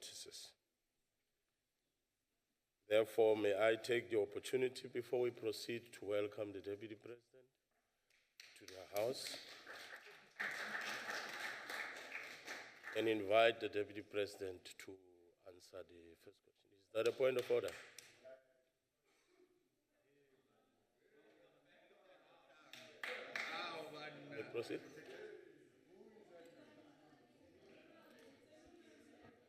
notices. Therefore, may I take the opportunity before we proceed to welcome the Deputy President to the House and invite the Deputy President to answer the first question. Is that a point of order? May I proceed?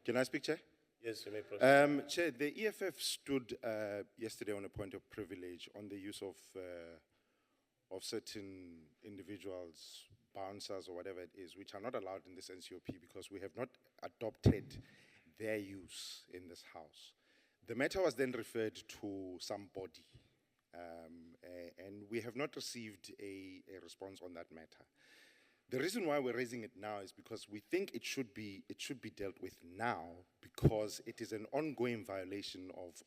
Can I speak, Chair? Yes, you may proceed. Chair, the EFF stood yesterday on a point of privilege on the use of certain individuals, bouncers or whatever it is, which are not allowed in this NCOP because we have not adopted their use in this House. The matter was then referred to some body, and we have not received a response on that matter. The reason why we're raising it now is because we think it should be dealt with now because it is an ongoing violation of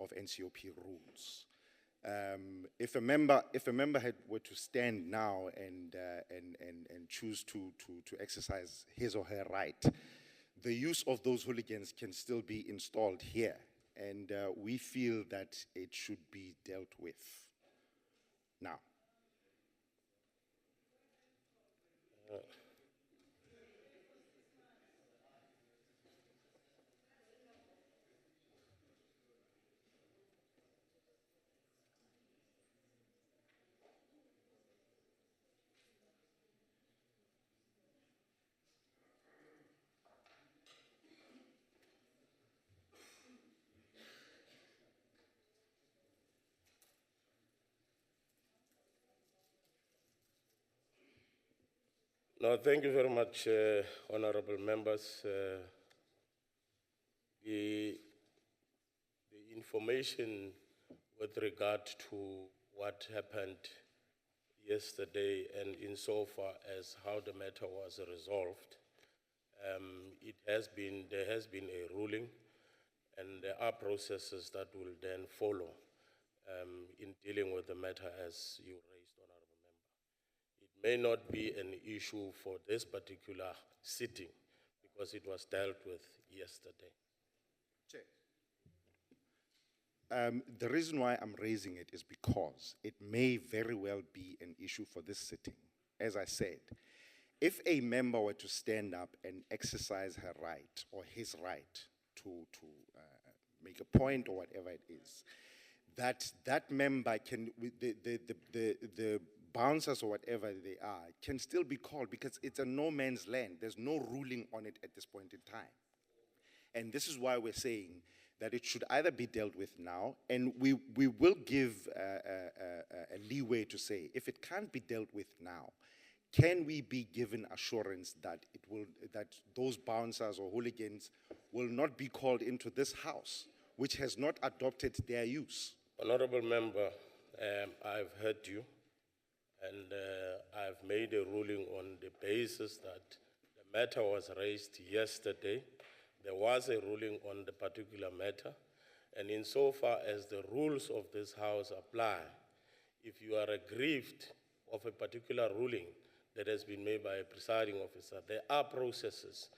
NCOP rules. If a member were to stand now and choose to exercise his or her right, the use of those hooligans can still be installed here, and we feel that it should be dealt with now. No, thank you very much, honorable members. The information with regard to what happened yesterday and insofar as how the matter was resolved, there has been a ruling, and there are processes that will then follow in dealing with the matter as you raised, honorable member. It may not be an issue for this particular sitting because it was dealt with yesterday. Chair. The reason why I'm raising it is because it may very well be an issue for this sitting. As I said, if a member were to stand up and exercise her right or his right to make a point or whatever it is, that member can, the bouncers or whatever they are, can still be called because it's a no man's land. There's no ruling on it at this point in time. And this is why we're saying that it should either be dealt with now, and we will give a leeway to say, if it can't be dealt with now, can we be given assurance that that those bouncers or hooligans will not be called into this House, which has not adopted their use? Honorable member, I've heard you, and I've made a ruling on the basis that the matter was raised yesterday. There was a ruling on the particular matter, and insofar as the rules of this House apply, if you are aggrieved of a particular ruling that has been made by a presiding officer, there are processes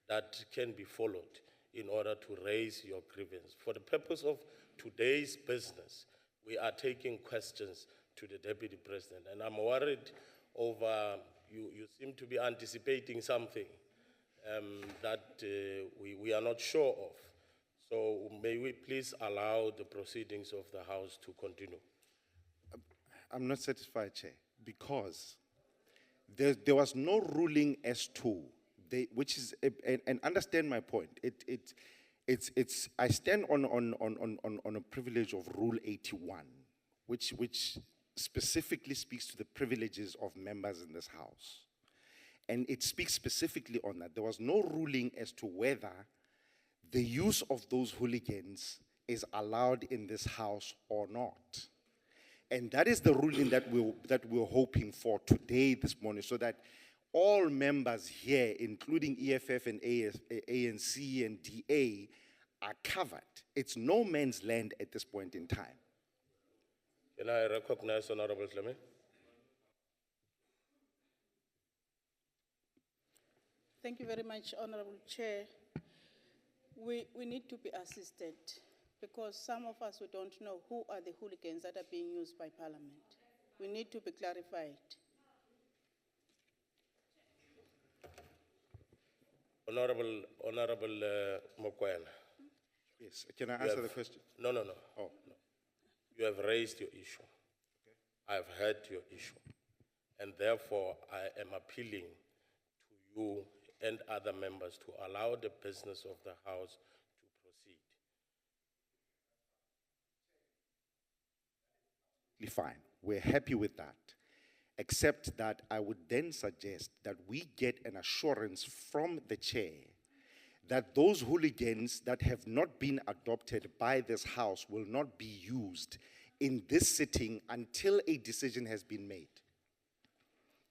that can be followed in order to raise your grievance. For the purpose of today's business, we are taking questions to the Deputy President, and I'm worried over, you seem to be anticipating something that we are not sure of. So may we please allow the proceedings of the House to continue. I'm not satisfied, Chair, because there was no ruling as to, which is, and understand my point, I stand on a privilege of Rule 81, which specifically speaks to the privileges of members in this House. And it speaks specifically on that. There was no ruling as to whether the use of those hooligans is allowed in this House or not. And that is the ruling that we're hoping for today, this morning, so that all members here, including EFF and ANC and DA, are covered. It's no man's land at this point in time. Can I recognize Honorable Clement? Thank you very much, Honorable Chair. We need to be assisted because some of us, we don't know who are the hooligans that are being used by Parliament. We need to be clarified. Honorable Mokoena. Yes, can I You answer have- the question? No. Oh, You have raised your issue. I've heard your issue. And therefore, I am appealing to you and other members to allow the business of the House to proceed. fine. We're happy with that. Except that I would then suggest that we get an assurance from the chair that those hooligans that have not been adopted by this House will not be used in this sitting until a decision has been made.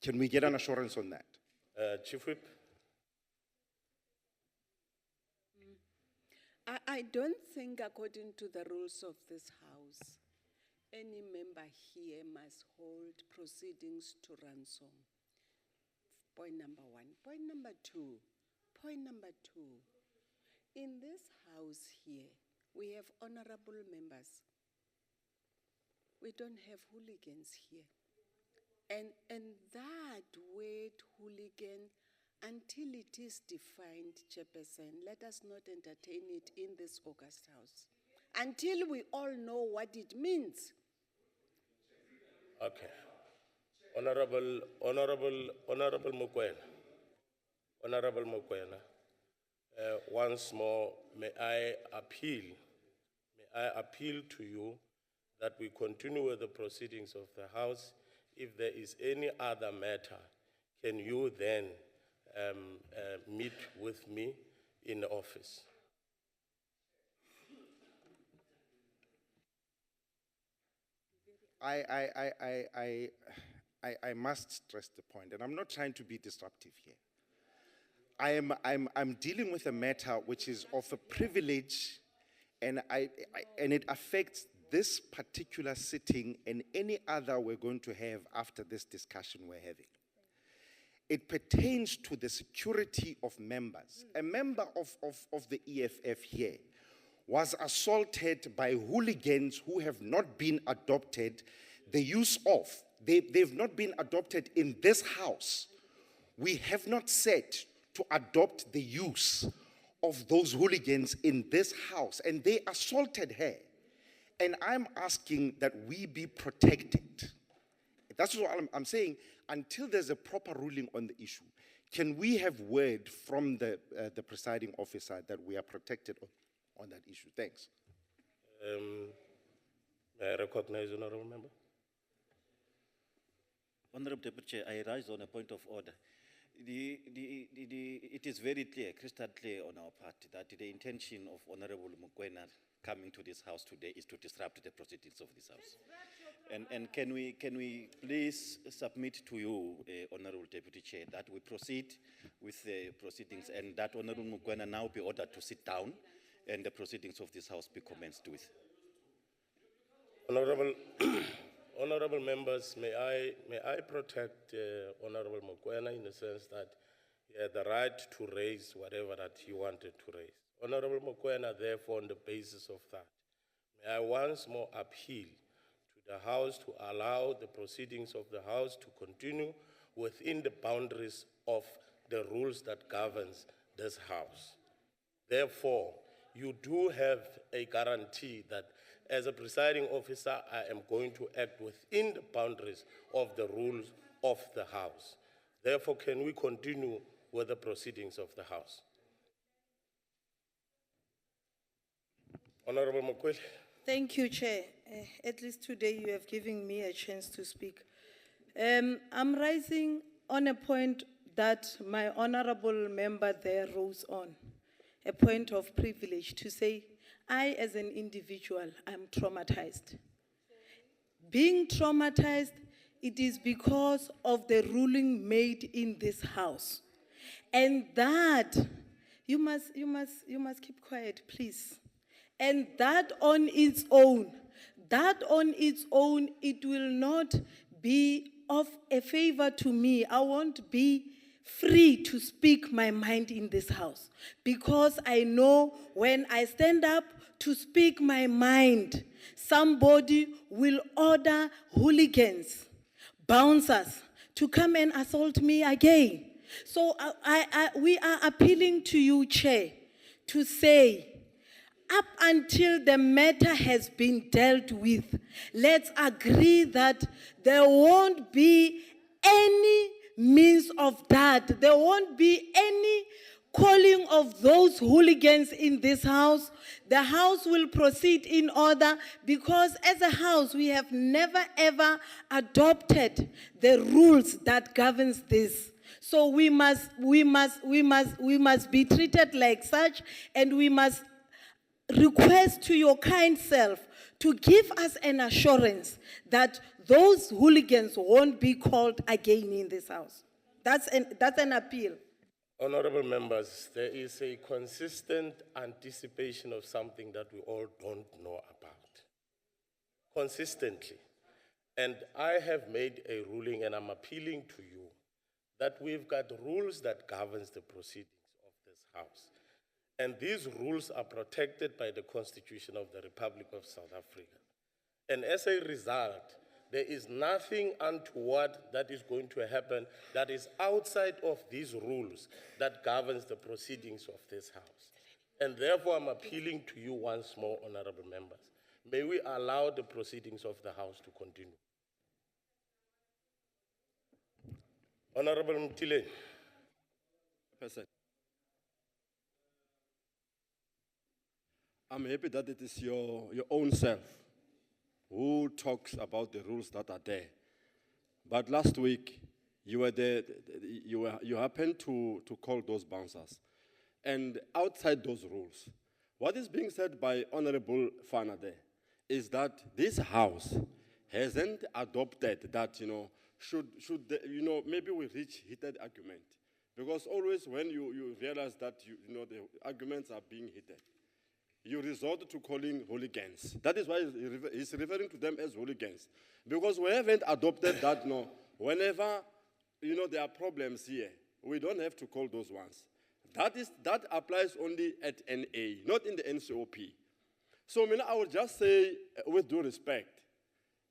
Can we get an assurance on that? Chief Whip? I don't think, according to the rules of this House, any member here must hold proceedings to ransom. Point number one. Point number two. In this House here, we have honorable members. We don't have hooligans here. And that word hooligan, until it is defined, Chairperson, let us not entertain it in this August House. Until we all know what it means. Okay. Honorable Mokoena. Honorable Mokoena. Once more, may I appeal to you that we continue with the proceedings of the House. If there is any other matter, can you then meet with me in the office? I must stress the point, and I'm not trying to be disruptive here. I'm dealing with a matter which is of a privilege, and it affects this particular sitting and any other we're going to have after this discussion we're having. It pertains to the security of members. A member of the EFF here was assaulted by hooligans who have not been adopted. The use of, they've not been adopted in this House. We have not said to adopt the use of those hooligans in this House, and they assaulted her. And I'm asking that we be protected. That's what I'm saying. Until there's a proper ruling on the issue, can we have word from the presiding officer that we are protected on that issue? Thanks. May I recognize honorable member? Honorable Deputy Chair, I rise on a point of order. It is very clear, crystal clear on our part, that the intention of Honorable Mokoena coming to this House today is to disrupt the proceedings of this House. And can we please submit to you, Honorable Deputy Chair, that we proceed with the proceedings and that Honorable Mokoena now be ordered to sit down and the proceedings of this House be commenced with. Honorable members, may I protect Honorable Mokoena in the sense that he had the right to raise whatever that he wanted to raise. Honorable Mokoena, therefore, on the basis of that, may I once more appeal to the House to allow the proceedings of the House to continue within the boundaries of the rules that governs this House. Therefore, you do have a guarantee that as a presiding officer, I am going to act within the boundaries of the rules of the House. Therefore, can we continue with the proceedings of the House? Honorable Mokwele. Thank you, Chair. At least today you have given me a chance to speak. I'm rising on a point that my honorable member there rose on, a point of privilege to say, I as an individual, I'm traumatized. Being traumatized, it is because of the ruling made in this House. And that, you must keep quiet, please. And that on its own, it will not be of a favor to me. I won't be free to speak my mind in this house, because I know when I stand up to speak my mind, somebody will order hooligans, bouncers, to come and assault me again. So we are appealing to you, Chair, to say, up until the matter has been dealt with, let's agree that there won't be any means of that. There won't be any calling of those hooligans in this house. The house will proceed in order, because as a house we have never ever adopted the rules that governs this. So we must be treated like such, and we must request to your kind self to give us an assurance that those hooligans won't be called again in this house. That's an appeal. Honorable members, there is a consistent anticipation of something that we all don't know about. Consistently. And I have made a ruling, and I'm appealing to you, that we've got rules that governs the proceedings of this house. And these rules are protected by the Constitution of the Republic of South Africa. And as a result, there is nothing untoward that is going to happen that is outside of these rules that governs the proceedings of this house. And therefore, I'm appealing to you once more, honorable members. May we allow the proceedings of the house to continue. Honorable Mtile. I'm happy that it is your own self who talks about the rules that are there. But last week, you were there, you happened to call those bouncers. And outside those rules, what is being said by Honorable Fana there is that this house hasn't adopted that, maybe we reach heated argument. Because always when you realize that, the arguments are being heated, you resort to calling hooligans. That is why he's referring to them as hooligans. Because we haven't adopted that, whenever, there are problems here, we don't have to call those ones. That applies only at NA, not in the NCOP. So, I would just say, with due respect,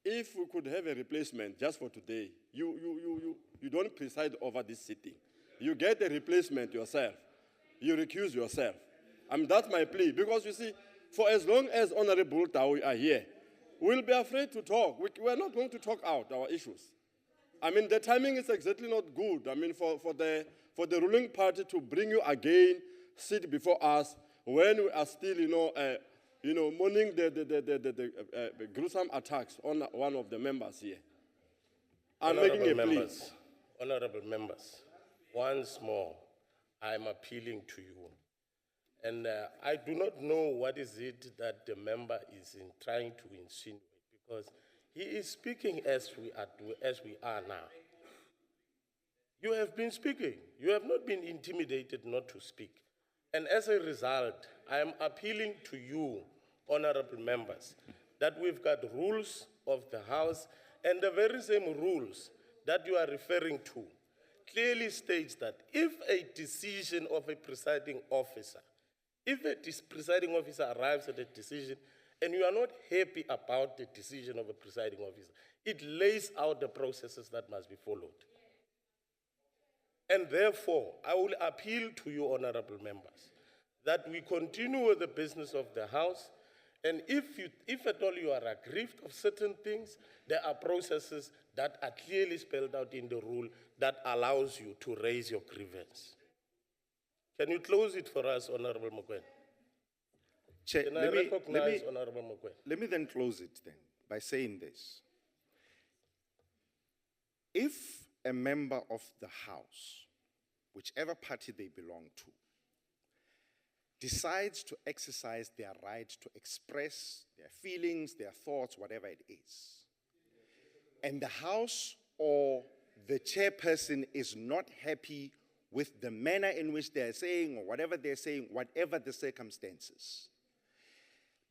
if we could have a replacement just for today, you don't preside over this sitting. You get a replacement yourself. You recuse yourself. That's my plea. Because you see, for as long as Honorable Tawi are here, we'll be afraid to talk. We're not going to talk out our issues. The timing is exactly not good. For the ruling party to bring you again, sit before us, when we are still, mourning the gruesome attacks on one of the members here. I'm making a plea. Honorable members, once more, I'm appealing to you. And I do not know what is it that the member is trying to insinuate, because he is speaking as we are now. You have been speaking. You have not been intimidated not to speak. And as a result, I am appealing to you, honorable members, that we've got rules of the House, and the very same rules that you are referring to clearly states that if a decision of a presiding officer, if a presiding officer arrives at a decision and you are not happy about the decision of a presiding officer, it lays out the processes that must be followed. And therefore, I will appeal to you, honorable members, that we continue with the business of the House, and if at all you are aggrieved of certain things, there are processes that are clearly spelled out in the rule that allows you to raise your grievance. Can you close it for us, Honorable Mokoena? Chair, Can I recognize Honorable Mokoena? Let me then close it then by saying this. If a member of the House, whichever party they belong to, decides to exercise their right to express their feelings, their thoughts, whatever it is, and the House or the chairperson is not happy with the manner in which they're saying or whatever they're saying, whatever the circumstances,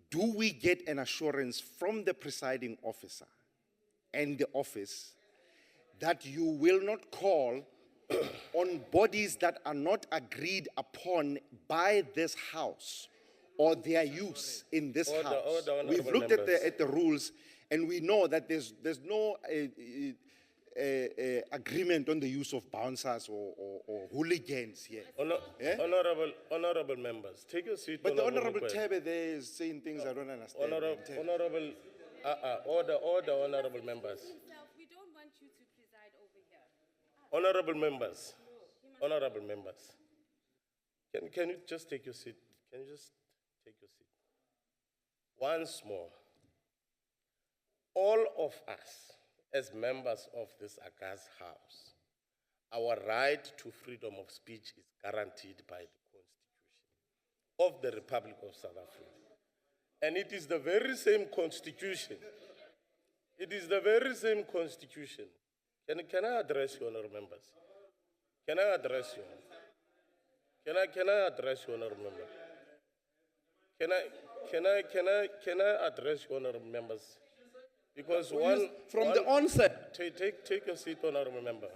do we get an assurance from the presiding officer and the office that you will not call on bodies that are not agreed upon by this house or their use in this Order, house. order, honorable We've looked at members. the rules and we know that there's no agreement on the use of bouncers or hooligans here. Eh? Honorable members, take a seat. But the Honorable Mokoena. Tebe there is saying things I don't understand. Tebe. Honorable, order, honorable members. We don't want you to preside over here. Honorable members, honorable members. Can you just take your seat? Can you just take your seat? Once more, all of us as members of this august house, our right to freedom of speech is guaranteed by the Constitution of the Republic of South Africa. And it is the very same Constitution. It is the very same Constitution. Can I address you, honorable members? Can I address you? Can I address you, honorable members? Can I address you, honorable members? Because From the onset, take your seat, honorable member.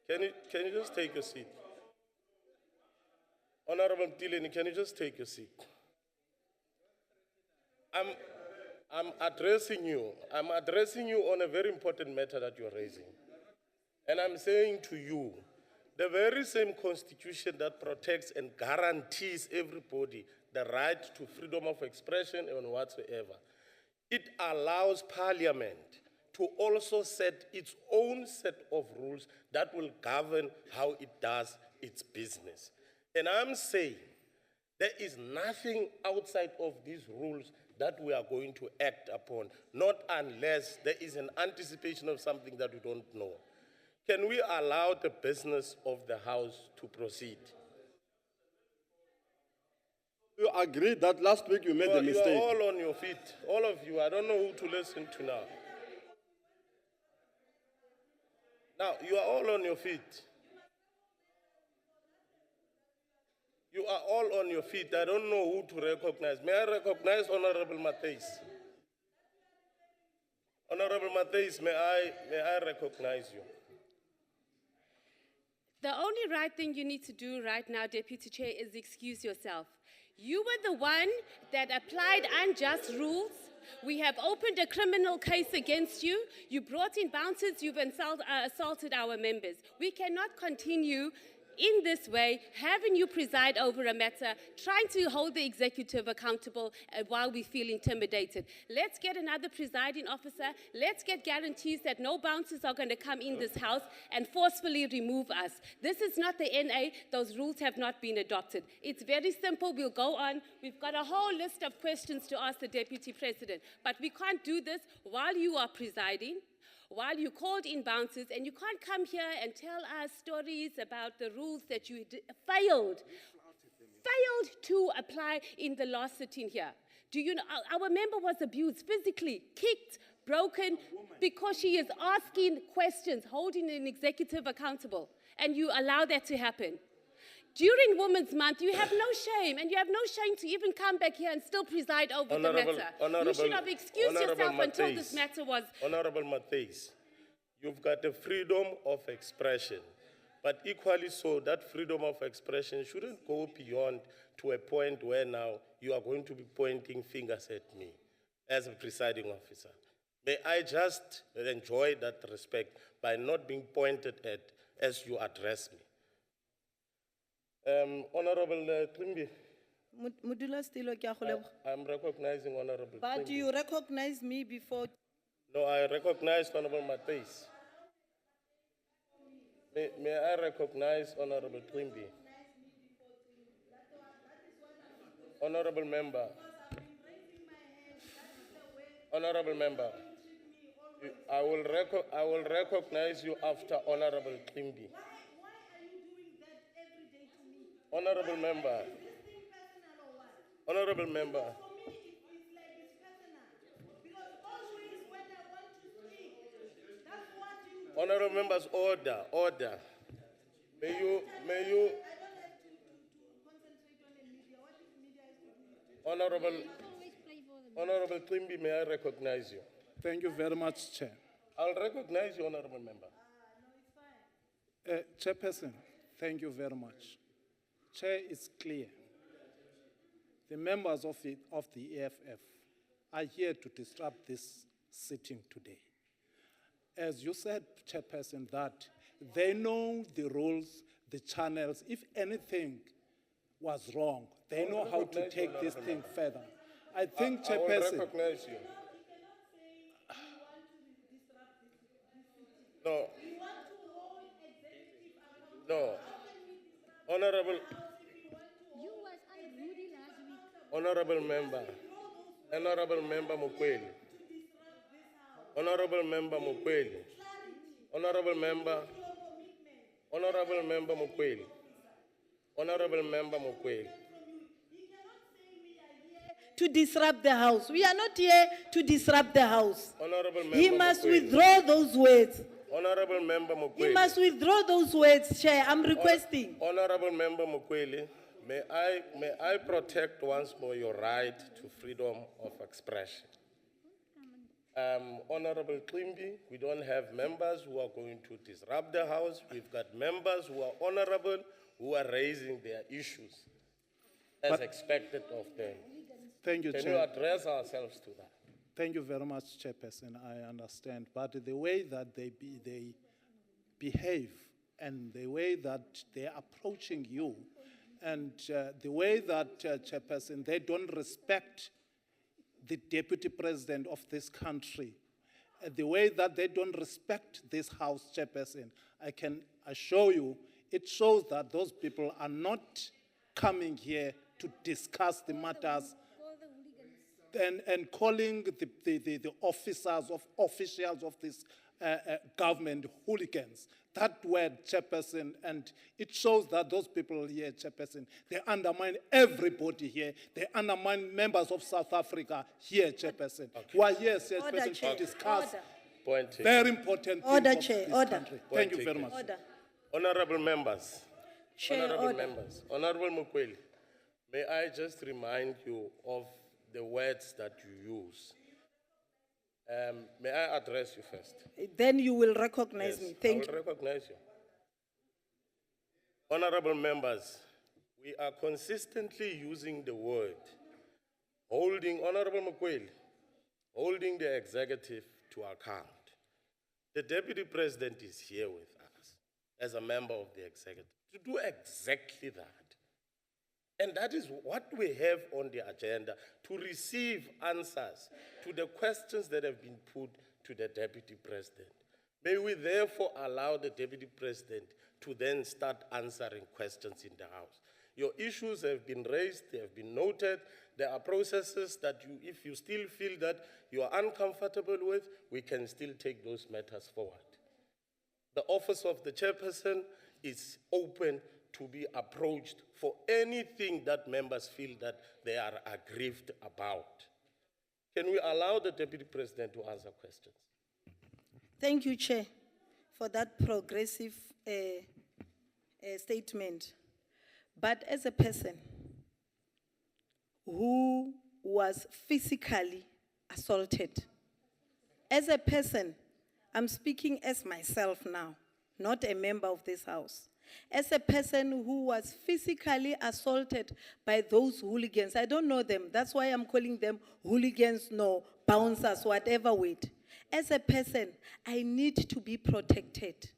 Can you just take your seat? Honorable Mtileni, can you just take your seat? I'm addressing you. I'm addressing you on a very important matter that you're raising. And I'm saying to you, the very same constitution that protects and guarantees everybody the right to freedom of expression and whatsoever, it allows Parliament to also set its own set of rules that will govern how it does its business. And I'm saying there is nothing outside of these rules that we are going to act upon, not unless there is an anticipation of something that we don't know. Can we allow the business of the House to proceed? you agreed that last week you made a You are mistake. all on your feet, all of you. I don't know who to listen to now. Now, you are all on your feet. You are all on your feet. I don't know who to recognize. May I recognize Honorable Matthys? Honorable Matthys, may I recognize you? The only right thing you need to do right now, Deputy Chair, is excuse yourself. You were the one that applied unjust rules. We have opened a criminal case against you. You brought in bouncers. You've assaulted our members. We cannot continue in this way, having you preside over a matter, trying to hold the executive accountable while we feel intimidated. Let's get another presiding officer. Let's get guarantees that no bouncers are going to come in this house and forcefully remove us. This is not the NA. Those rules have not been adopted. It's very simple. We'll go on. We've got a whole list of questions to ask the Deputy President, but we can't do this while you are presiding, while you called in bouncers, and you can't come here and tell us stories about the rules that you failed to apply in the last sitting here. Do you know, our member was abused, physically, kicked, broken, because she is asking questions, holding an executive accountable, and you allow that to happen. During Women's Month, you have no shame, and you have no shame to even come back here and still preside over the matter. You should have excused yourself until this matter was... Honorable Matthys, you've got the freedom of expression, but equally so, that freedom of expression shouldn't go beyond to a point where now you are going to be pointing fingers at me as a presiding officer. May I just enjoy that respect by not being pointed at as you address me. Honorable Trimbi, Modula Stilo ke a go leboga. I'm recognizing Honorable But Trimbi. you recognize me before. No, I recognize Honorable Matthys. May I recognize Honorable Trimbi? Honorable member. Honorable member. I will recognize you after Honorable Trimbi. Honorable member. Honorable member. Honorable members, order. May you, Honorable Trimbi, may I recognize you? Thank you very much, Chair. I'll recognize you, Honorable member. Chairperson, thank you very much. Chair, it's clear. The members of the EFF are here to disrupt this sitting today. As you said, Chairperson, that they know the rules, the channels. If anything was wrong, they know how to take this thing further. I think, I will Chairperson, recognize you. No. No. Honorable member, Honorable Member Mukweli, Honorable Member Mukweli, Honorable Member Mukweli, Honorable Member Mukweli. To disrupt the house. We are not here to disrupt the house. Honorable Member He must Mukweli. withdraw those words. Honorable Member He Mukweli. must withdraw those words, Chair. I'm requesting. Honorable Member Mukweli, may I protect once more your right to freedom of expression. Honorable Klimbi, we don't have members who are going to disrupt the house. We've got members who are honorable, who are raising their issues as expected of them. thank you, Can Chair. you address ourselves to that? Thank you very much, Chairperson. I understand. But the way that they behave and the way that they're approaching you and the way that, Chairperson, they don't respect the Deputy President of this country, the way that they don't respect this House, Chairperson, I can assure you, it shows that those people are not coming here to discuss the matters and calling the officers of officials of this government hooligans. That word, Chairperson, and it shows that those people here, Chairperson, they undermine everybody here. They undermine members of South Africa here, Chairperson, who are here, Chairperson, Chair. to discuss Order. Point taken. very important Order, things Chair, of this order. country. Point Thank you very taken. much. Order. Honorable members, Chair, honorable order. members, Honorable Mukweli, may I just remind you of the words that you use? May I address you first? Then you will recognize me. Thank I you. will recognize you. Honorable members, we are consistently using the word holding, Honorable Mukweli, holding the executive to account. The Deputy President is here with us as a member of the executive to do exactly that. And that is what we have on the agenda, to receive answers to the questions that have been put to the Deputy President. May we therefore allow the Deputy President to then start answering questions in the House. Your issues have been raised, they have been noted. There are processes that you, if you still feel that you are uncomfortable with, we can still take those matters forward. The office of the chairperson is open to be approached for anything that members feel that they are aggrieved about. Can we allow the Deputy President to answer questions? Thank you, Chair, for that progressive statement. But as a person who was physically assaulted, as a person, I'm speaking as myself now, not a member of this House. As a person who was physically assaulted by those hooligans, I don't know them, that's why I'm calling them hooligans, no, bouncers, whatever word. As a person, I need to be protected.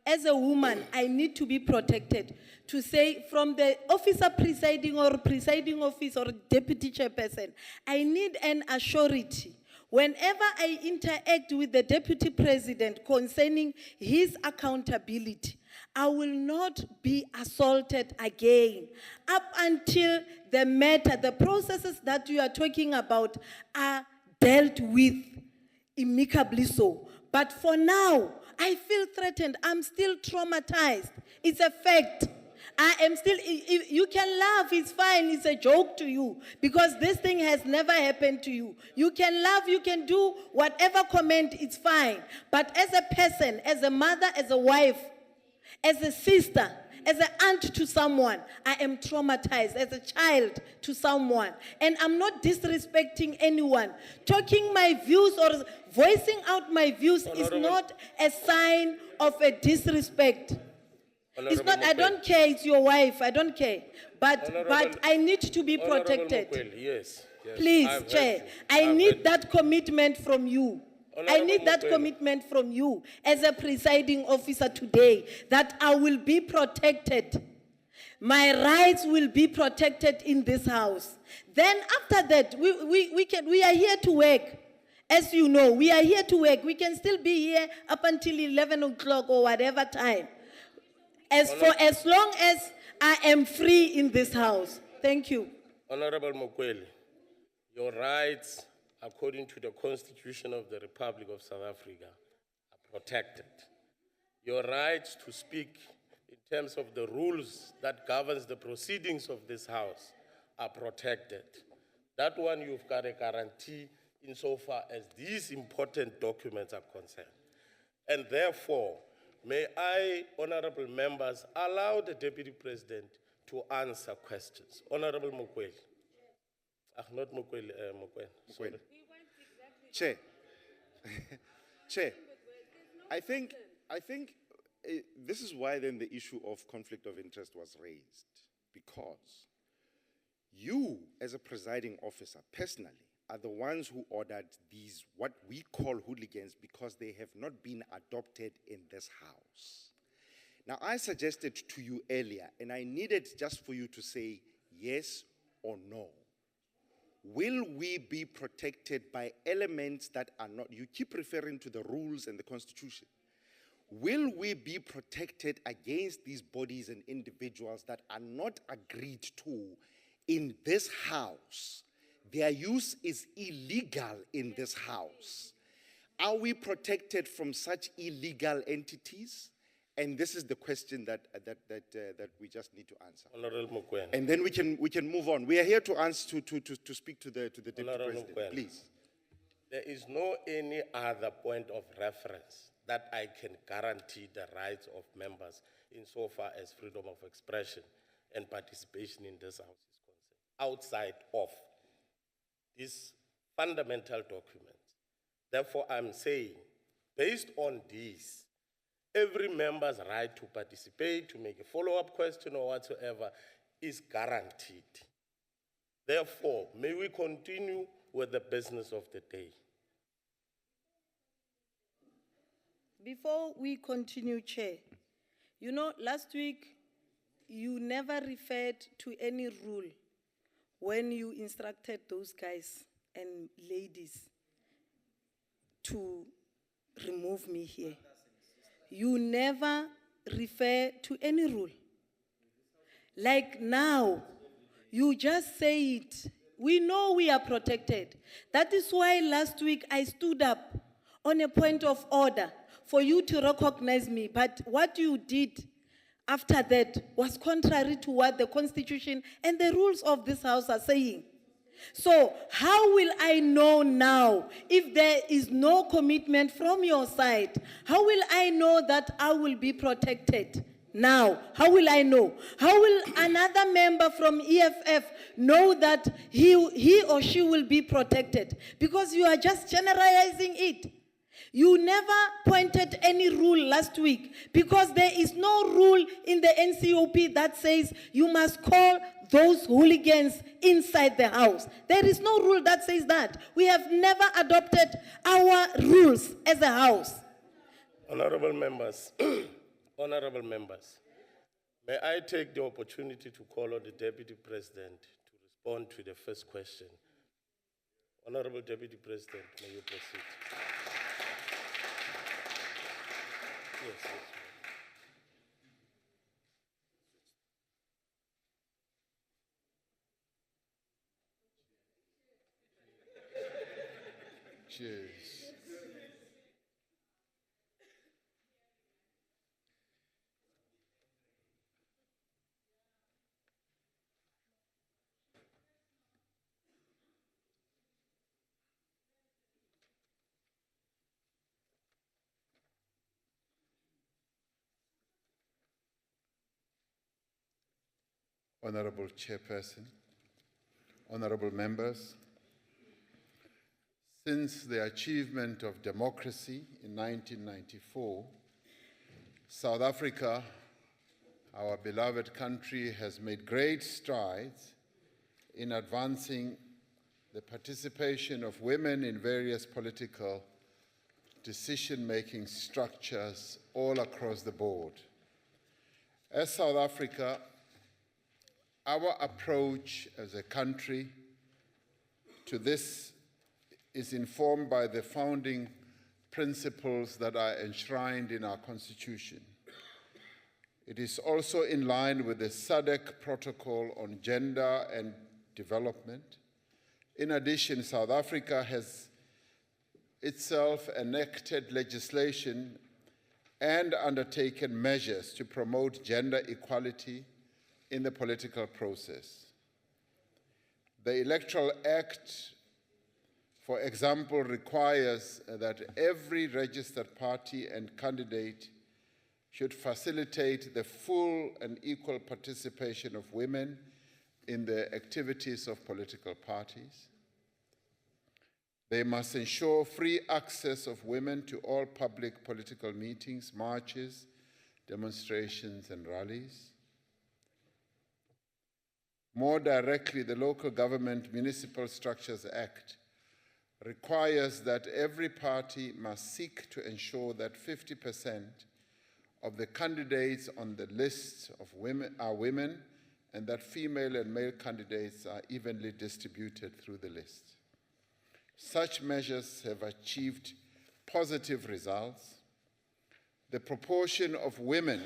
As a woman, I need to be protected. To say from the officer presiding or presiding officer or deputy chairperson, I need an assurity. Whenever I interact with the deputy president concerning his accountability, I will not be assaulted again. Up until the matter, the processes that you are talking about are dealt with amicably so. But for now, I feel threatened. I'm still traumatized. It's a fact. I am still, you can laugh, it's fine, it's a joke to you, because this thing has never happened to you. You can laugh, you can do whatever comment, it's fine. But as a person, as a mother, as a wife, as a sister, as an aunt to someone, I am traumatized, as a child to someone. And I'm not disrespecting anyone. Talking my views or voicing out my views is not a sign of a disrespect. It's Honorable not, I Mokwena. don't care, it's your wife, I don't care. But Honorable- I need to be Honorable protected. Mokwena, yes, yes. Please, I've heard Chair, you. I I've need heard that commitment from you. I Honorable need that Mokwena. commitment from you as a presiding officer today, that I will be protected. My rights will be protected in this house. Then after that, we are here to work. As you know, we are here to work. We can still be here up until 11 o'clock or whatever time. As long as I am free in this house. Thank you. Honorable Mokwena, your rights, according to the Constitution of the Republic of South Africa, are protected. Your rights to speak in terms of the rules that governs the proceedings of this House are protected. That one you've got a guarantee insofar as these important documents are concerned. And therefore, may I, honorable members, allow the Deputy President to answer questions. Honorable Mokwena. Not Mokwena, Mokwena, sorry. Chair. Chair, I think this is why then the issue of conflict of interest was raised, because you, as a presiding officer, personally, are the ones who ordered these, what we call hooligans, because they have not been adopted in this house. Now, I suggested to you earlier, and I needed just for you to say yes or no. Will we be protected by elements that are not, you keep referring to the rules and the Constitution. Will we be protected against these bodies and individuals that are not agreed to in this house? Their use is illegal in this house. Are we protected from such illegal entities? And this is the question that we just need to answer. Honorable Mokwena. And then we can move on. We are here to answer to speak to the Deputy Honorable President. Mokwena. Please. There is no any other point of reference that I can guarantee the rights of members insofar as freedom of expression and participation in this House is concerned, outside of these fundamental documents. Therefore, I'm saying, based on these, every member's right to participate, to make a follow-up question or whatsoever, is guaranteed. Therefore, may we continue with the business of the day. Before we continue, Chair, you know, last week, you never referred to any rule when you instructed those guys and ladies to remove me here. You never refer to any rule. Like now, you just say it. We know we are protected. That is why last week I stood up on a point of order for you to recognize me. But what you did after that was contrary to what the Constitution and the rules of this House are saying. So how will I know now if there is no commitment from your side? How will I know that I will be protected now? How will I know? How will another member from EFF know that he or she will be protected? Because you are just generalizing it. You never pointed any rule last week because there is no rule in the NCOP that says you must call those hooligans inside the house. There is no rule that says that. We have never adopted our rules as a house. Honorable members, honorable members, may I take the opportunity to call on the Deputy President to respond to the first question. Honorable Deputy President, may you proceed. Yes, yes. Cheers. Honorable Chairperson, honorable members, since the achievement of democracy in 1994, South Africa our beloved country has made great strides in advancing the participation of women in various political decision-making structures all across the board. As South Africa, our approach as a country to this is informed by the founding principles that are enshrined in our Constitution. It is also in line with the SADC Protocol on Gender and Development. In addition, South Africa has itself enacted legislation and undertaken measures to promote gender equality in the political process. The Electoral Act, for example, requires that every registered party and candidate should facilitate the full and equal participation of women in the activities of political parties. They must ensure free access of women to all public political meetings, marches, demonstrations, and rallies. More directly, the Local Government Municipal Structures Act requires that every party must seek to ensure that 50% of the candidates on the list of women are women, and that female and male candidates are evenly distributed through the list. Such measures have achieved positive results. The proportion of women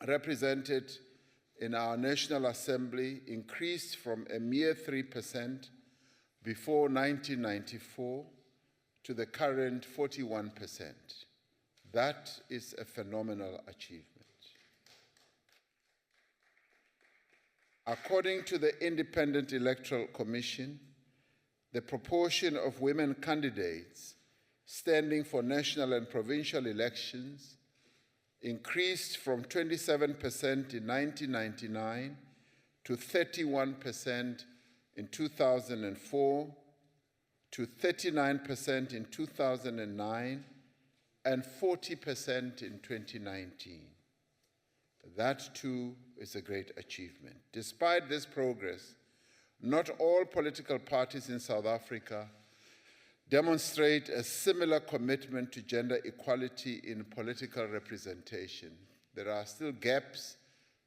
represented in our National Assembly increased from a mere 3% before 1994 to the current 41%. That is a phenomenal achievement. According to the Independent Electoral Commission, the proportion of women candidates standing for national and provincial elections increased from 27% in 1999 to 31% in 2004, to 39% in 2009, and 40% in 2019. That too is a great achievement. Despite this progress, not all political parties in South Africa demonstrate a similar commitment to gender equality in political representation. There are still gaps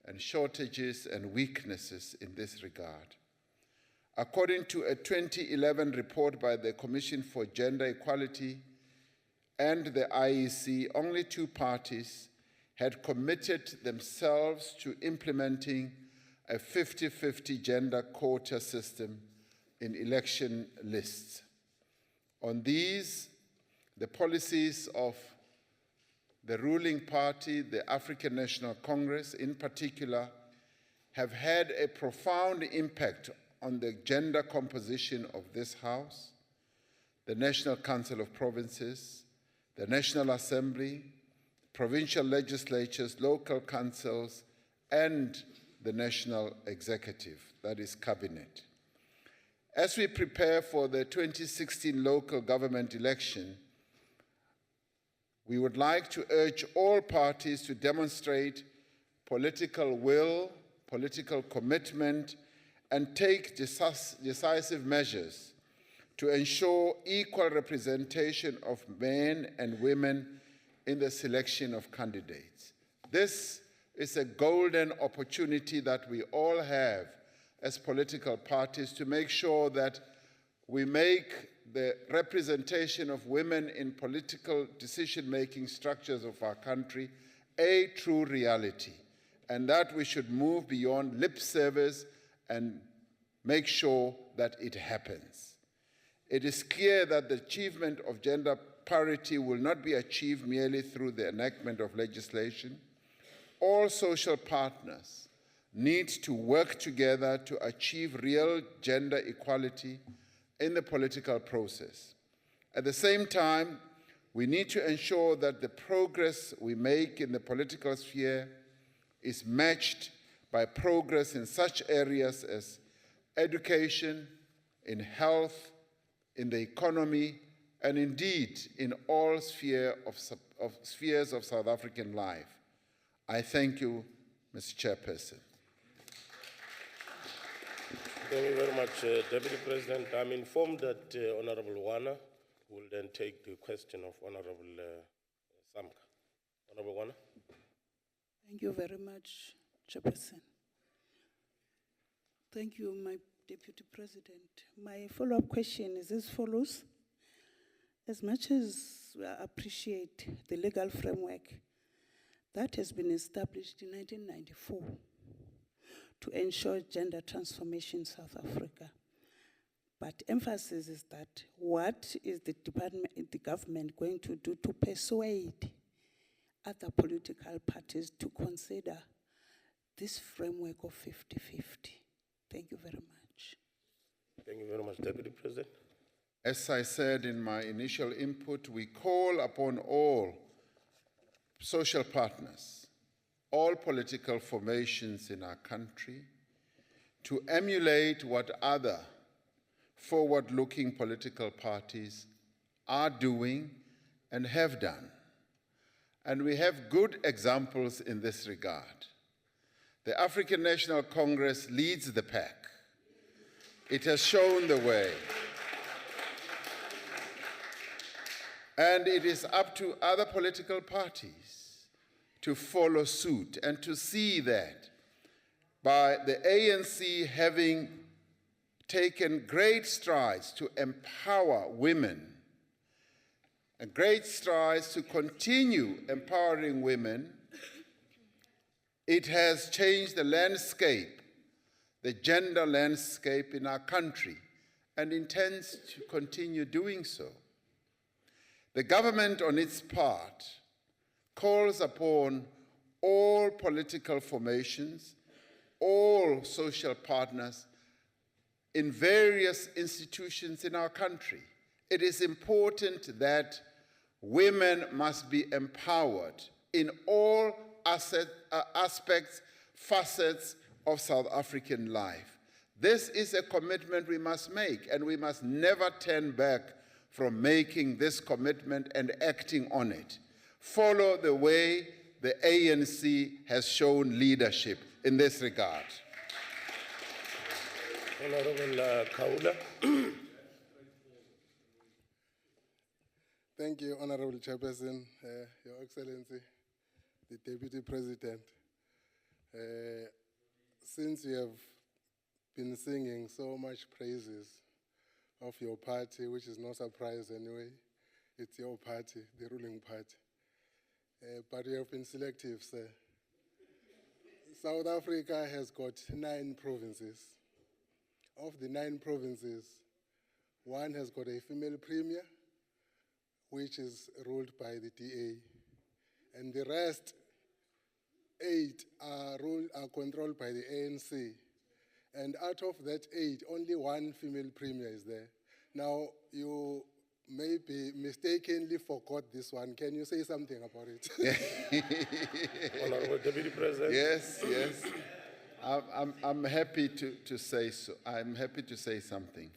and shortages and weaknesses in this regard. According to a 2011 report by the Commission for Gender Equality and the IEC, only 2 parties had committed themselves to implementing a 50-50 gender quota system in election lists. On these, the policies of the ruling party, the African National Congress in particular, have had a profound impact on the gender composition of this House, the National Council of Provinces, the National Assembly, provincial legislatures, local councils, and the National Executive, that is Cabinet. As we prepare for the 2016 local government election, we would like to urge all parties to demonstrate political will, political commitment, and take decisive measures to ensure equal representation of men and women in the selection of candidates. This is a golden opportunity that we all have as political parties to make sure that we make the representation of women in political decision-making structures of our country a true reality, and that we should move beyond lip service and make sure that it happens. It is clear that the achievement of gender parity will not be achieved merely through the enactment of legislation. All social partners need to work together to achieve real gender equality in the political process. At the same time, we need to ensure that the progress we make in the political sphere is matched by progress in such areas as education, in health, in the economy, and indeed in all spheres of South African life. I thank you, Mr. Chairperson. Thank you very much, Deputy President. I'm informed that Honorable Wana will then take the question of Honorable Samka. Honorable Wana. Thank you very much, Chairperson. Thank you, my Deputy President. My follow-up question is as follows. As much as I appreciate the legal framework that has been established in 1994 to ensure gender transformation in South Africa, but emphasis is that what is the government going to do to persuade other political parties to consider this framework of 50-50? Thank you very much. Thank you very much, Deputy President. As I said in my initial input, we call upon all social partners, all political formations in our country to emulate what other forward-looking political parties are doing and have done. And we have good examples in this regard. The African National Congress leads the pack. It has shown the way. And it is up to other political parties to follow suit and to see that by the ANC having taken great strides to empower women and great strides to continue empowering women, it has changed the landscape, the gender landscape in our country, and intends to continue doing so. The government, on its part, calls upon all political formations, all social partners in various institutions in our country. It is important that women must be empowered in all aspects, facets of South African life. This is a commitment we must make, and we must never turn back from making this commitment and acting on it. Follow the way the ANC has shown leadership in this regard. Honorable Kaula. Thank you, Honorable Chairperson, Your Excellency, the Deputy President. Since you have been singing so much praises of your party, which is no surprise anyway, it's your party, the ruling party. But you have been selective, sir. South Africa has got 9 provinces. Of the 9 provinces, 1 has got a female premier, which is ruled by the DA. And the rest 8 are controlled by the ANC. And out of that 8, only 1 female premier is there. Now, you maybe mistakenly forgot this one. Can you say something about it? Honorable Deputy President. Yes, yes. I'm happy to say so. I'm happy to say something.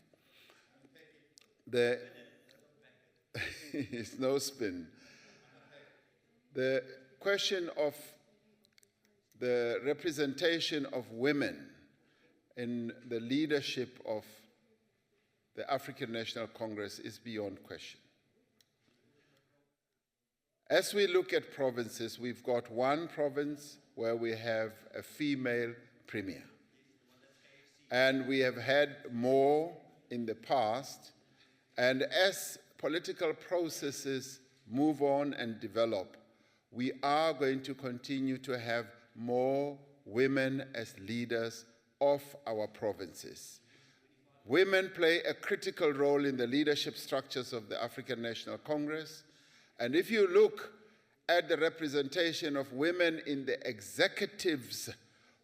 It's no spin. The question of the representation of women in the leadership of the African National Congress is beyond question. As we look at provinces, we've got 1 province where we have a female premier. And we have had more in the past. And as political processes move on and develop, we are going to continue to have more women as leaders of our provinces. Women play a critical role in the leadership structures of the African National Congress. And if you look at the representation of women in the executives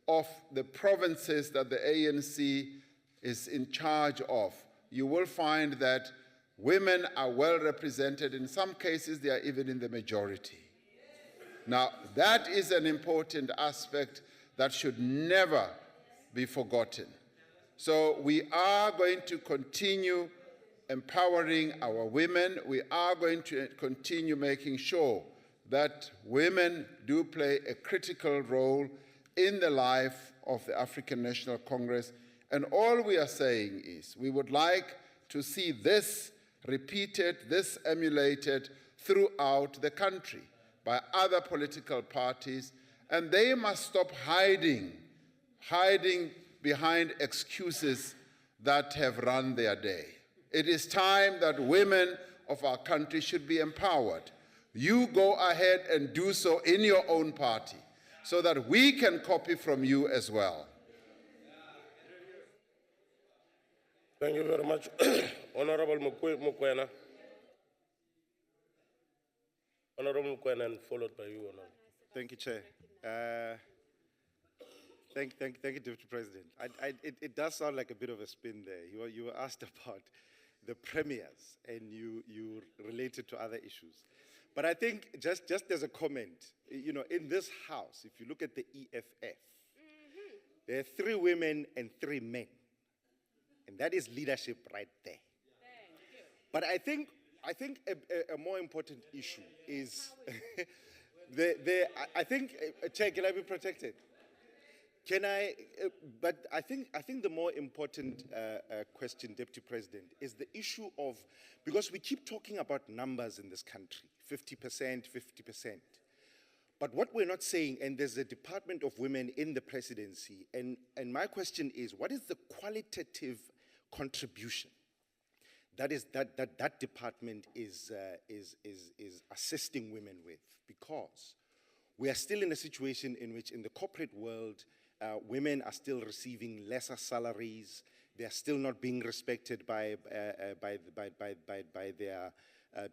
of the provinces that the ANC is in charge of, you will find that women are well represented. In some cases, they are even in the majority. Now, that is an important aspect that should never be forgotten. So we are going to continue empowering our women. We are going to continue making sure that women do play a critical role in the life of the African National Congress. And all we are saying is we would like to see this repeated, this emulated throughout the country by other political parties, and they must stop hiding behind excuses that have run their day. It is time that women of our country should be empowered. You go ahead and do so in your own party so that we can copy from you as well. Thank you very much. Honorable Mokoena. Honorable Mokoena, and followed by you, Honorable. Thank you, Chair. Thank you, Deputy President. It does sound like a bit of a spin there. You were asked about the premiers, and you related to other issues. But I think just as a comment, in this House, if you look at the EFF, there are 3 women and 3 men. And that is leadership right there. But I think a more important issue is, I think, Chair, can I be protected? But I think the more important question, Deputy President, is the issue of, because we keep talking about numbers in this country, 50%, 50%. But what we're not saying, and there's a Department of Women in the presidency, and my question is, what is the qualitative contribution that department is assisting women with? Because we are still in a situation in which in the corporate world, women are still receiving lesser salaries. They are still not being respected by their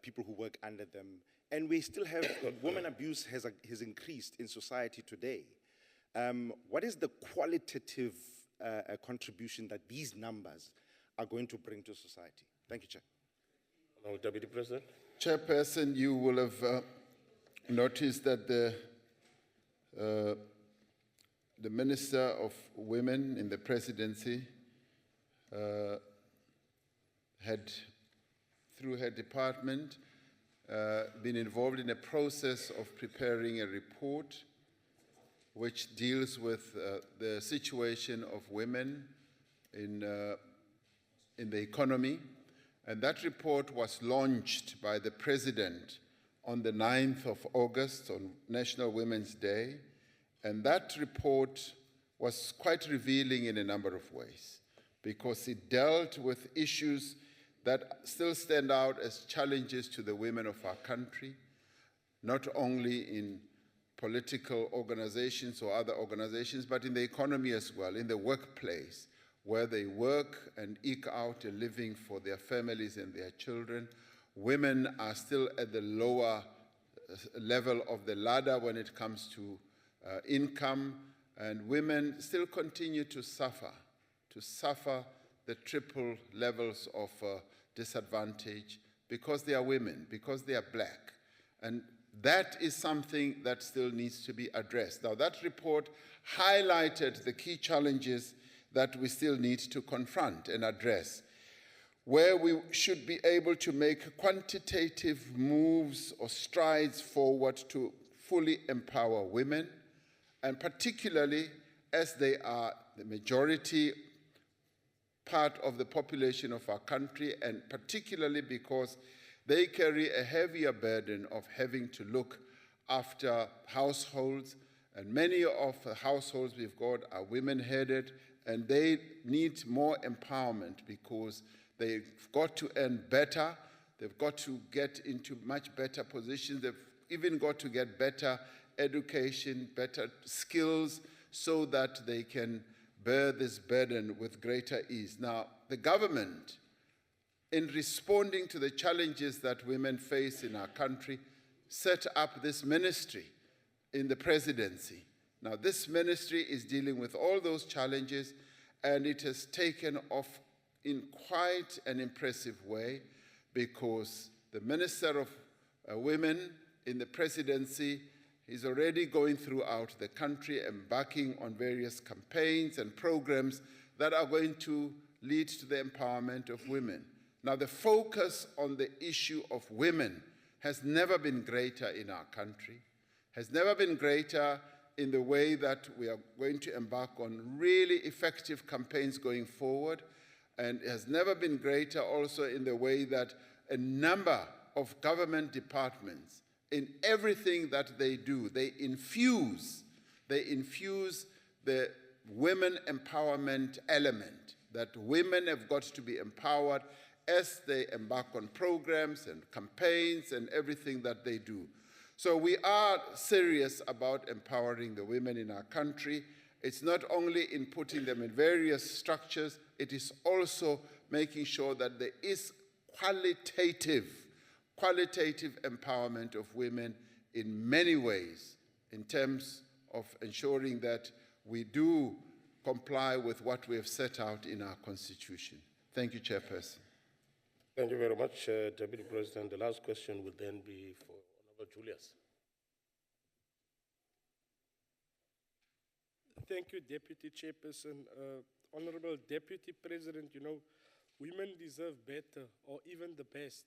people who work under them. And we still have, women abuse has increased in society today. What is the qualitative contribution that these numbers are going to bring to society? Thank you, Chair. Now, Deputy President. Chairperson, you will have noticed that the Minister of Women in the presidency had, through her department, been involved in a process of preparing a report which deals with the situation of women in the economy. And that report was launched by the President on the 9th of August, on National Women's Day. And that report was quite revealing in a number of ways, because it dealt with issues that still stand out as challenges to the women of our country, not only in political organizations or other organizations, but in the economy as well, in the workplace, where they work and eke out a living for their families and their children. Women are still at the lower level of the ladder when it comes to income, and women still continue to suffer the triple levels of disadvantage because they are women, because they are black. And that is something that still needs to be addressed. Now, that report highlighted the key challenges that we still need to confront and address, where we should be able to make quantitative moves or strides forward to fully empower women, and particularly as they are the majority part of the population of our country, and particularly because they carry a heavier burden of having to look after households, and many of the households we've got are women-headed, and they need more empowerment because they've got to earn better, they've got to get into much better positions, they've even got to get better education, better skills, so that they can bear this burden with greater ease. Now, the government, in responding to the challenges that women face in our country, set up this ministry in the presidency. Now, this ministry is dealing with all those challenges, and it has taken off in quite an impressive way, because the Minister of Women in the presidency is already going throughout the country, embarking on various campaigns and programs that are going to lead to the empowerment of women. Now, the focus on the issue of women has never been greater in our country, has never been greater in the way that we are going to embark on really effective campaigns going forward, and it has never been greater also in the way that a number of government departments, in everything that they do, they infuse the women empowerment element, that women have got to be empowered as they embark on programs and campaigns and everything that they do. So we are serious about empowering the women in our country. It's not only in putting them in various structures, it is also making sure that there is qualitative empowerment of women in many ways, in terms of ensuring that we do comply with what we have set out in our Constitution. Thank you, Chairperson. Thank you very much, Deputy President. The last question would then be for Honorable Julius. Thank you, Deputy Chairperson. Honorable Deputy President, you know, women deserve better or even the best.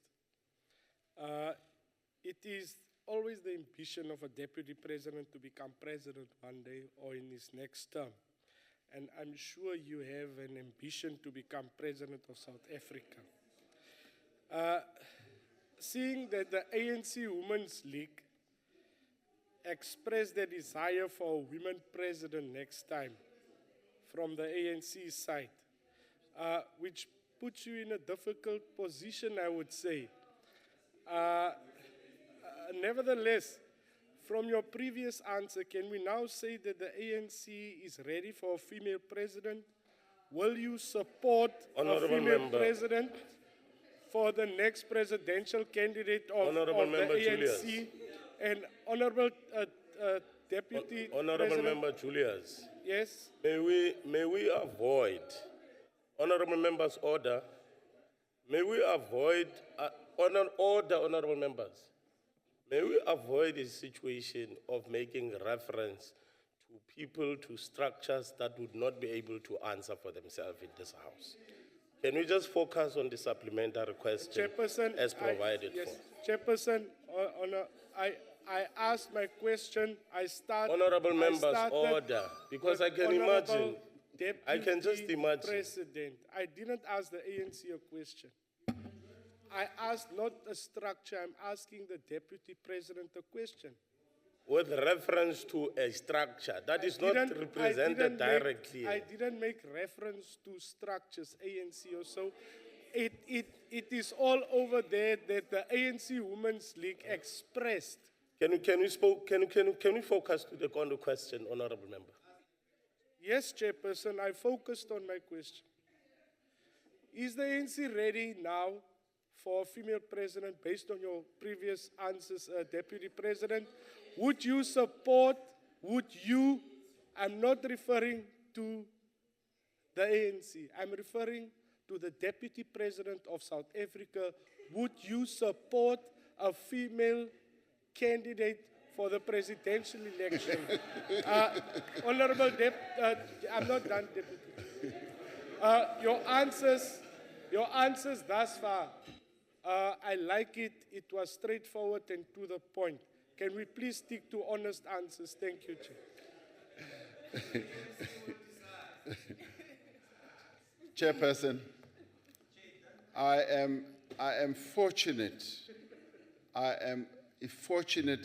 It is always the ambition of a Deputy President to become President one day or in his next term. And I'm sure you have an ambition to become President of South Africa. Seeing that the ANC Women's League expressed their desire for a women president next time from the ANC side, which puts you in a difficult position, I would say. Nevertheless, from your previous answer, can we now say that the ANC is ready for a female president? Will you support a female president for the next presidential candidate of the ANC? And Honorable Deputy Honorable President, Member Julius. yes. May we avoid, Honorable Members, order. May we avoid, Honorable Members. May we avoid a situation of making reference to people, to structures that would not be able to answer for themselves in this House. Can we just focus on the supplementary question as provided yes. for? Chairperson, I asked my question. Honorable Members, order, because I can imagine, I can just imagine. President, I didn't ask the ANC a question. I asked not a structure, I'm asking the Deputy President a question. With reference to a structure that is not represented directly. I didn't make reference to structures, ANC or so. It is all over there that the ANC Women's League expressed. Can we focus to the question, Honorable Member? Yes, Chairperson, I focused on my question. Is the ANC ready now for a female president based on your previous answers, Deputy President? Would you support, I'm not referring to the ANC, I'm referring to the Deputy President of South Africa. Would you support a female candidate for the presidential election? Honorable I'm not done, Deputy. Your answers thus far, I like it. It was straightforward and to the point. Can we please stick to honest answers? Thank you, Chair. Chairperson, I am fortunate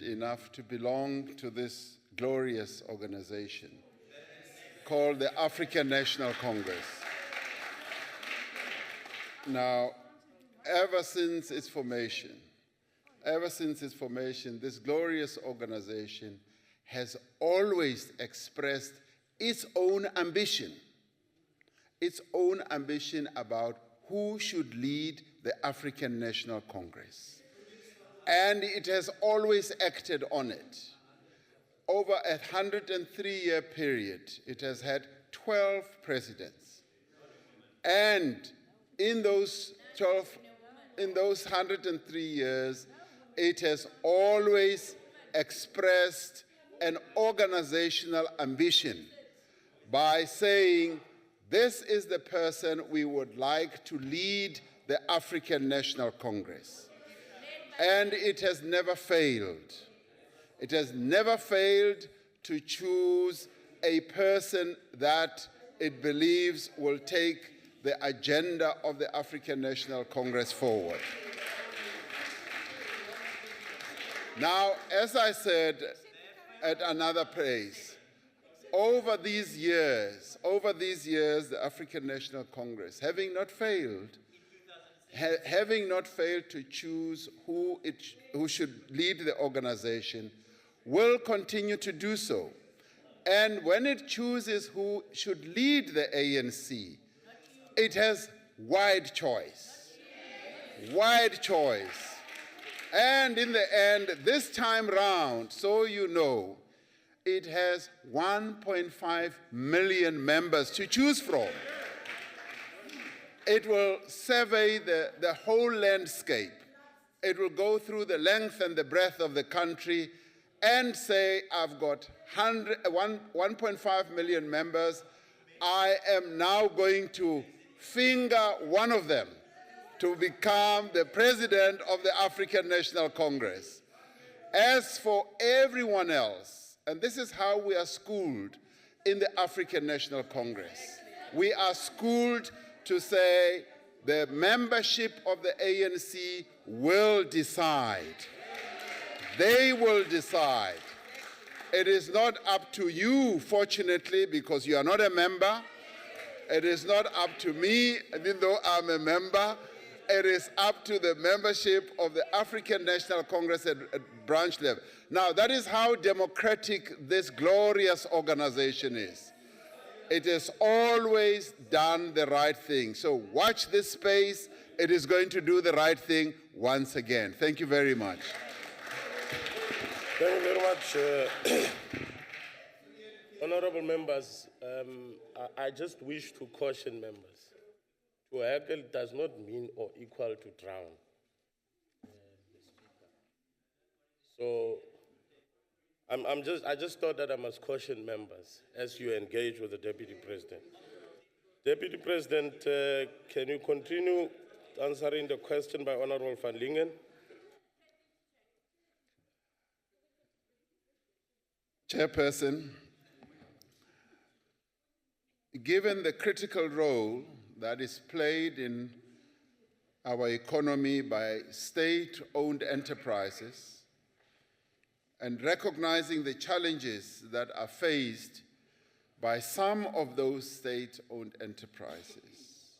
enough to belong to this glorious organization called the African National Congress. Now, ever since its formation, this glorious organization has always expressed its own ambition about who should lead the African National Congress. And it has always acted on it. Over a 103-year period, it has had 12 presidents. And in those 103 years, it has always expressed an organizational ambition by saying, this is the person we would like to lead the African National Congress. And it has never failed. It has never failed to choose a person that it believes will take the agenda of the African National Congress forward. Now, as I said at another place, over these years, the African National Congress, having not failed to choose who should lead the organization, will continue to do so. And when it chooses who should lead the ANC, it has wide choice. Wide choice. And in the end, this time round, so you know, it has 1.5 million members to choose from. It will survey the whole landscape. It will go through the length and the breadth of the country and say, I've got 1.5 million members. I am now going to finger one of them to become the president of the African National Congress. As for everyone else, and this is how we are schooled in the African National Congress, we are schooled to say the membership of the ANC will decide. They will decide. It is not up to you, fortunately, because you are not a member. It is not up to me, even though I'm a member. It is up to the membership of the African National Congress at branch level. Now, that is how democratic this glorious organization is. It has always done the right thing. So watch this space. It is going to do the right thing once again. Thank you very much. Thank you very much. Honorable members, I just wish to caution members. To heckle does not mean or equal to drown. So I just thought that I must caution members as you engage with the Deputy President. Deputy President, can you continue answering the question by Honorable van Lingen? Chairperson, given the critical role that is played in our economy by state-owned enterprises, and recognizing the challenges that are faced by some of those state-owned enterprises,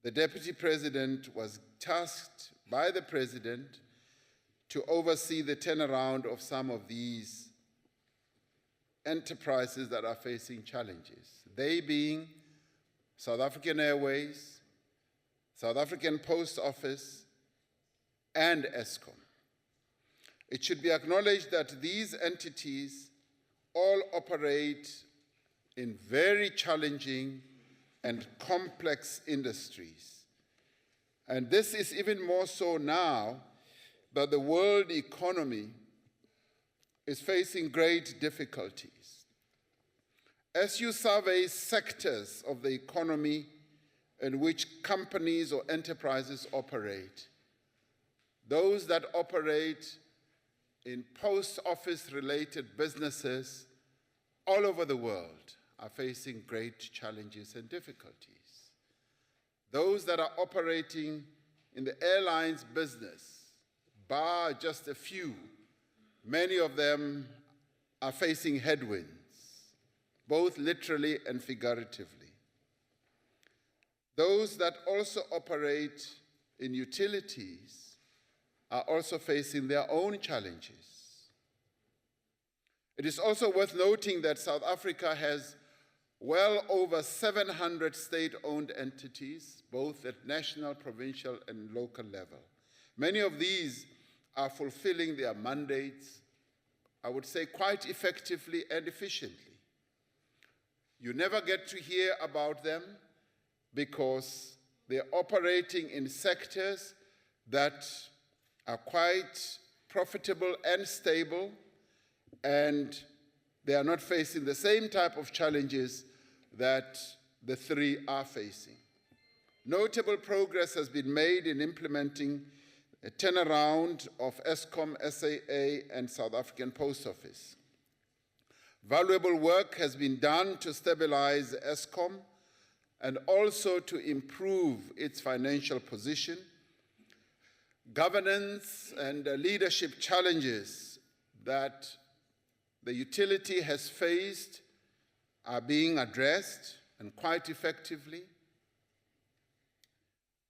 the Deputy President was tasked by the President to oversee the turnaround of some of these enterprises that are facing challenges, they being South African Airways, South African Post Office, and Eskom. It should be acknowledged that these entities all operate in very challenging and complex industries. And this is even more so now that the world economy is facing great difficulties. As you survey sectors of the economy in which companies or enterprises operate, those that operate in post office related businesses all over the world are facing great challenges and difficulties. Those that are operating in the airlines business, bar just a few, many of them are facing headwinds, both literally and figuratively. Those that also operate in utilities are also facing their own challenges. It is also worth noting that South Africa has well over 700 state-owned entities, both at national, provincial, and local level. Many of these are fulfilling their mandates, I would say, quite effectively and efficiently. You never get to hear about them because they're operating in sectors that are quite profitable and stable, and they are not facing the same type of challenges that the three are facing. Notable progress has been made in implementing a turnaround of Eskom, SAA, and South African Post Office. Valuable work has been done to stabilize Eskom and also to improve its financial position. Governance and leadership challenges that the utility has faced are being addressed, and quite effectively.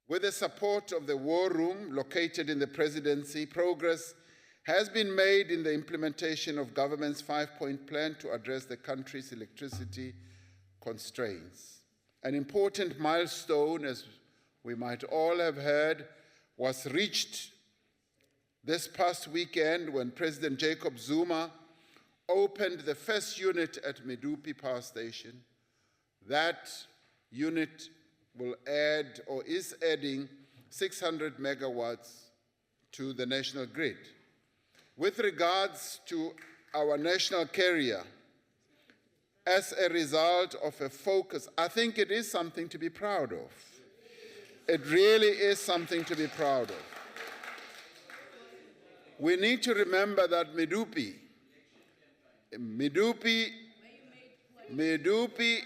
With the support of the War Room located in the Presidency, progress has been made in the implementation of government's 5-point plan to address the country's electricity constraints. An important milestone, as we might all have heard, was reached this past weekend when President Jacob Zuma opened the first unit at Medupi Power Station. That unit will add, or is adding, 600 megawatts to the national grid. With regards to our national carrier, as a result of a focus, I think it is something to be proud of. It really is something to be proud of. We need to remember that Medupi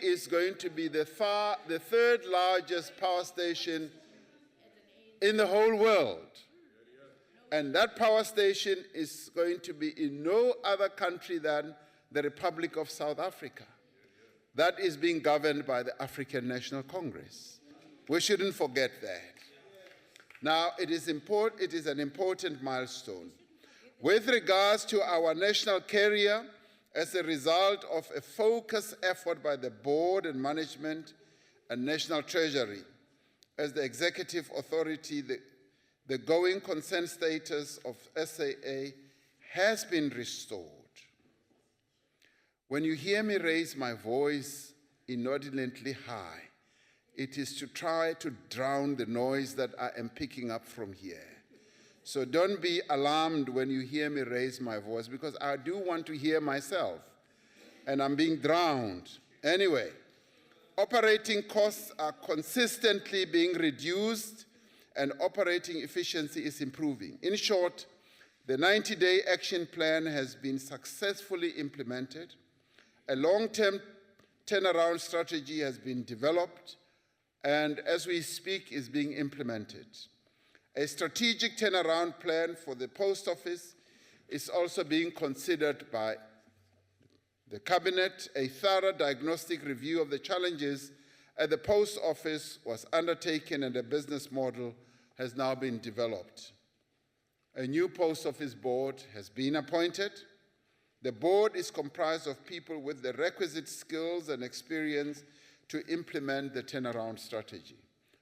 is going to be the third largest power station in the whole world. And that power station is going to be in no other country than the Republic of South Africa. That is being governed by the African National Congress. We shouldn't forget that. Now, it is an important milestone. With regards to our national carrier, as a result of a focused effort by the board and management and National Treasury, as the executive authority, the going concern status of SAA has been restored. When you hear me raise my voice inordinately high, it is to try to drown the noise that I am picking up from here. So don't be alarmed when you hear me raise my voice, because I do want to hear myself, and I'm being drowned. Anyway, operating costs are consistently being reduced, and operating efficiency is improving. In short, the 90-day action plan has been successfully implemented. A long-term turnaround strategy has been developed, and as we speak, is being implemented. A strategic turnaround plan for the post office is also being considered by the cabinet. A thorough diagnostic review of the challenges at the post office was undertaken, and a business model has now been developed. A new post office board has been appointed. The board is comprised of people with the requisite skills and experience to implement the turnaround strategy.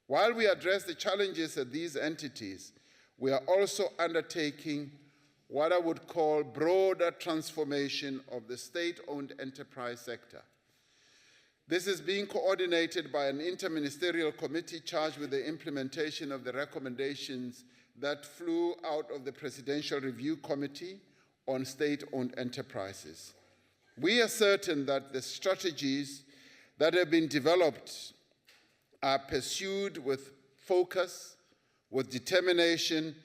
While we address the challenges at these entities, we are also undertaking what I would call broader transformation of the state-owned enterprise sector. This is being coordinated by an interministerial committee charged with the implementation of the recommendations that flew out of the Presidential Review Committee on State-Owned Enterprises. We are certain that the strategies that have been developed are pursued with focus, with determination,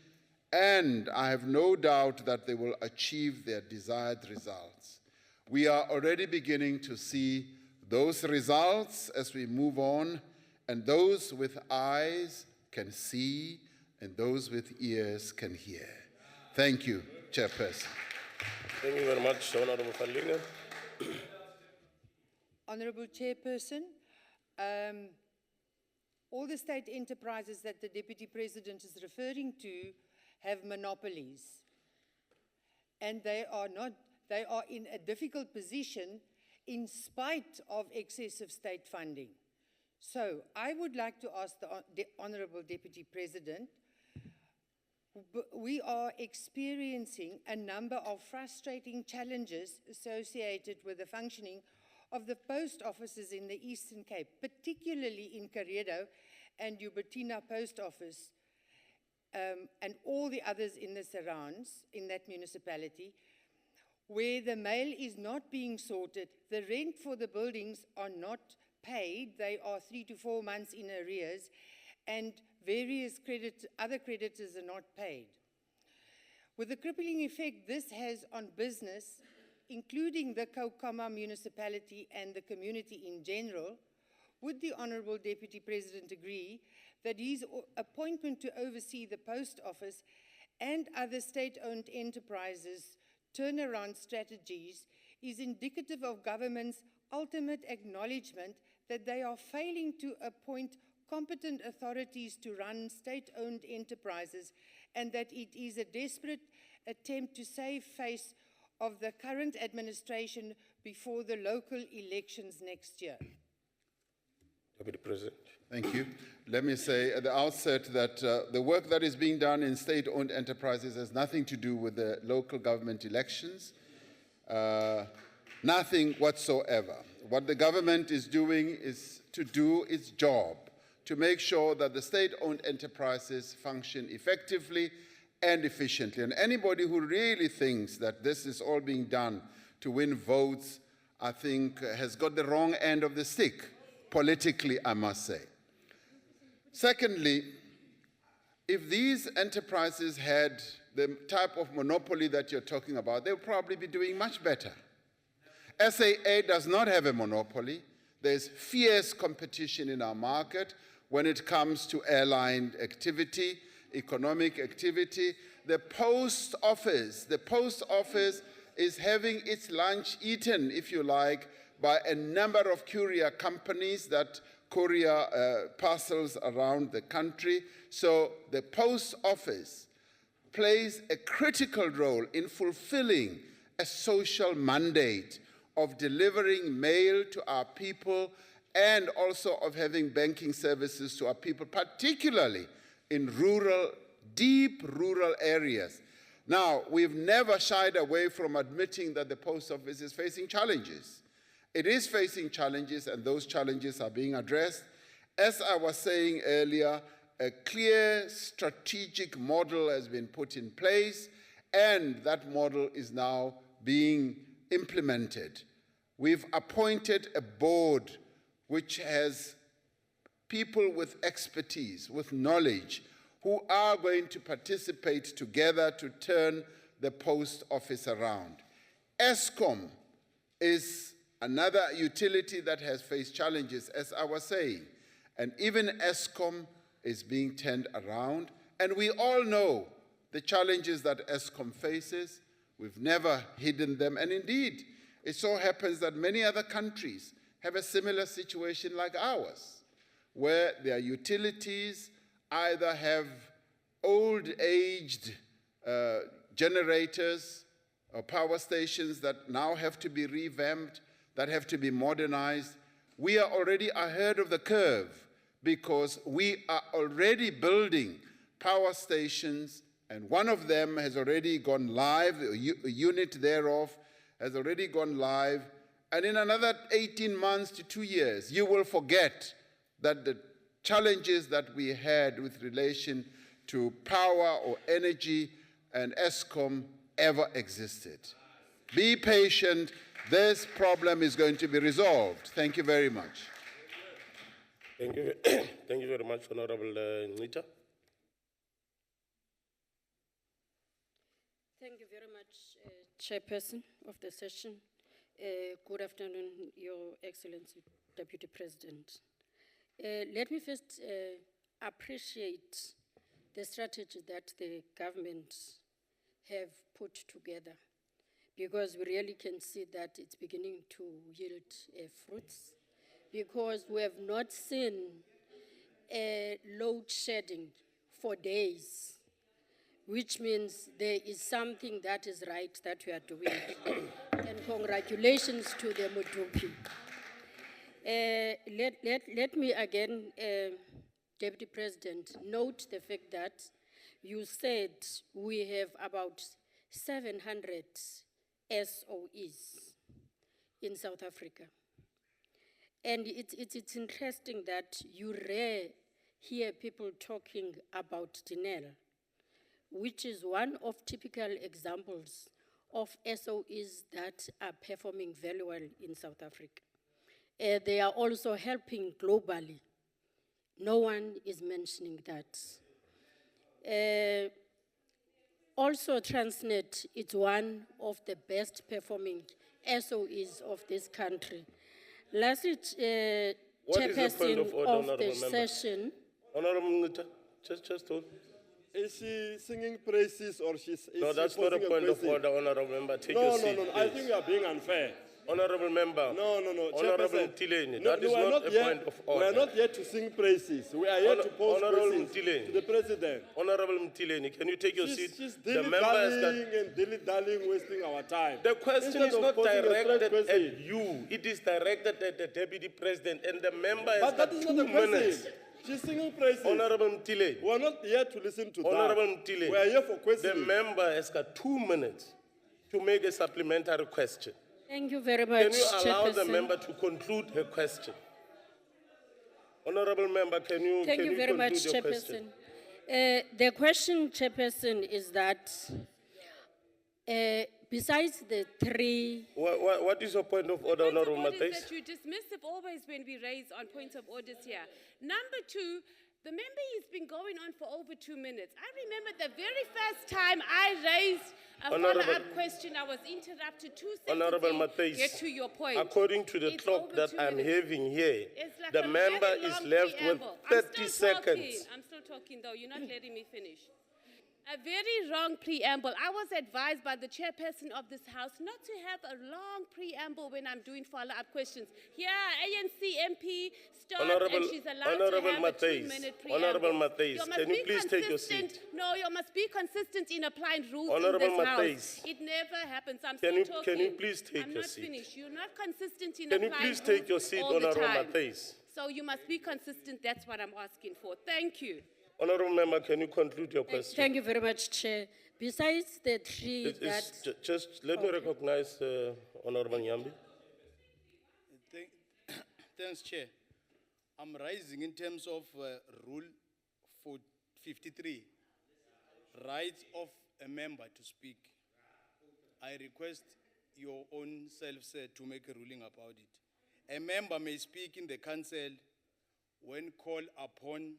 and I have no doubt that they will achieve their desired results. We are already beginning to see those results as we move on, and those with eyes can see, and those with ears can hear. Thank you, Chairperson. Thank you very much, Honorable Fallinga. Honorable Chairperson, all the state enterprises that the Deputy President is referring to have monopolies. And they are in a difficult position in spite of excessive state funding. So I would like to ask the Honorable Deputy President, we are experiencing a number of frustrating challenges associated with the functioning of the post offices in the Eastern Cape, particularly in Karedo and Ubertina Post Office, and all the others in the surrounds in that municipality, where the mail is not being sorted, the rent for the buildings are not paid, they are 3 to 4 months in arrears, and various other creditors are not paid. With the crippling effect this has on business, including the Kaukama municipality and the community in general, would the Honourable Deputy President agree that his appointment to oversee the Post Office and other state-owned enterprises' turnaround strategies is indicative of government's ultimate acknowledgement that they are failing to appoint competent authorities to run state-owned enterprises, and that it is a desperate attempt to save face of the current administration before the local elections next year? Deputy President. Thank you. Let me say at the outset that the work that is being done in state-owned enterprises has nothing to do with the local government elections. Nothing whatsoever. What the government is doing is to do its job, to make sure that the state-owned enterprises function effectively and efficiently. And anybody who really thinks that this is all being done to win votes, I think has got the wrong end of the stick, politically, I must say. Secondly, if these enterprises had the type of monopoly that you're talking about, they would probably be doing much better. SAA does not have a monopoly. There's fierce competition in our market when it comes to airline activity, economic activity. The post office is having its lunch eaten, if you like, by a number of courier companies that courier parcels around the country. So the post office plays a critical role in fulfilling a social mandate of delivering mail to our people and also of having banking services to our people, particularly in rural, deep rural areas. Now, we've never shied away from admitting that the post office is facing challenges. It is facing challenges, and those challenges are being addressed. As I was saying earlier, a clear strategic model has been put in place, and that model is now being implemented. We've appointed a board which has people with expertise, with knowledge, who are going to participate together to turn the post office around. ESCOM is another utility that has faced challenges, as I was saying, and even ESCOM is being turned around, and we all know the challenges that ESCOM faces. We've never hidden them, and indeed, it so happens that many other countries have a similar situation like ours, where their utilities either have old-aged generators or power stations that now have to be revamped, that have to be modernized. We are already ahead of the curve because we are already building power stations, and one of them has already gone live, a unit thereof has already gone live, and in another 18 months to 2 years, you will forget that the challenges that we had with relation to power or energy and ESCOM ever existed. Be patient. This problem is going to be resolved. Thank you very much. Thank you. Thank you very much, Honorable Nita. Thank you very much, Chairperson of the session. Good afternoon, Your Excellency, Deputy President. Let me first appreciate the strategy that the government have put together, because we really can see that it's beginning to yield fruits, because we have not seen load shedding for days, which means there is something that is right that we are doing. And congratulations to the Mudupi. Let me again, Deputy President, note the fact that you said we have about 700 SOEs in South Africa. And it's interesting that you rarely hear people talking about Dinel, which is one of typical examples of SOEs that are performing very well in South Africa. They are also helping globally No one is mentioning that. Also, Transnet is one of the best performing SOEs of this country. Lastly, What is the point chairperson of order, of Honourable the Member? session. Honorable Mngita, just hold. Is she singing praises or she's? No, is she that's not a posing point of question? order, Honorable Member. Take No, your no, seat, no, no. I please. think you are being unfair. Honorable Member. No, Honorable Chairperson. Mtileni, No, that is we are not a here- point of We order. are not here to sing praises. We are here to pose Honorable questions Mtileni. to the president. Honorable Mtileni, can you take your seat? She's The member has got. dilly-dallying and dilly-dallying, wasting our time. The question Instead is of not posing a straight directed question. at you. It is directed at the Deputy President, and the member has But that got is 2 not the question. minutes. She's singing praises. Honorable Mtileni. We are not here to listen to Honorable that. Mtileni. We are here for The questioning. member has got 2 minutes to make a supplementary question. Thank you very much, Can you allow the Chairperson. member to conclude her question? Honorable member, can you Thank you very conclude much, your question? Chairperson. The question, Chairperson, is that besides the three, What is your point of order, Honorable Point of order is Matheus? that you dismissive always when we raise on points of orders here. Number two, the member has been going on for over 2 minutes. I remember the very first time I raised a Honorable- follow-up question, I was interrupted 2 seconds. Honorable in. Matheus, Get to your point. according to the It's clock over that 2 I'm minutes. having here, It's like the a very member is long left with preamble. 30 seconds. I'm still talking though, you're not letting me finish. A very long preamble. I was advised by the chairperson of this house not to have a long preamble when I'm doing follow-up questions. Here, ANC MP stopped and she's allowed Honorable to have Matheus, a 2-minute preamble. Honorable Matheus, You must can you be please take your consistent- seat? No, you must be consistent in applying rules Honorable in this Matheus. house. It never happens. I'm Can still you- talking. can you please take I'm your not seat? finished. You're not consistent in Can you applying please take your rules seat, all the Honorable time. Matheus? So you must be consistent. That's what I'm asking for. Thank you. Honorable member, can you conclude your question? thank you very much, Chair. Besides the three Just let me recognize Honorable Nyambi. Thanks, Chair. I'm rising in terms of Rule 53, right of a member to speak. I request your own self, sir, to make a ruling about it. A member may speak in the council when called upon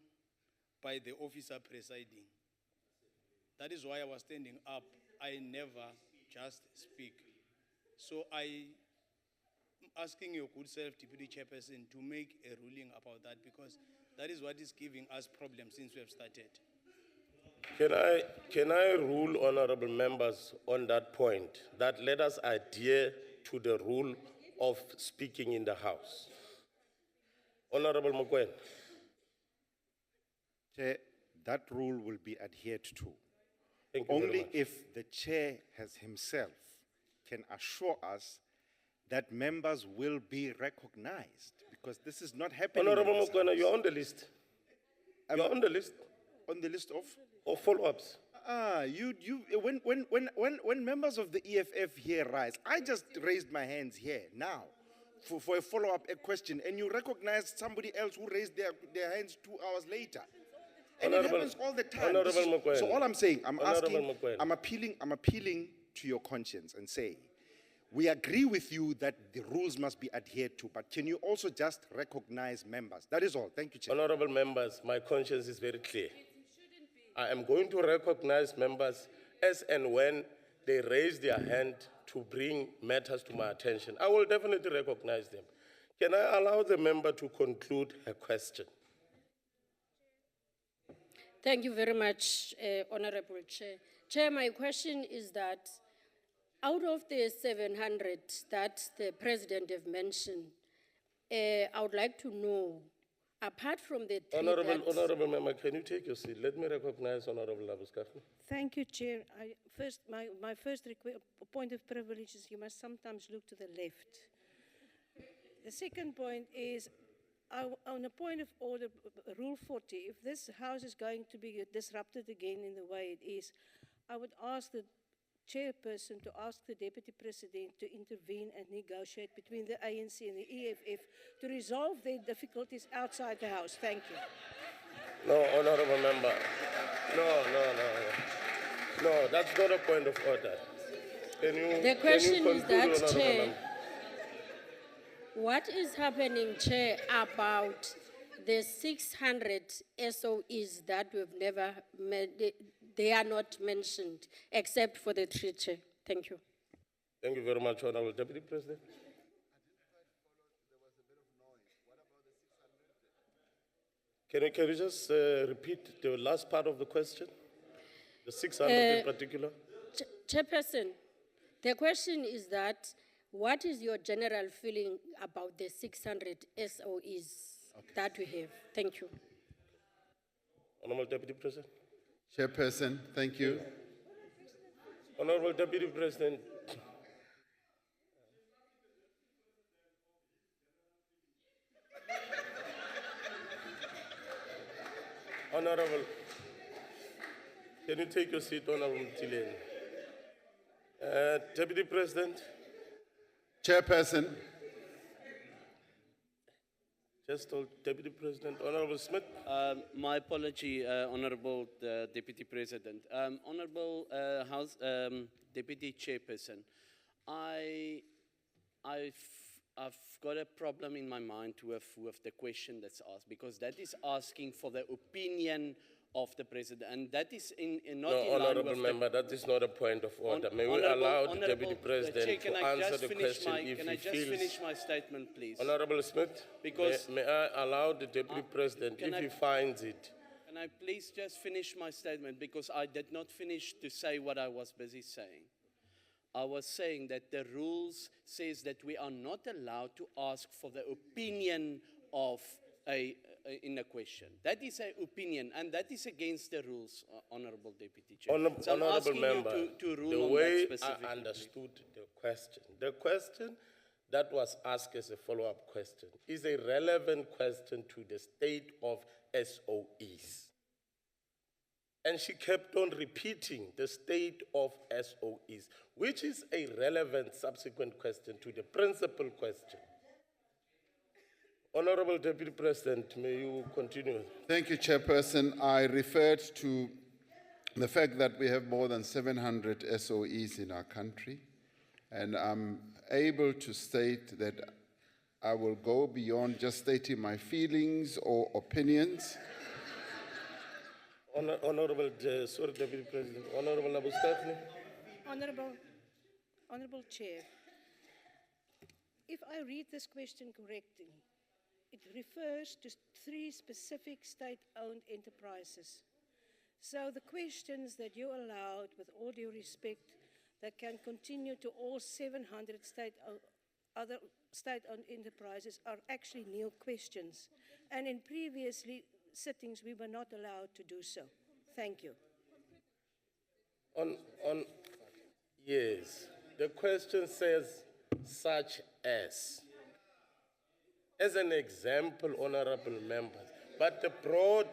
by the officer presiding. That is why I was standing up. I never just speak. So I am asking your good self, Deputy Chairperson, to make a ruling about that because that is what is giving us problems since we have started. Can I rule, honorable members, on that point, that let us adhere to the rule of speaking in the House? Honorable Mokoena. Chair, that rule will be adhered to. Thank you very Only much. if the chair has himself can assure us that members will be recognized, because this is not happening. in Honorable this Mokoena, House. you're on the list. You're on the list On the list of? of follow-ups. When members of the EFF here rise, I just raised my hands here now for a follow-up question, and you recognized somebody else who raised their hands 2 hours later. And it Honorable- happens all the time. Honorable This is- Mokoena. So all I'm saying, I'm Honorable asking, Mokoena. I'm appealing to your conscience and say, we agree with you that the rules must be adhered to, but can you also just recognize members? That is all. Thank you, Chair. Honorable members, my conscience is very clear. I am going to recognize members as and when they raise their hand to bring matters to my attention. I will definitely recognize them. Can I allow the member to conclude her question? Thank you very much, Honorable Chair. Chair, my question is that out of the 700 that the President have mentioned, I would like to know, apart from the three Honorable member, can you take your seat? Let me recognize Honorable Labuskafu. Thank you, Chair. My first point of privilege is you must sometimes look to the left. The second point is, on a point of order, Rule 40, if this House is going to be disrupted again in the way it is, I would ask the chairperson to ask the Deputy President to intervene and negotiate between the ANC and the EFF to resolve their difficulties outside the House. Thank you. No, honorable member. No, that's not a point of order. The question is conclude, that, honorable Chair, member? what is happening, Chair, about the 600 SOEs that we've never met, they are not mentioned except for the treaty. Thank you. Thank you very much, Honorable Deputy President. Can you just repeat the last part of the question? The 600 in particular? Chairperson, the question is that what is your general feeling about the 600 SOEs that we have? Thank you. Honorable Deputy President. Chairperson, thank you. Honorable Deputy President. Honorable, can you take your seat, Honorable Tilene? Deputy President. Chairperson. Just told Deputy President, Honorable Smith. My apology, Honorable Deputy President. Honorable House Deputy Chairperson, I've got a problem in my mind with the question that's asked, because that is asking for the opinion of the President, and that is not No, in line Honorable with Member, that is not a point of order. May we Honorable- allow the Honorable- Deputy President Chair, can to I answer just the finish question my- if Can he I just feels... finish my statement, please? Honorable Smith, Because- may I allow the Deputy President, can if I- he finds it... Can I please just finish my statement, because I did not finish to say what I was busy saying. I was saying that the rules says that we are not allowed to ask for the opinion of in a question. That is an opinion, and that is against the rules, Honorable Deputy Chair. So I'm Honorable asking Member, you to rule the on way that specifically. I understood the question that was asked as a follow-up question is a relevant question to the state of SOEs. And she kept on repeating the state of SOEs, which is a relevant subsequent question to the principal question. Honorable Deputy President, may you continue? Thank you, Chairperson. I referred to the fact that we have more than 700 SOEs in our country, and I'm able to state that I will go beyond just stating my feelings or opinions. Honorable, sorry, Deputy President. Honorable Abu Stefani. Honorable Chair, if I read this question correctly, it refers to 3 specific state-owned enterprises. So the questions that you allowed, with all due respect, that can continue to all 700 other state-owned enterprises are actually new questions. And in previously sittings, we were not allowed to do so. Thank you. Yes, the question says such as an example, honorable members, but the broad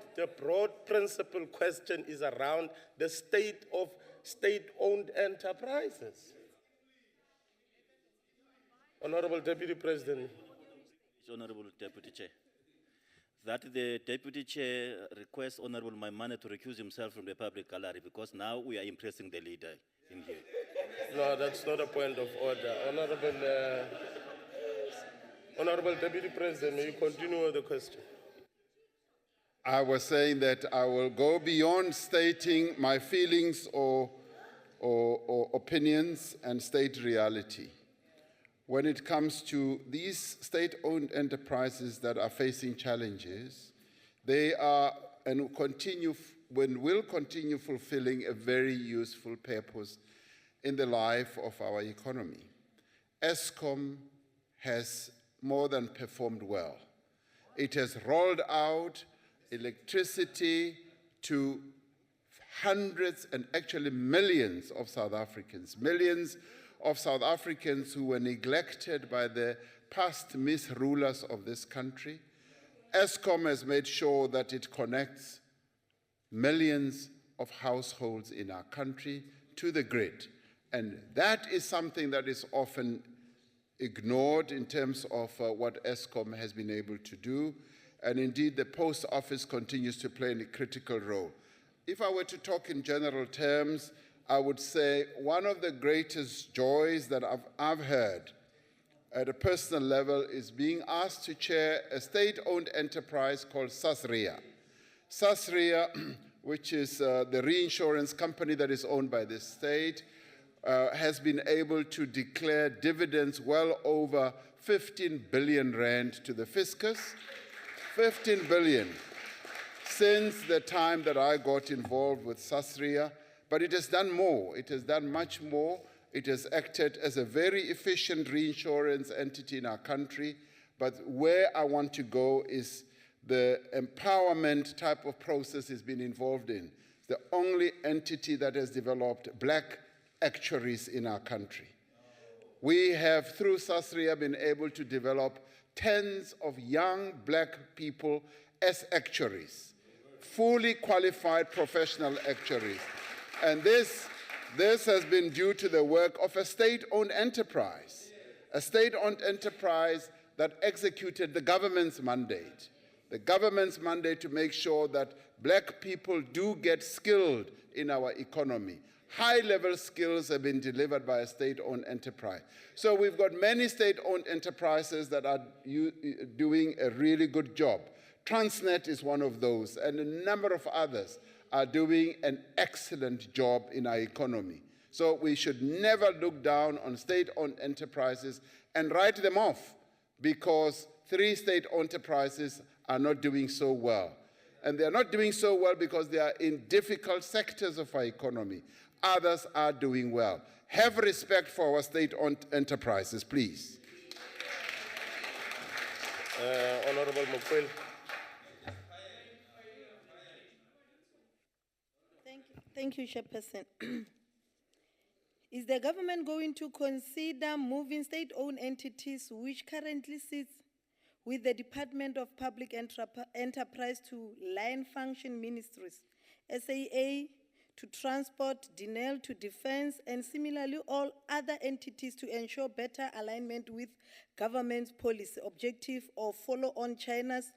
principle question is around the state of state-owned enterprises. Honorable Deputy President. Honorable Deputy Chair. That the Deputy Chair requests Honorable Maimane to recuse himself from the public gallery, because now we are impressing the leader in here. No, that's not a point of order. Honorable Deputy President, may you continue with the question? I was saying that I will go beyond stating my feelings or opinions and state reality. When it comes to these state-owned enterprises that are facing challenges, they are and will continue fulfilling a very useful purpose in the life of our economy. ESCOM has more than performed well. It has rolled out electricity to hundreds and actually millions of South Africans, who were neglected by the past misrulers of this country. ESCOM has made sure that it connects millions of households in our country to the grid. And that is something that is often ignored in terms of what ESCOM has been able to do. And indeed, the post office continues to play a critical role. If I were to talk in general terms, I would say one of the greatest joys that I've heard at a personal level, is being asked to chair a state-owned enterprise called Sasria. Sasria, which is the reinsurance company that is owned by the state, has been able to declare dividends well over 15 billion rand to the fiscus. 15 billion since the time that I got involved with Sasria, but it has done more. It has done much more. It has acted as a very efficient reinsurance entity in our country, but where I want to go is the empowerment type of process it's been involved in. It's the only entity that has developed black actuaries in our country. We have, through Sasria, been able to develop tens of young black people as actuaries, fully qualified professional actuaries. And this has been due to the work of a state-owned enterprise, a state-owned enterprise that executed the government's mandate to make sure that black people do get skilled in our economy. High-level skills have been delivered by a state-owned enterprise. So we've got many state-owned enterprises that are doing a really good job. Transnet is one of those, and a number of others are doing an excellent job in our economy. So we should never look down on state-owned enterprises and write them off because 3 state-owned enterprises are not doing so well. And they are not doing so well because they are in difficult sectors of our economy. Others are doing well. Have respect for our state-owned enterprises, please. Honorable Mokwena. Thank you, Chairperson. Is the government going to consider moving state-owned entities which currently sits with the Department of Public Enterprise to line function ministries, SAA to transport, DENEL to defense, and similarly all other entities to ensure better alignment with government's policy objective or follow on China's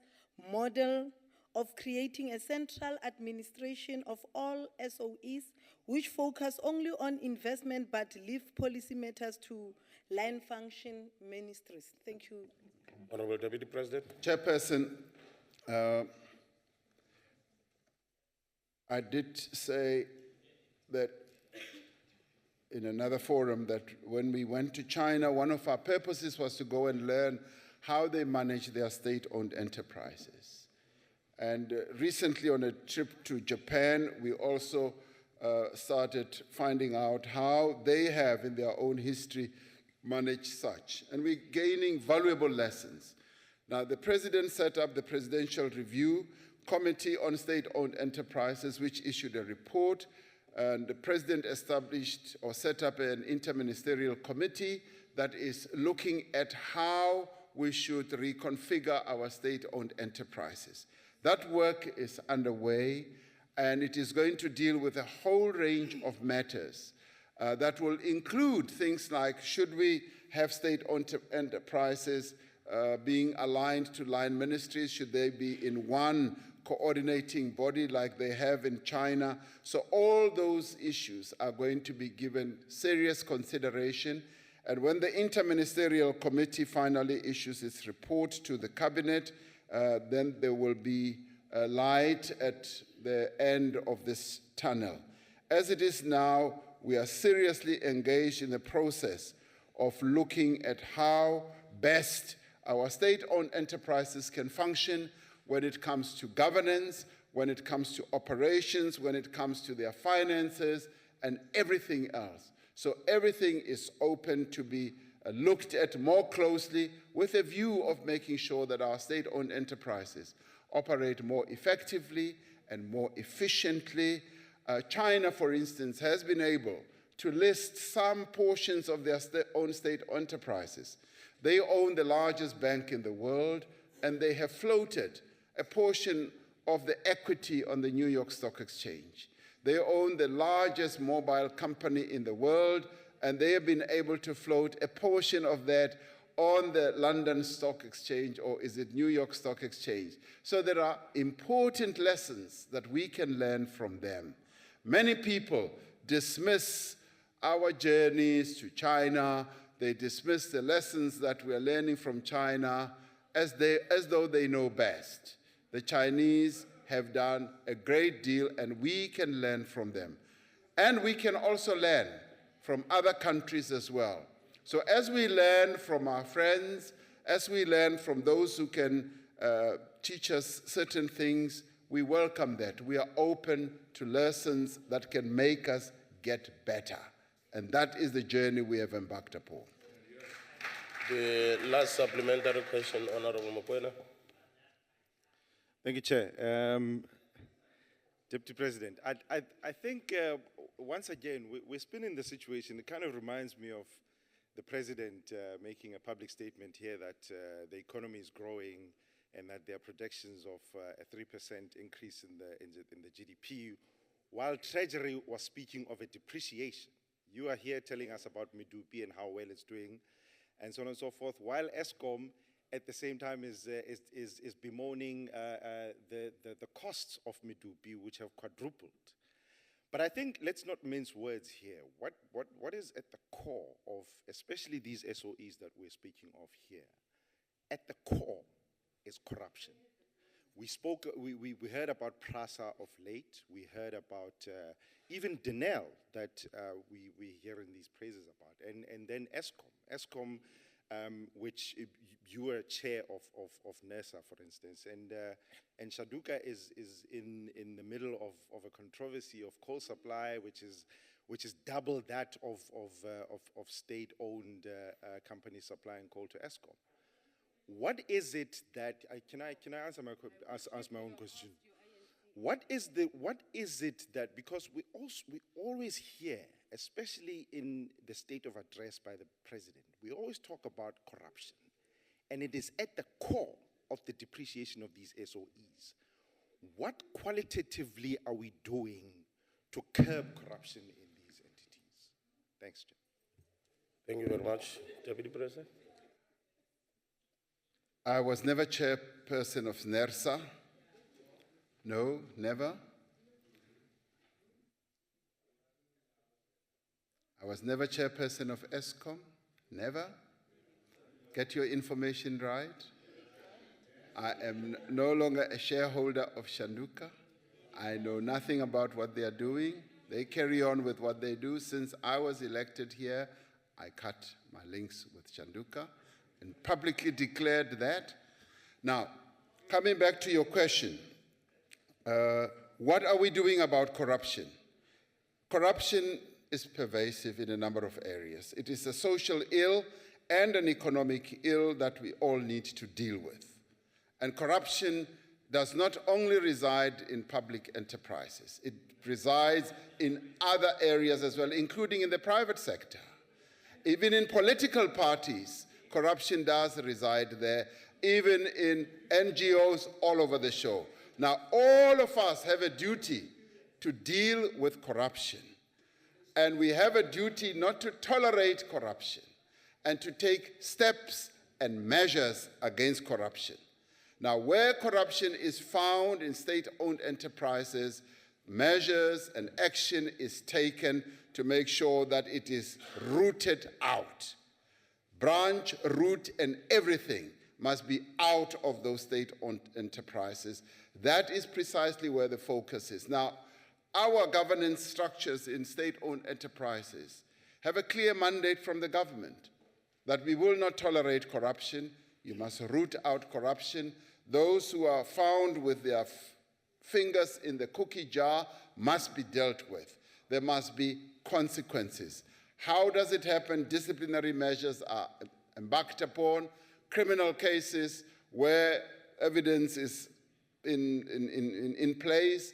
model of creating a central administration of all SOEs which focus only on investment but leave policy matters to line function ministries? Thank you. Honorable Deputy President. Chairperson, I did say that in another forum that when we went to China, one of our purposes was to go and learn how they manage their state-owned enterprises. And recently on a trip to Japan, we also started finding out how they have in their own history managed such. And we're gaining valuable lessons. Now, the President set up the Presidential Review Committee on State-Owned Enterprises, which issued a report, and the President established or set up an interministerial committee that is looking at how we should reconfigure our state-owned enterprises. That work is underway, and it is going to deal with a whole range of matters that will include things like, should we have state-owned enterprises being aligned to line ministries? Should they be in one coordinating body like they have in China? So all those issues are going to be given serious consideration. And when the Interministerial Committee finally issues its report to the Cabinet, then there will be a light at the end of this tunnel. As it is now, we are seriously engaged in the process of looking at how best our state-owned enterprises can function when it comes to governance, when it comes to operations, when it comes to their finances, and everything else. So everything is open to be looked at more closely with a view of making sure that our state-owned enterprises operate more effectively and more efficiently. China, for instance, has been able to list some portions of their own state enterprises. They own the largest bank in the world, and they have floated a portion of the equity on the New York Stock Exchange. They own the largest mobile company in the world, and they have been able to float a portion of that on the London Stock Exchange, or is it New York Stock Exchange? So there are important lessons that we can learn from them. Many people dismiss our journeys to China, They dismiss the lessons that we are learning from China as though they know best. The Chinese have done a great deal, and we can learn from them. And we can also learn from other countries as well. So as we learn from our friends, as we learn from those who can teach us certain things, we welcome that. We are open to lessons that can make us get better. And that is the journey we have embarked upon. The last supplementary question, Honorable Mokoena. Thank you, Chair. Deputy President, I think once again, we're spinning the situation. It kind of reminds me of the President making a public statement here that the economy is growing and that there are projections of a 3% increase in the GDP, while Treasury was speaking of a depreciation. You are here telling us about Medupi and how well it's doing, and so on and so forth, while ESCOM at the same time is bemoaning the costs of Medupi, which have quadrupled. But I think let's not mince words here. What is at the core of, especially these SOEs that we're speaking of here, at the core is corruption. We heard about PRASA of late. We heard about even Denel that we're hearing these praises about. And then ESCOM, which you were chair of NERSA, for instance. And Shaduka is in the middle of a controversy of coal supply, which is double that of state-owned companies supplying coal to ESCOM. What is it that can I answer ask my own question? What is it that, because we always hear, especially in the state of address by the President, we always talk about corruption, and it is at the core of the depreciation of these SOEs. What qualitatively are we doing to curb corruption in these entities? Thanks, Chair. Thank you very much, Deputy President. I was never chairperson of NERSA. No, never. I was never chairperson of ESCOM. Never. Get your information right. I am no longer a shareholder of Shanduka. I know nothing about what they are doing. They carry on with what they do. Since I was elected here, I cut my links with Shanduka and publicly declared that. Now, coming back to your question, what are we doing about corruption? Corruption is pervasive in a number of areas. It is a social ill and an economic ill that we all need to deal with. And corruption does not only reside in public enterprises, it resides in other areas as well, including in the private sector. Even in political parties, corruption does reside there, even in NGOs all over the show. Now, all of us have a duty to deal with corruption. And we have a duty not to tolerate corruption and to take steps and measures against corruption. Now, where corruption is found in state-owned enterprises, measures and action is taken to make sure that it is rooted out. Branch, root, and everything must be out of those state-owned enterprises. That is precisely where the focus is. Now, our governance structures in state-owned enterprises have a clear mandate from the government that we will not tolerate corruption. You must root out corruption. Those who are found with their fingers in the cookie jar must be dealt with. There must be consequences. How does it happen? Disciplinary measures are embarked upon. Criminal cases where evidence is in place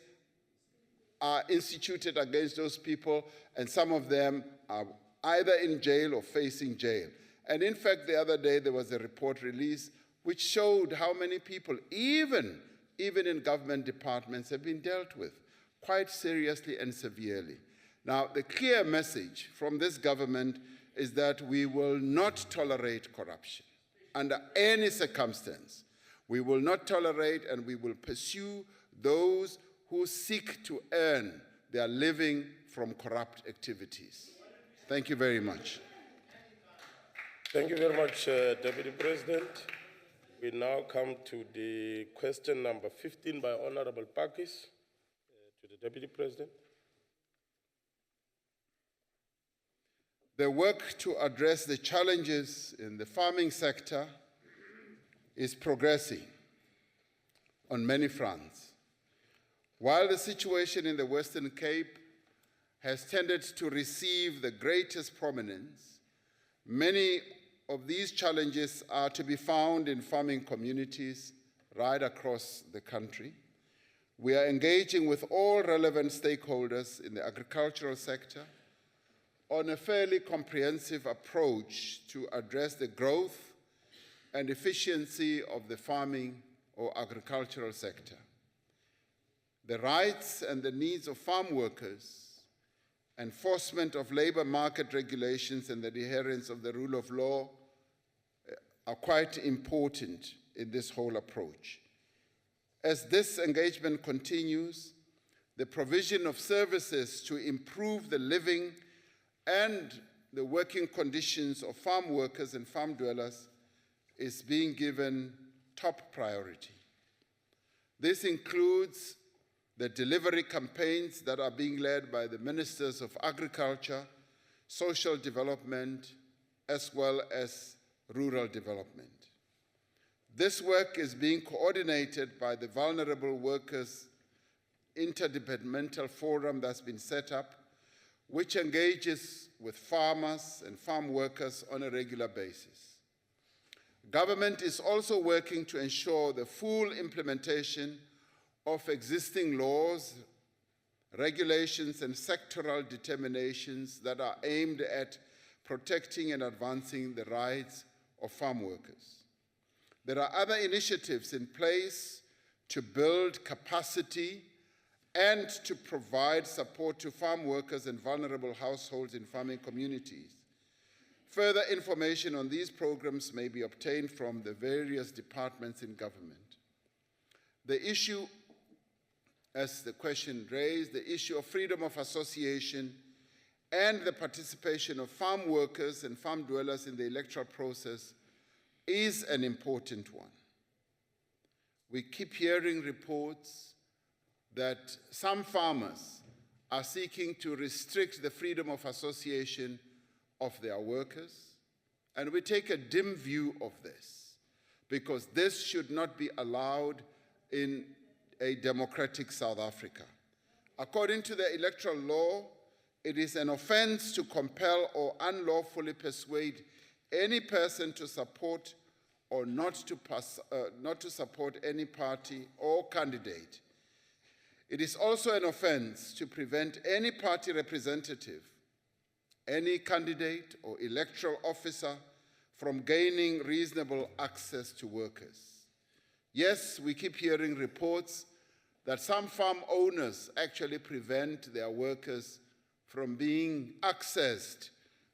are instituted against those people, and some of them are either in jail or facing jail. And in fact, the other day there was a report released which showed how many people, even in government departments, have been dealt with quite seriously and severely. Now, the clear message from this government is that we will not tolerate corruption under any circumstance. We will not tolerate, and we will pursue those who seek to earn their living from corrupt activities. Thank you very much. Thank you very much, Deputy President. We now come to the question number 15 by Honorable Pakis to the Deputy President. The work to address the challenges in the farming sector is progressing on many fronts. While the situation in the Western Cape has tended to receive the greatest prominence, many of these challenges are to be found in farming communities right across the country. We are engaging with all relevant stakeholders in the agricultural sector on a fairly comprehensive approach to address the growth and efficiency of the farming or agricultural sector. The rights and the needs of farm workers, enforcement of labor market regulations, and the adherence of the rule of law are quite important in this whole approach. As this engagement continues, the provision of services to improve the living and the working conditions of farm workers and farm dwellers is being given top priority. This includes the delivery campaigns that are being led by the Ministers of Agriculture, Social Development, as well as Rural Development. This work is being coordinated by the Vulnerable Workers Interdepartmental Forum that's been set up, which engages with farmers and farm workers on a regular basis. Government is also working to ensure the full implementation of existing laws, regulations, and sectoral determinations that are aimed at protecting and advancing the rights of farm workers. There are other initiatives in place to build capacity and to provide support to farm workers and vulnerable households in farming communities. Further information on these programs may be obtained from the various departments in government. The issue, as the question raised, the issue of freedom of association and the participation of farm workers and farm dwellers in the electoral process is an important one. We keep hearing reports that some farmers are seeking to restrict the freedom of association of their workers, and we take a dim view of this, because this should not be allowed in a democratic South Africa. According to the electoral law, it is an offense to compel or unlawfully persuade any person to support or not to support any party or candidate. It is also an offense to prevent any party representative, any candidate or electoral officer from gaining reasonable access to workers. Yes, we keep hearing reports that some farm owners actually prevent their workers from being accessed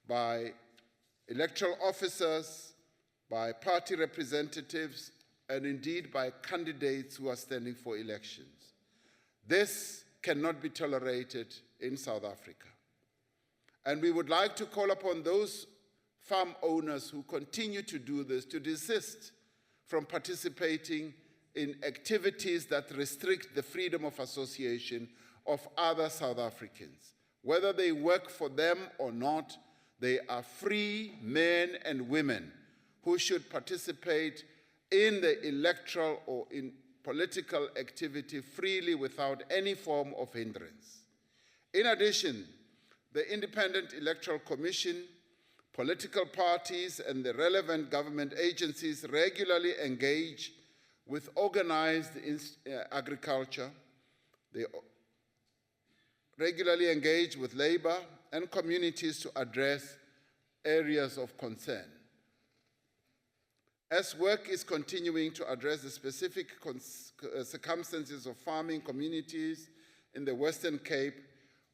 by electoral officers, by party representatives, and indeed by candidates who are standing for elections. This cannot be tolerated in South Africa. And we would like to call upon those farm owners who continue to do this to desist from participating in activities that restrict the freedom of association of other South Africans. Whether they work for them or not, they are free men and women who should participate in the electoral or in political activity freely without any form of hindrance. In addition, the Independent Electoral Commission, political parties, and the relevant government agencies regularly engage with organized agriculture. They regularly engage with labor and communities to address areas of concern. As work is continuing to address the specific circumstances of farming communities in the Western Cape,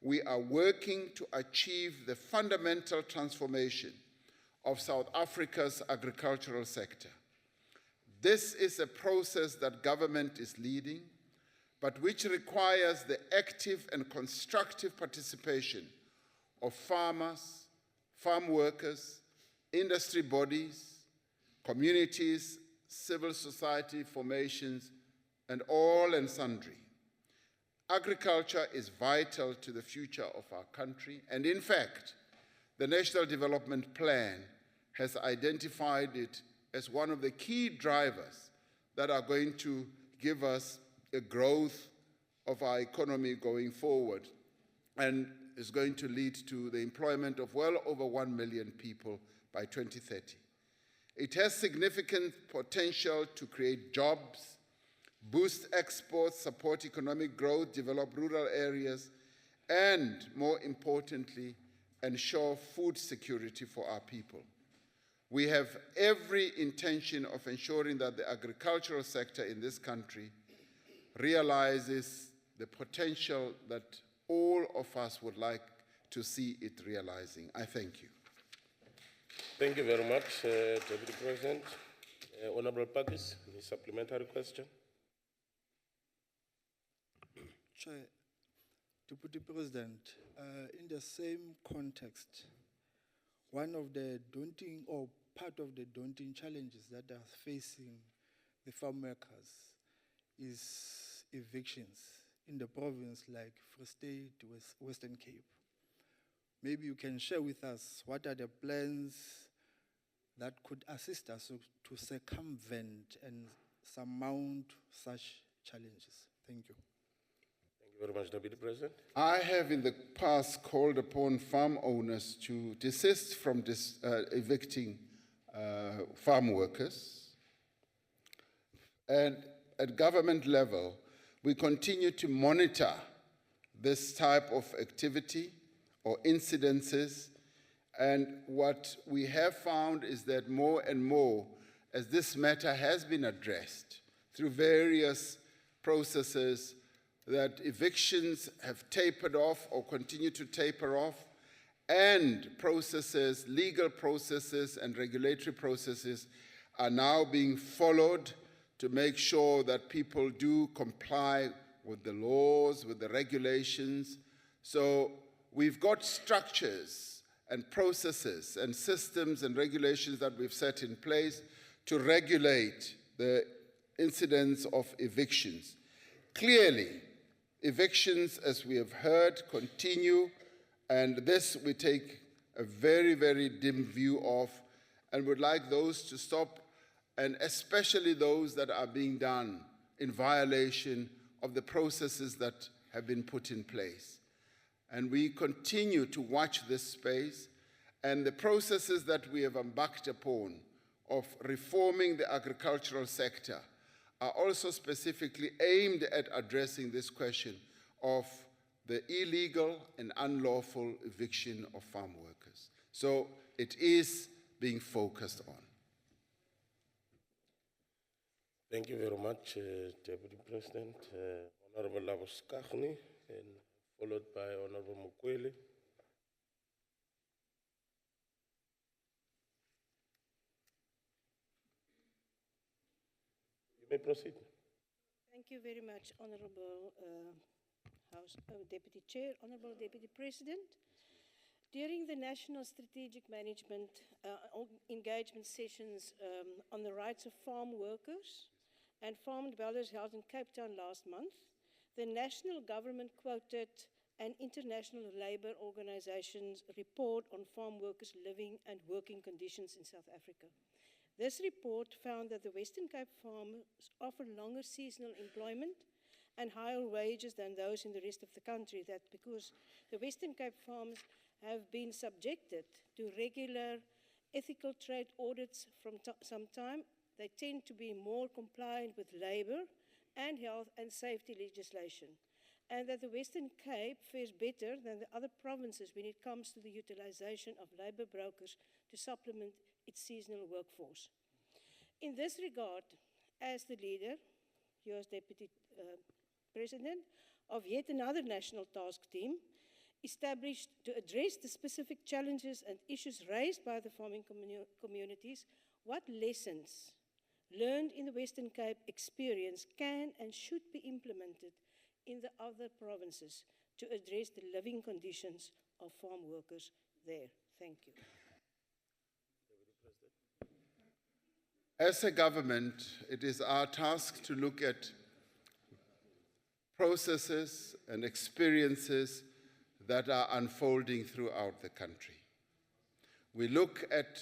we are working to achieve the fundamental transformation of South Africa's agricultural sector. This is a process that government is leading, but which requires the active and constructive participation of farmers, farm workers, industry bodies, communities, civil society formations, and all and sundry. Agriculture is vital to the future of our country, and in fact, the National Development Plan has identified it as one of the key drivers that are going to give us a growth of our economy going forward, and is going to lead to the employment of well over 1 million people by 2030. It has significant potential to create jobs, boost exports, support economic growth, develop rural areas, and more importantly, ensure food security for our people. We have every intention of ensuring that the agricultural sector in this country realizes the potential that all of us would like to see it realizing. I thank you. Thank you very much, Deputy President. Honorable Pakis, any supplementary question? Chair, Deputy President, in the same context, one of the daunting or part of the daunting challenges that are facing the farm workers is evictions in the province like Free State, Western Cape. Maybe you can share with us what are the plans that could assist us to circumvent and surmount such challenges. Thank you. Thank you very much, Deputy President. I have in the past called upon farm owners to desist from evicting farm workers. And at government level, we continue to monitor this type of activity or incidences. And what we have found is that more and more, as this matter has been addressed through various processes, that evictions have tapered off or continue to taper off, and processes, legal processes and regulatory processes are now being followed to make sure that people do comply with the laws, with the regulations. So we've got structures and processes and systems and regulations that we've set in place to regulate the incidence of evictions. Clearly, evictions, as we have heard, continue, and this we take a very, very dim view of, and would like those to stop, and especially those that are being done in violation of the processes that have been put in place. And we continue to watch this space, and the processes that we have embarked upon of reforming the agricultural sector are also specifically aimed at addressing this question of the illegal and unlawful eviction of farm workers. So it is being focused on. Thank you very much, Deputy President. Honorable Labuskaghni, and followed by Honorable Mukwele. You may proceed. Thank you very much, Honorable Deputy Chair, Honorable Deputy President. During the National Strategic Management engagement sessions on the rights of farm workers and farm dwellers held in Cape Town last month, the national government quoted an International Labour Organization's report on farm workers' living and working conditions in South Africa. This report found that the Western Cape farmers offer longer seasonal employment and higher wages than those in the rest of the country. That because the Western Cape farms have been subjected to regular ethical trade audits from some time, they tend to be more compliant with labour and health and safety legislation, and that the Western Cape fares better than the other provinces when it comes to the utilisation of labour brokers to supplement its seasonal workforce. In this regard, as the leader, you as Deputy President, of yet another national task team, established to address the specific challenges and issues raised by the farming communities, what lessons learned in the Western Cape experience can and should be implemented in the other provinces to address the living conditions of farm workers there? Thank you. As a government, it is our task to look at processes and experiences that are unfolding throughout the country. We look at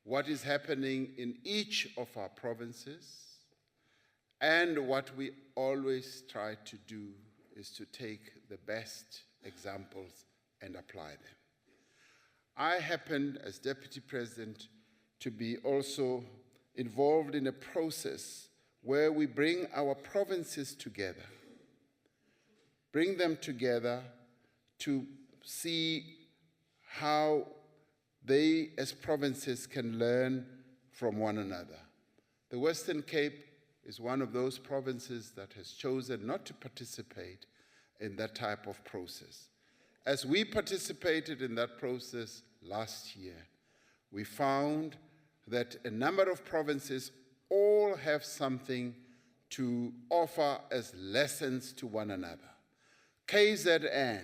what is happening in each of our provinces, and what we always try to do is to take the best examples and apply them. I happened, as Deputy President, to be also involved in a process where we bring our provinces together, bring them together to see how they, as provinces, can learn from one another. The Western Cape is one of those provinces that has chosen not to participate in that type of process. As we participated in that process last year, we found that a number of provinces all have something to offer as lessons to one another. KZN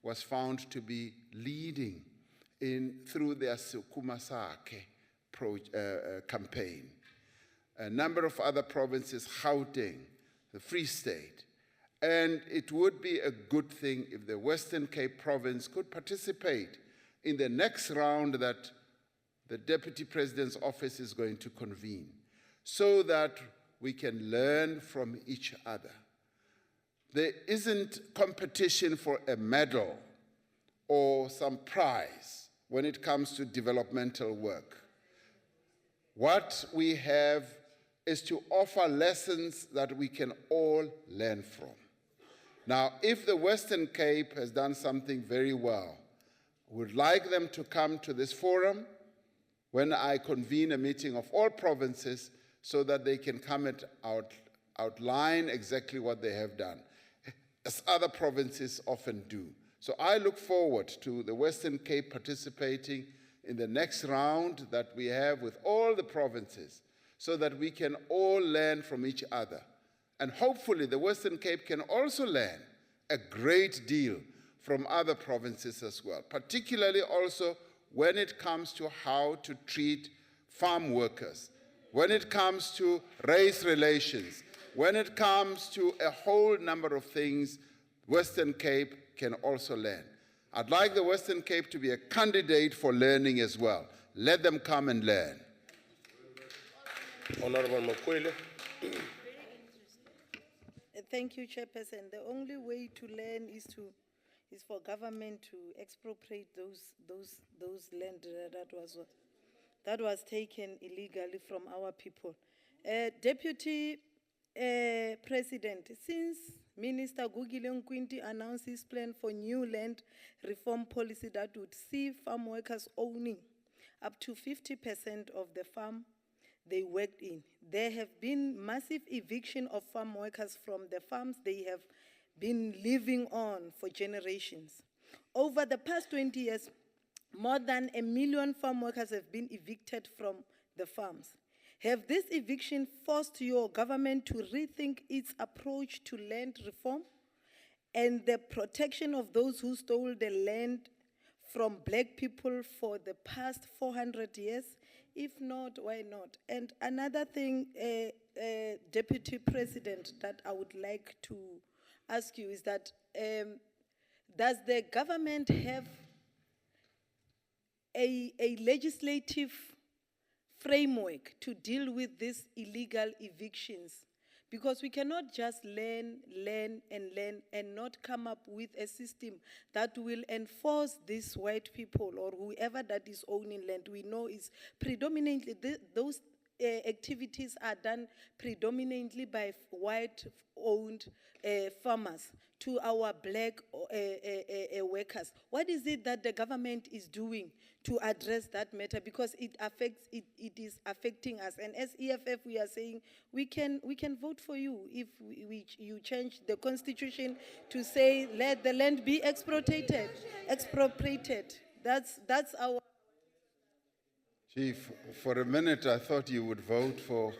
was found to be leading through their Sukuma Sake campaign. A number of other provinces, Gauteng, the Free State. And it would be a good thing if the Western Cape province could participate in the next round that the Deputy President's office is going to convene, so that we can learn from each other. There isn't competition for a medal or some prize when it comes to developmental work. What we have is to offer lessons that we can all learn from. Now, if the Western Cape has done something very well, we would like them to come to this forum when I convene a meeting of all provinces so that they can come and outline exactly what they have done, as other provinces often do. So I look forward to the Western Cape participating in the next round that we have with all the provinces, so that we can all learn from each other. And hopefully the Western Cape can also learn a great deal from other provinces as well, particularly also when it comes to how to treat farm workers, when it comes to race relations, when it comes to a whole number of things Western Cape can also learn. I'd like the Western Cape to be a candidate for learning as well. Let them come and learn. Honorable Mokwele. Thank you, Chairperson. The only way to learn is for government to expropriate those land that was taken illegally from our people. Deputy President, since Minister Gugile Nkwinti announced his plan for new land reform policy that would see farm workers owning up to 50% of the farm they worked in, there have been massive eviction of farm workers from the farms they have been living on for generations. Over the past 20 years, more than 1 million farm workers have been evicted from the farms. Have this eviction forced your government to rethink its approach to land reform and the protection of those who stole the land from black people for the past 400 years? If not, why not? And another thing, Deputy President, that I would like to ask you is that, does the government have a legislative framework to deal with these illegal evictions? Because we cannot just learn and not come up with a system that will enforce these white people or whoever that is owning land. We know is predominantly, those activities are done predominantly by white-owned farmers to our black workers. What is it that the government is doing to address that matter? Because it is affecting us. And as EFF, we are saying we can vote for you if you change the constitution to say let the land be expropriated. That's our. Chief, for a minute I thought you would vote for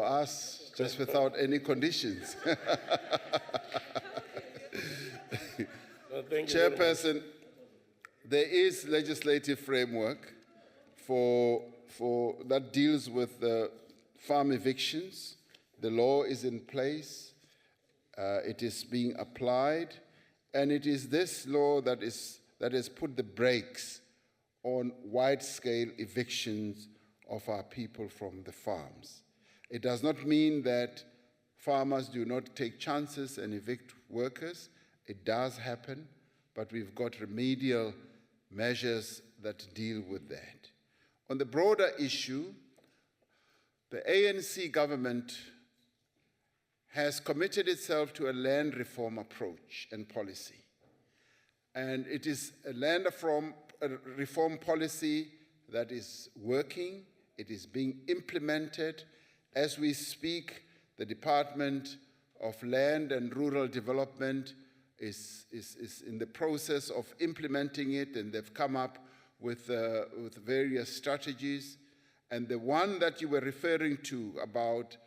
us just without any conditions. Chairperson, there is legislative framework that deals with the farm evictions. The law is in place. It is being applied. And it is this law that has put the brakes on wide-scale evictions of our people from the farms. It does not mean that farmers do not take chances and evict workers. It does happen, but we've got remedial measures that deal with that. On the broader issue, the ANC government has committed itself to a land reform approach and policy. And it is a land reform policy that is working. It is being implemented. As we speak, the Department of Land and Rural Development is in the process of implementing it, and they've come up with various strategies. And the one that you were referring to about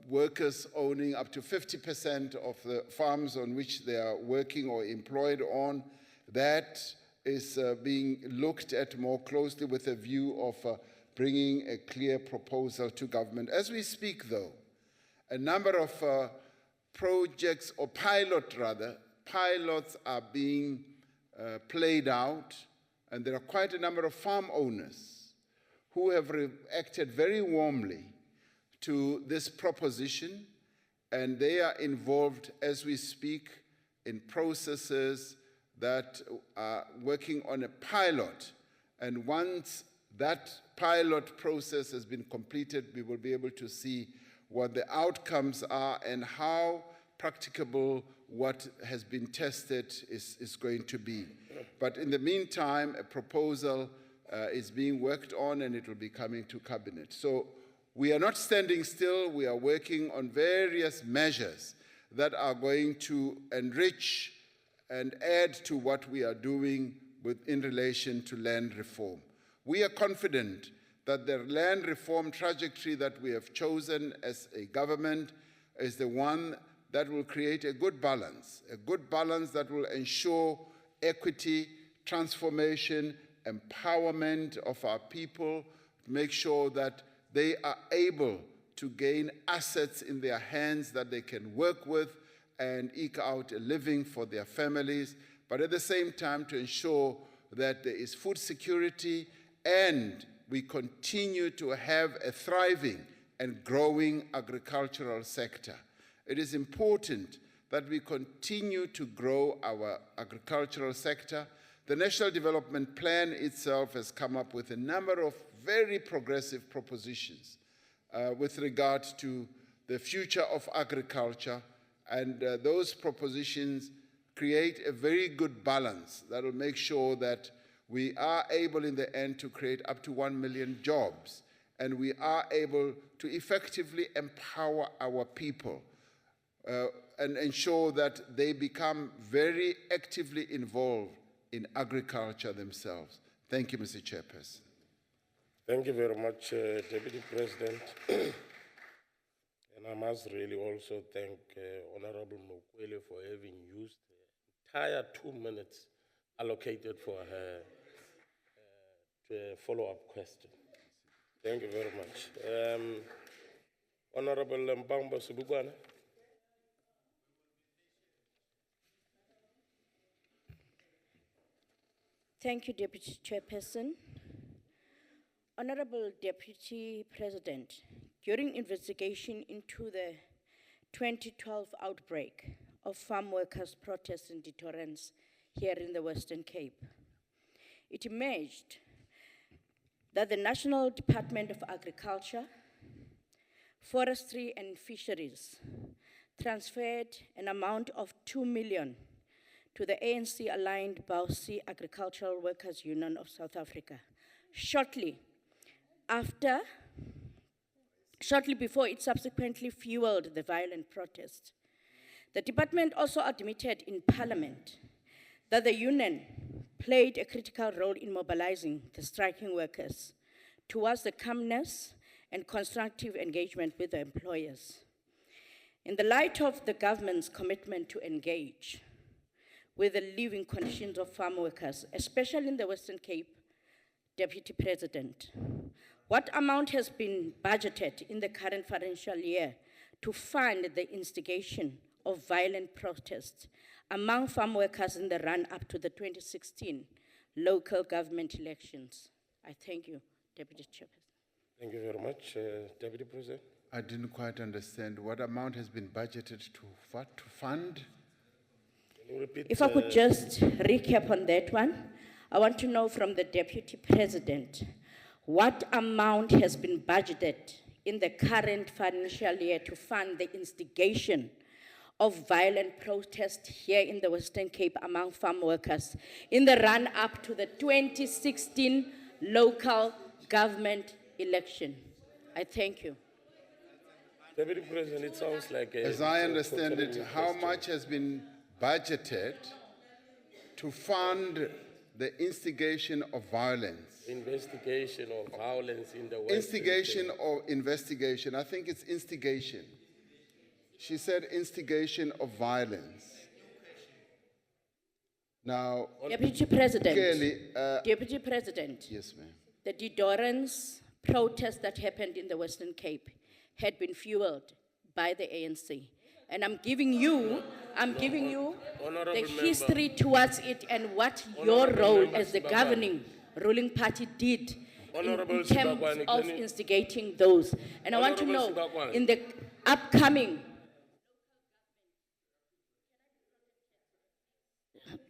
workers owning up to 50% of the farms on which they are working or employed on, that is being looked at more closely with a view of bringing a clear proposal to government. As we speak, though, a number of projects, or pilots are being played out, and there are quite a number of farm owners who have reacted very warmly to this proposition, and they are involved as we speak in processes that are working on a pilot. And once that pilot process has been completed, we will be able to see what the outcomes are and how practicable what has been tested is going to be. But in the meantime, a proposal is being worked on, and it will be coming to cabinet. So we are not standing still. We are working on various measures that are going to enrich and add to what we are doing in relation to land reform. We are confident that the land reform trajectory that we have chosen as a government is the one that will create a good balance that will ensure equity, transformation, empowerment of our people, make sure that they are able to gain assets in their hands that they can work with and eke out a living for their families, but at the same time to ensure that there is food security and we continue to have a thriving and growing agricultural sector. It is important that we continue to grow our agricultural sector. The National Development Plan itself has come up with a number of very progressive propositions with regard to the future of agriculture, and those propositions create a very good balance that will make sure that we are able in the end to create up to 1 million jobs, and we are able to effectively empower our people and ensure that they become very actively involved in agriculture themselves. Thank you, Mr. Chairperson. Thank you very much, Deputy President. And I must really also thank Honorable Mokwele for having used the entire 2 minutes allocated for her follow-up question. Thank you very much. Honorable Mpamba Subugwana. Thank you, Deputy Chairperson. Honorable Deputy President, during investigation into the 2012 outbreak of farm workers' protests and deterrence here in the Western Cape, it emerged that the National Department of Agriculture, Forestry and Fisheries transferred an amount of 2 million to the ANC-aligned Bausi Agricultural Workers Union of South Africa, shortly before it subsequently fueled the violent protest. The department also admitted in Parliament that the union played a critical role in mobilizing the striking workers towards the calmness and constructive engagement with the employers. In the light of the government's commitment to engage with the living conditions of farm workers, especially in the Western Cape, Deputy President, What amount has been budgeted in the current financial year to fund the instigation of violent protests among farm workers in the run-up to the 2016 local government elections? I thank you, Deputy Chairperson. Thank you very much, Deputy President. I didn't quite understand. What amount has been budgeted to what, to fund? Can you repeat? If I could just recap on that one, I want to know from the Deputy President, what amount has been budgeted in the current financial year to fund the instigation of violent protest here in the Western Cape among farm workers in the run-up to the 2016 local government election? I thank you. Deputy President, it sounds like a... As I understand it, how much has been budgeted to fund the instigation of violence? Investigation of violence in the Western Instigation Cape. or investigation? I think it's instigation. She said instigation of violence. Now, Deputy President, clearly, Deputy President, yes, ma'am. the Didorans protest that happened in the Western Cape had been fueled by the ANC. And I'm giving you Honorable the member. history towards it and what your Honorable role member as the Sibakwane. governing ruling party did Honorable in terms Sibakwane, of can you- instigating those. And I want to know, Honorable Sibakwane. in the upcoming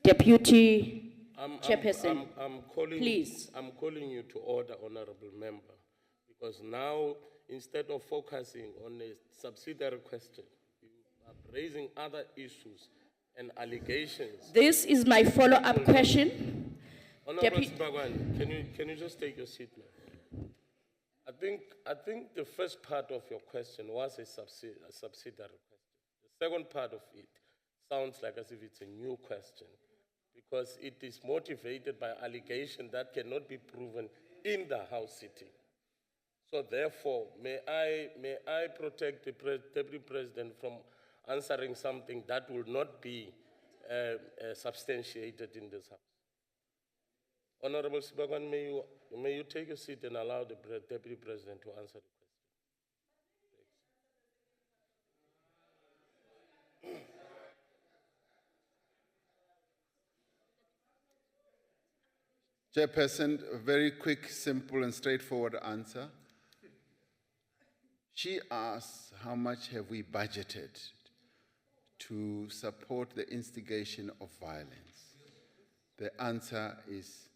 Deputy Chairperson, I'm calling, please. I'm calling you to order, honorable member, because now, instead of focusing on a subsidiary question, you are raising other issues and allegations. This is my follow-up question. Honorable Sibakwane, can you just take your seat now? I think the first part of your question was a subsidiary question. The second part of it sounds like as if it's a new question, because it is motivated by allegation that cannot be proven in the House sitting. So therefore, may I protect the Deputy President from answering something that will not be substantiated in this House. Honorable Sibakwane, may you take a seat and allow the Deputy President to answer the question. Chairperson, a very quick, simple, and straightforward answer. She asked, how much have we budgeted to support the instigation of violence? The answer is,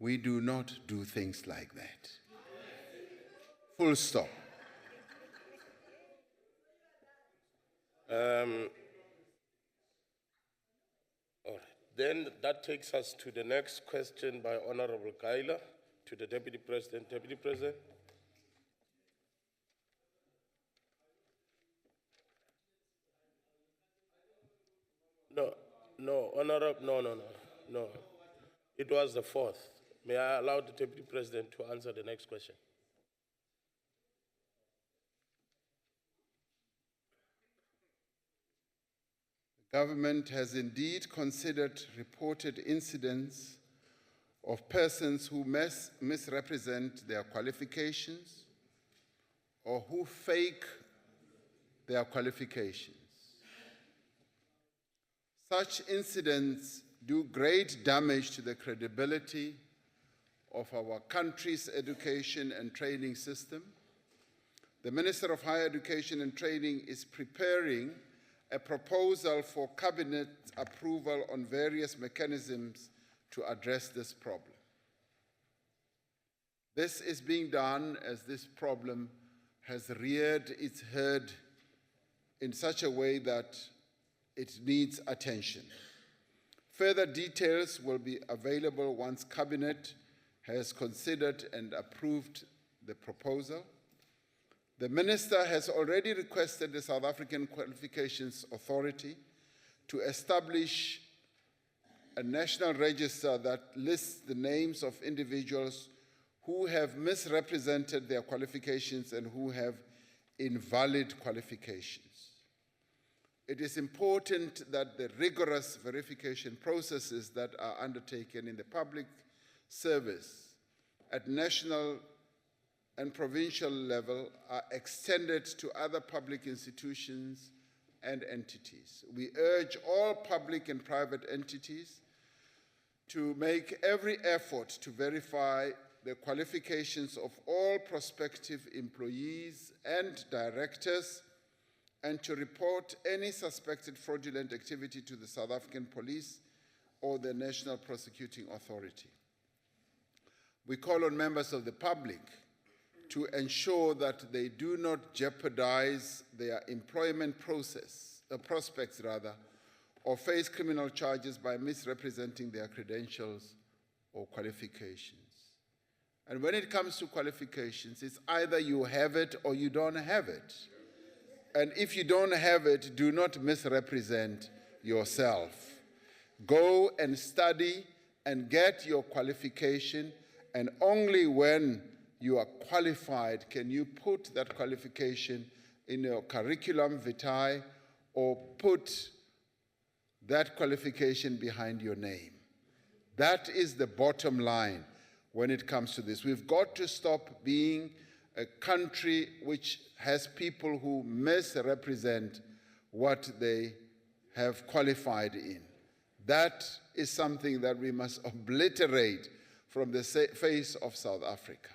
we do not do things like that. Full stop. All right. Then that takes us to the next question by Honorable Kaila to the Deputy President. Deputy President. No. It was the fourth. May I allow the Deputy President to answer the next question? Government has indeed considered reported incidents of persons who misrepresent their qualifications or who fake their qualifications. Such incidents do great damage to the credibility of our country's education and training system. The Minister of Higher Education and Training is preparing a proposal for cabinet approval on various mechanisms to address this problem. This is being done as this problem has reared its head in such a way that it needs attention. Further details will be available once Cabinet has considered and approved the proposal. The Minister has already requested the South African Qualifications Authority to establish a national register that lists the names of individuals who have misrepresented their qualifications and who have invalid qualifications. It is important that the rigorous verification processes that are undertaken in the public service at national and provincial level are extended to other public institutions and entities. We urge all public and private entities to make every effort to verify the qualifications of all prospective employees and directors, and to report any suspected fraudulent activity to the South African Police or the National Prosecuting Authority. We call on members of the public to ensure that they do not jeopardize their employment prospects, or face criminal charges by misrepresenting their credentials or qualifications. And when it comes to qualifications, it's either you have it or you don't have it. And if you don't have it, do not misrepresent yourself. Go and study and get your qualification, and only when you are qualified can you put that qualification in your curriculum vitae or put that qualification behind your name. That is the bottom line when it comes to this. We've got to stop being a country which has people who misrepresent what they have qualified in. That is something that we must obliterate from the face of South Africa.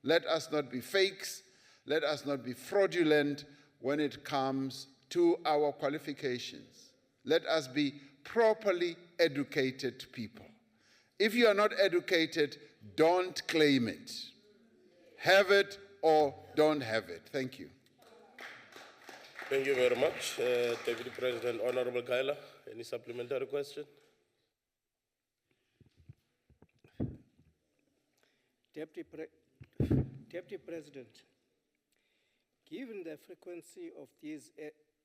Let us not be fakes. Let us not be fraudulent when it comes to our qualifications. Let us be properly educated people. If you are not educated, don't claim it. Have it or don't have it. Thank you. Thank you very much, Deputy President. Honorable Kaila, any supplementary question? Deputy President, given the frequency of these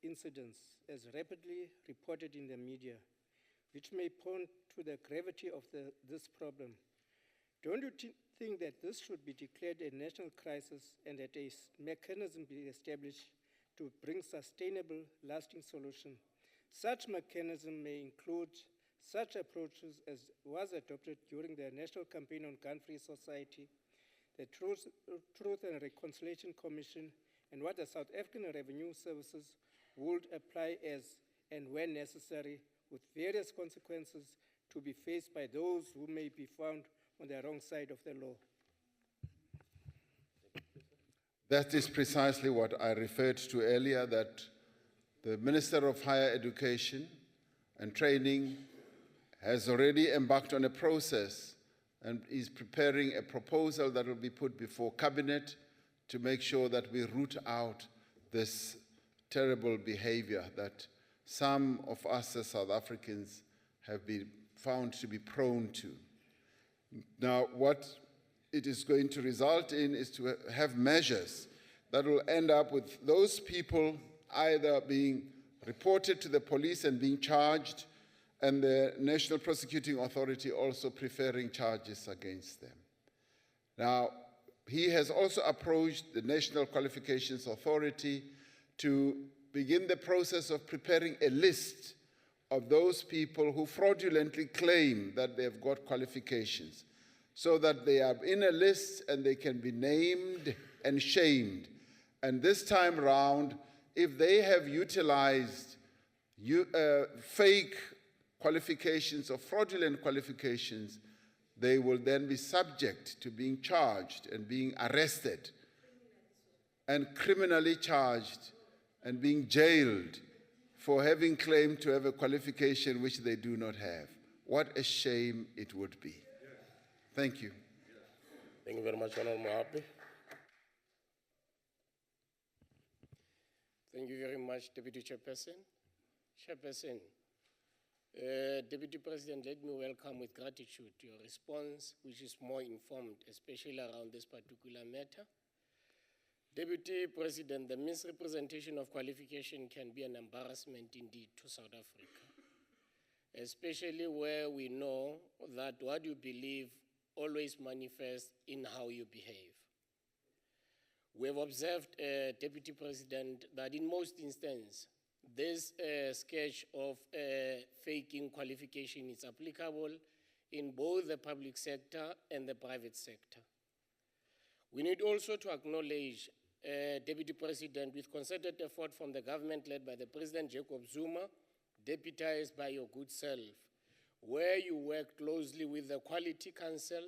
incidents as rapidly reported in the media, which may point to the gravity of this problem, don't you think that this should be declared a national crisis and that a mechanism be established to bring sustainable, lasting solution? Such mechanism may include such approaches as was adopted during the National Campaign on Gun-Free Society, the Truth and Reconciliation Commission, and what the South African Revenue Services would apply as and when necessary, with various consequences to be faced by those who may be found on the wrong side of the law. That is precisely what I referred to earlier, that the Minister of Higher Education and Training has already embarked on a process and is preparing a proposal that will be put before Cabinet to make sure that we root out this terrible behavior that some of us as South Africans have been found to be prone to. Now, what it is going to result in is to have measures that will end up with those people either being reported to the police and being charged, and the National Prosecuting Authority also preferring charges against them. Now, he has also approached the National Qualifications Authority to begin the process of preparing a list of those people who fraudulently claim that they have got qualifications, so that they are in a list and they can be named and shamed. And this time round, if they have utilized fake qualifications or fraudulent qualifications, they will then be subject to being charged and being arrested and criminally charged and being jailed for having claimed to have a qualification which they do not have. What a shame it would be. Thank you. Thank you very much, Honorable Mohapi. Thank you very much, Deputy Chairperson. Chairperson, Deputy President, let me welcome with gratitude your response, which is more informed, especially around this particular matter. Deputy President, the misrepresentation of qualification can be an embarrassment indeed to South Africa, especially where we know that what you believe always manifests in how you behave. We have observed, Deputy President, that in most instances, this sketch of faking qualification is applicable in both the public sector and the private sector. We need also to acknowledge, Deputy President, with concerted effort from the government led by the President Jacob Zuma, deputized by your good self, where you work closely with the Quality Council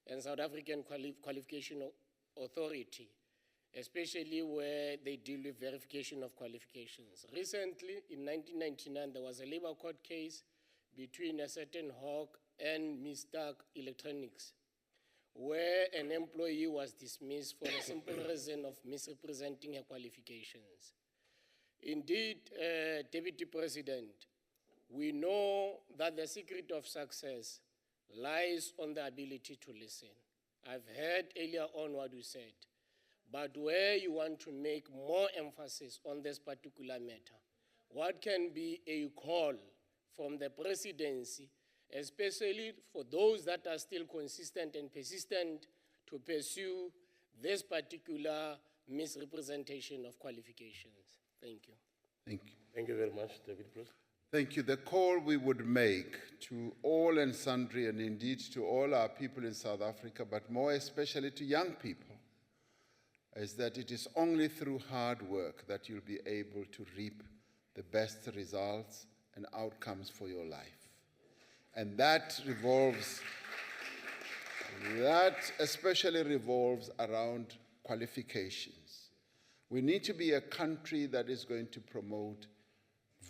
and South African Qualification Authority, especially where they deal with verification of qualifications. Recently, in 1999, there was a labor court case between a certain Hawk and Mr. Electronics, where an employee was dismissed for the simple reason of misrepresenting her qualifications. Indeed, Deputy President, we know that the secret of success lies on the ability to listen. I've heard earlier on what you said, but where you want to make more emphasis on this particular matter, what can be a call from the presidency, especially for those that are still consistent and persistent to pursue this particular misrepresentation of qualifications? Thank you. Thank you. Thank you very much, David President. Thank you. The call we would make to all and sundry, and indeed to all our people in South Africa, but more especially to young people, is that it is only through hard work that you'll be able to reap the best results and outcomes for your life. And that especially revolves around qualifications. We need to be a country that is going to promote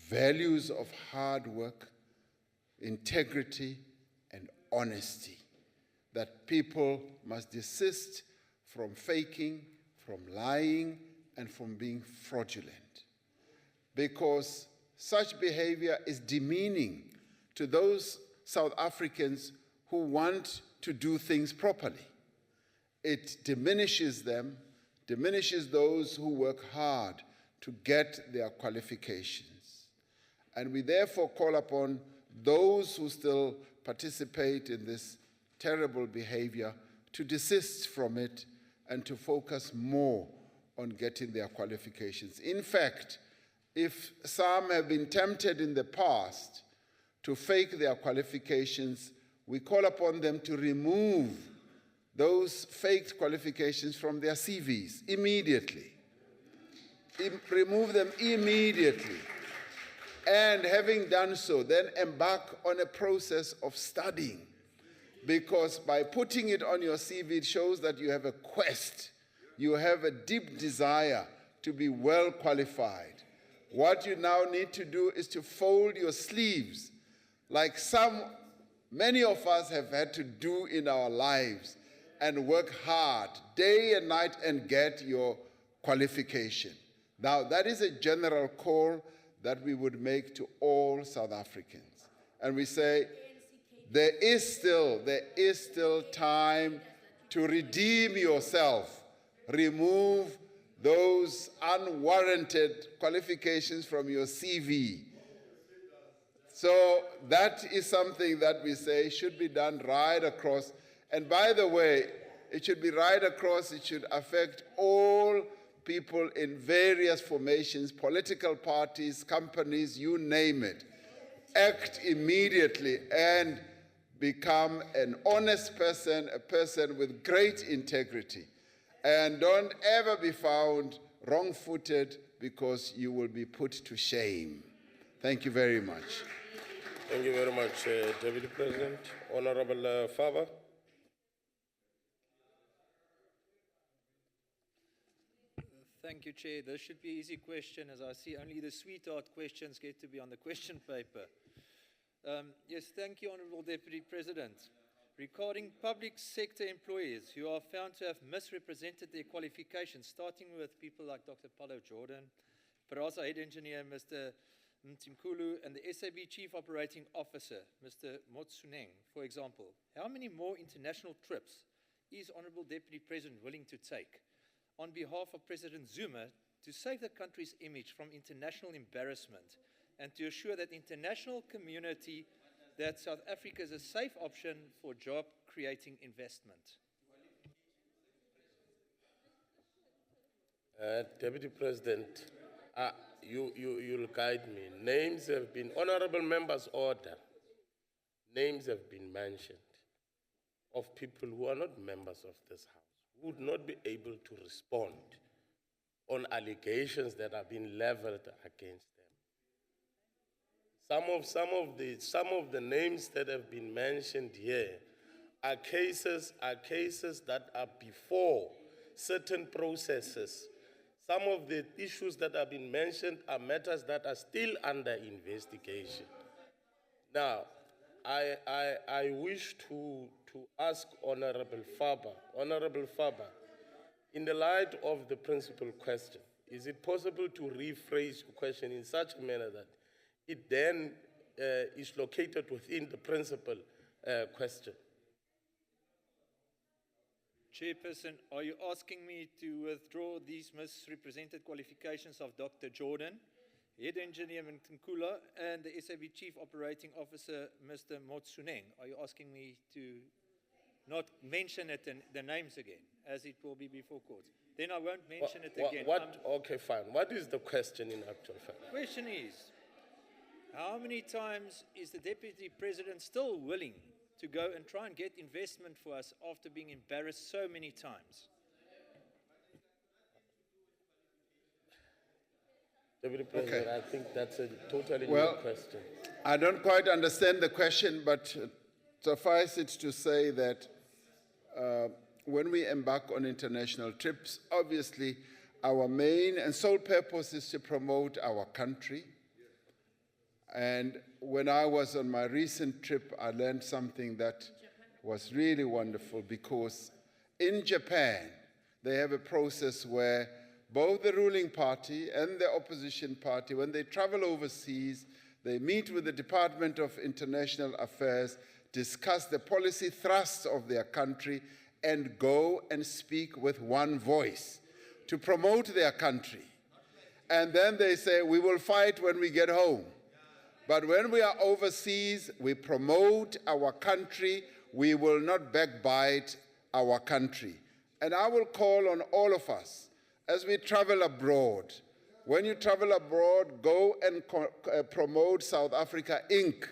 values of hard work, integrity, and honesty, that people must desist from faking, from lying, and from being fraudulent. Because such behavior is demeaning to those South Africans who want to do things properly. It diminishes them, diminishes those who work hard to get their qualifications. And we therefore call upon those who still participate in this terrible behavior to desist from it and to focus more on getting their qualifications. In fact, if some have been tempted in the past to fake their qualifications, we call upon them to remove those faked qualifications from their CVs immediately. Remove them immediately. And having done so, then embark on a process of studying. Because by putting it on your CV, it shows that you have a quest. You have a deep desire to be well qualified. What you now need to do is to fold your sleeves, like many of us have had to do in our lives, and work hard day and night and get your qualification. Now, that is a general call that we would make to all South Africans. And we say, there is still time to redeem yourself. Remove those unwarranted qualifications from your CV. So that is something that we say should be done right across. And by the way, it should be right across. It should affect all people in various formations, political parties, companies, you name it. Act immediately and become an honest person, a person with great integrity. And don't ever be found wrong-footed, because you will be put to shame. Thank you very much. Thank you very much, Deputy President. Honorable Faber. Thank you, Chair. This should be an easy question, as I see only the sweetheart questions get to be on the question paper. Yes, thank you, Honorable Deputy President. Regarding public sector employees who are found to have misrepresented their qualifications, starting with people like Dr. Paulo Jordan, Parasa Head Engineer, Mr. Mtimkulu, and the SAB Chief Operating Officer, Mr. Motsuneng, for example, how many more international trips is Honorable Deputy President willing to take on behalf of President Zuma to save the country's image from international embarrassment and to assure that the international community that South Africa is a safe option for job-creating investment? Deputy President, you'll guide me. Names have been, honorable members order, names have been mentioned of people who are not members of this House, would not be able to respond on allegations that have been leveled against them. Some of the names that have been mentioned here are cases that are before certain processes. Some of the issues that have been mentioned are matters that are still under investigation. Now, I wish to ask Honorable Faber, in the light of the principal question, is it possible to rephrase your question in such a manner that it then is located within the principal question? Chairperson, are you asking me to withdraw these misrepresented qualifications of Dr. Jordan, Head Engineer Mkula, and the SAB Chief Operating Officer, Mr. Motsuneng? Are you asking me to not mention it in the names again, as it will be before court? Then I won't mention it again. Okay, fine. What is the question in actual fact? The question is, how many times is the Deputy President still willing to go and try and get investment for us after being embarrassed so many times? Deputy President, I think that's a totally new question. I don't quite understand the question, but suffice it to say that when we embark on international trips, obviously our main and sole purpose is to promote our country. And when I was on my recent trip, I learned something that was really wonderful, because in Japan, they have a process where both the ruling party and the opposition party, when they travel overseas, they meet with the Department of International Affairs, discuss the policy thrusts of their country, and go and speak with one voice to promote their country. And then they say, we will fight when we get home. But when we are overseas, we promote our country. We will not backbite our country. And I will call on all of us as we travel abroad. When you travel abroad, go and promote South Africa Inc.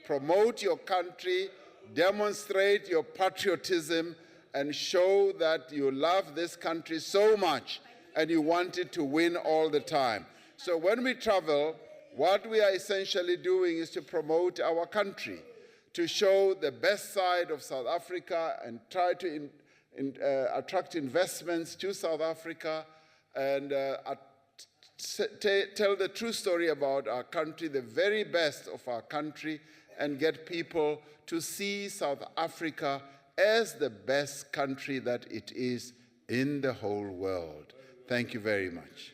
Promote your country, demonstrate your patriotism, and show that you love this country so much and you want it to win all the time. So when we travel, what we are essentially doing is to promote our country, to show the best side of South Africa and try to attract investments to South Africa and tell the true story about our country, the very best of our country, and get people to see South Africa as the best country that it is in the whole world. Thank you very much.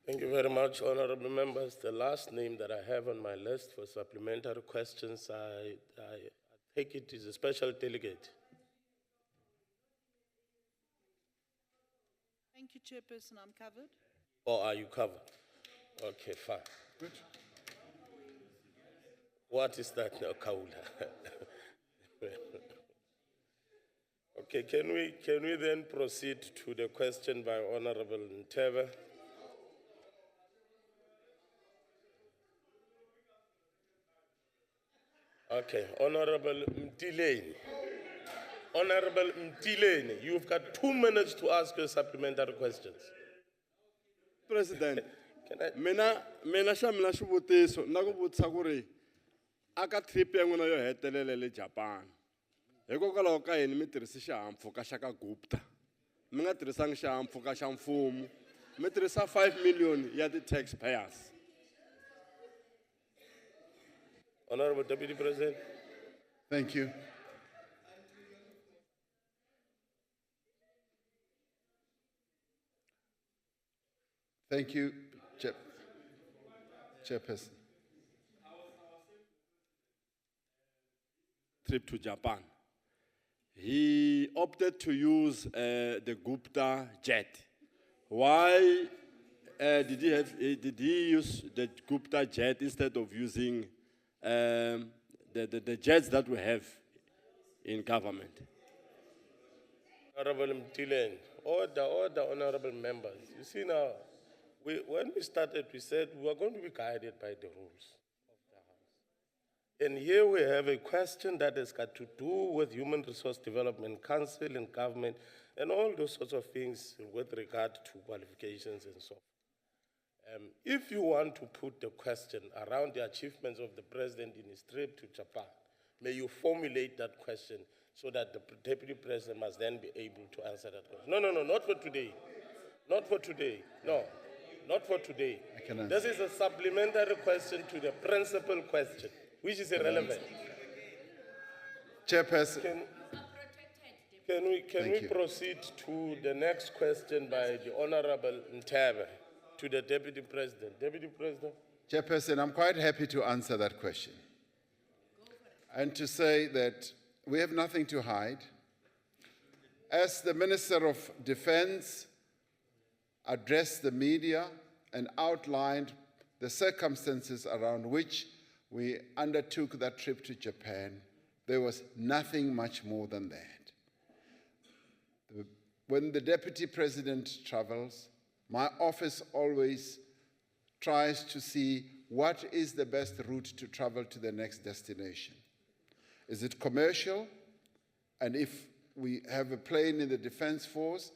Thank you very much, honorable members. The last name that I have on my list for supplementary questions, I take it is a special delegate. Thank you, Chairperson. I'm covered. Or are you covered? Okay, fine. Good. What is that now, Kaula? Okay, can we then proceed to the question by Honorable Ntebe? Okay, Honorable Mtileni. Honorable Mtileni, you've got 2 minutes to ask your supplementary questions. President, mina xamila xivutiso na ku vutisa ku ri aka trip ya n'wina yo hetelela le Japan. Hikokwalaho ka yini mi tirhisa xihahampfhuka xa ka Gupta? Mi nga tirhisanga xihahampfhuka xa mfumo. Mi tirhisa 5 million ya the taxpayers. Honorable Deputy President. Thank you. Thank you, Chairperson. Trip to Japan. He opted to use the Gupta jet. Why did he use the Gupta jet instead of using the jets that we have in government? Honorable Mtileni, order, honorable members. You see now, when we started, we said we were going to be guided by the rules of the House. And here we have a question that has got to do with Human Resource Development Council and government and all those sorts of things with regard to qualifications and so on. If you want to put the question around the achievements of the president in his trip to Japan, may you formulate that question so that the deputy president must then be able to answer that question. No, not for today. Not for today. No, not for today. This is a supplementary question to the principal question, which is irrelevant. Chairperson. Can we proceed to the next question by the Honorable Ntebe to the Deputy President? Deputy President? Chairperson, I'm quite happy to answer that question. And to say that we have nothing to hide. As the Minister of Defense addressed the media and outlined the circumstances around which we undertook that trip to Japan, there was nothing much more than that. When the Deputy President travels, my office always tries to see what is the best route to travel to the next destination. Is it commercial? And if we have a plane in the Defense Force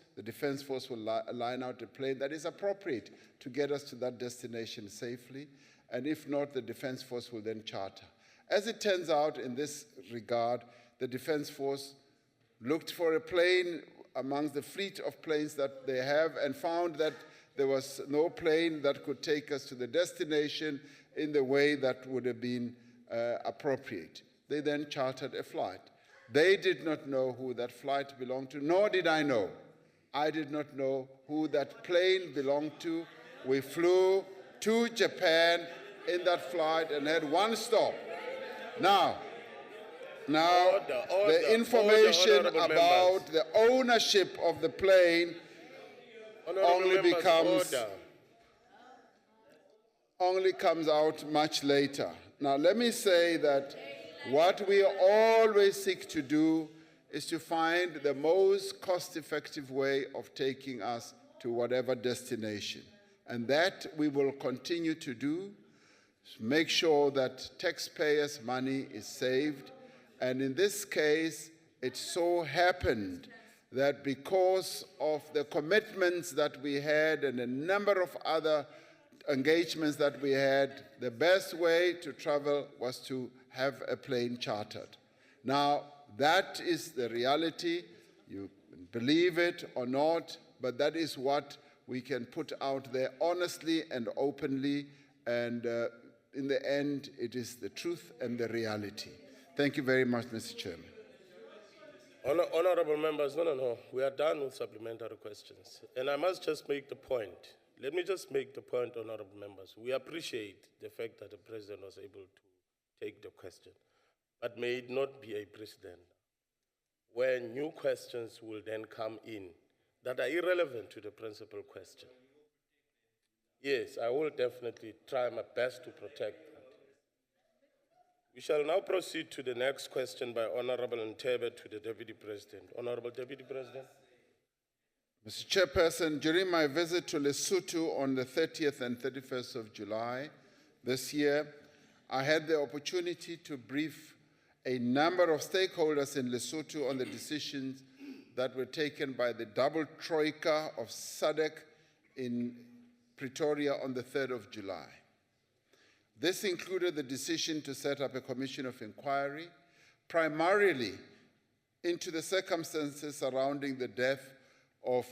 will line out a plane that is appropriate to get us to that destination safely. And if not, the Defense Force will then charter. As it turns out, in this regard, the Defense Force looked for a plane amongst the fleet of planes that they have and found that there was no plane that could take us to the destination in the way that would have been appropriate. They then chartered a flight. They did not know who that flight belonged to, nor did I know. I did not know who that plane belonged to. We flew to Japan in that flight and had one stop. Now, the information about the ownership of the plane only comes out much later. Now, let me say that what we always seek to do is to find the most cost-effective way of taking us to whatever destination. And that we will continue to do, make sure that taxpayers' money is saved. And in this case, it so happened that because of the commitments that we had and a number of other engagements that we had, the best way to travel was to have a plane chartered. Now, that is the reality. You believe it or not, but that is what we can put out there honestly and openly, and in the end, it is the truth and the reality. Thank you very much, Mr. Chairman. Honorable members, no. We are done with supplementary questions. And I must just make the point. Let me just make the point, honorable members. We appreciate the fact that the president was able to take the question. But may it not be a precedent where new questions will then come in that are irrelevant to the principal question. Yes, I will definitely try my best to protect that. We shall now proceed to the next question by Honorable Ntebe to the Deputy President. Honorable Deputy President. Mr. Chairperson, during my visit to Lesotho on the 30th and 31st of July this year, I had the opportunity to brief a number of stakeholders in Lesotho on the decisions that were taken by the double troika of SADC in Pretoria on the 3rd of July. This included the decision to set up a commission of inquiry, primarily into the circumstances surrounding the death of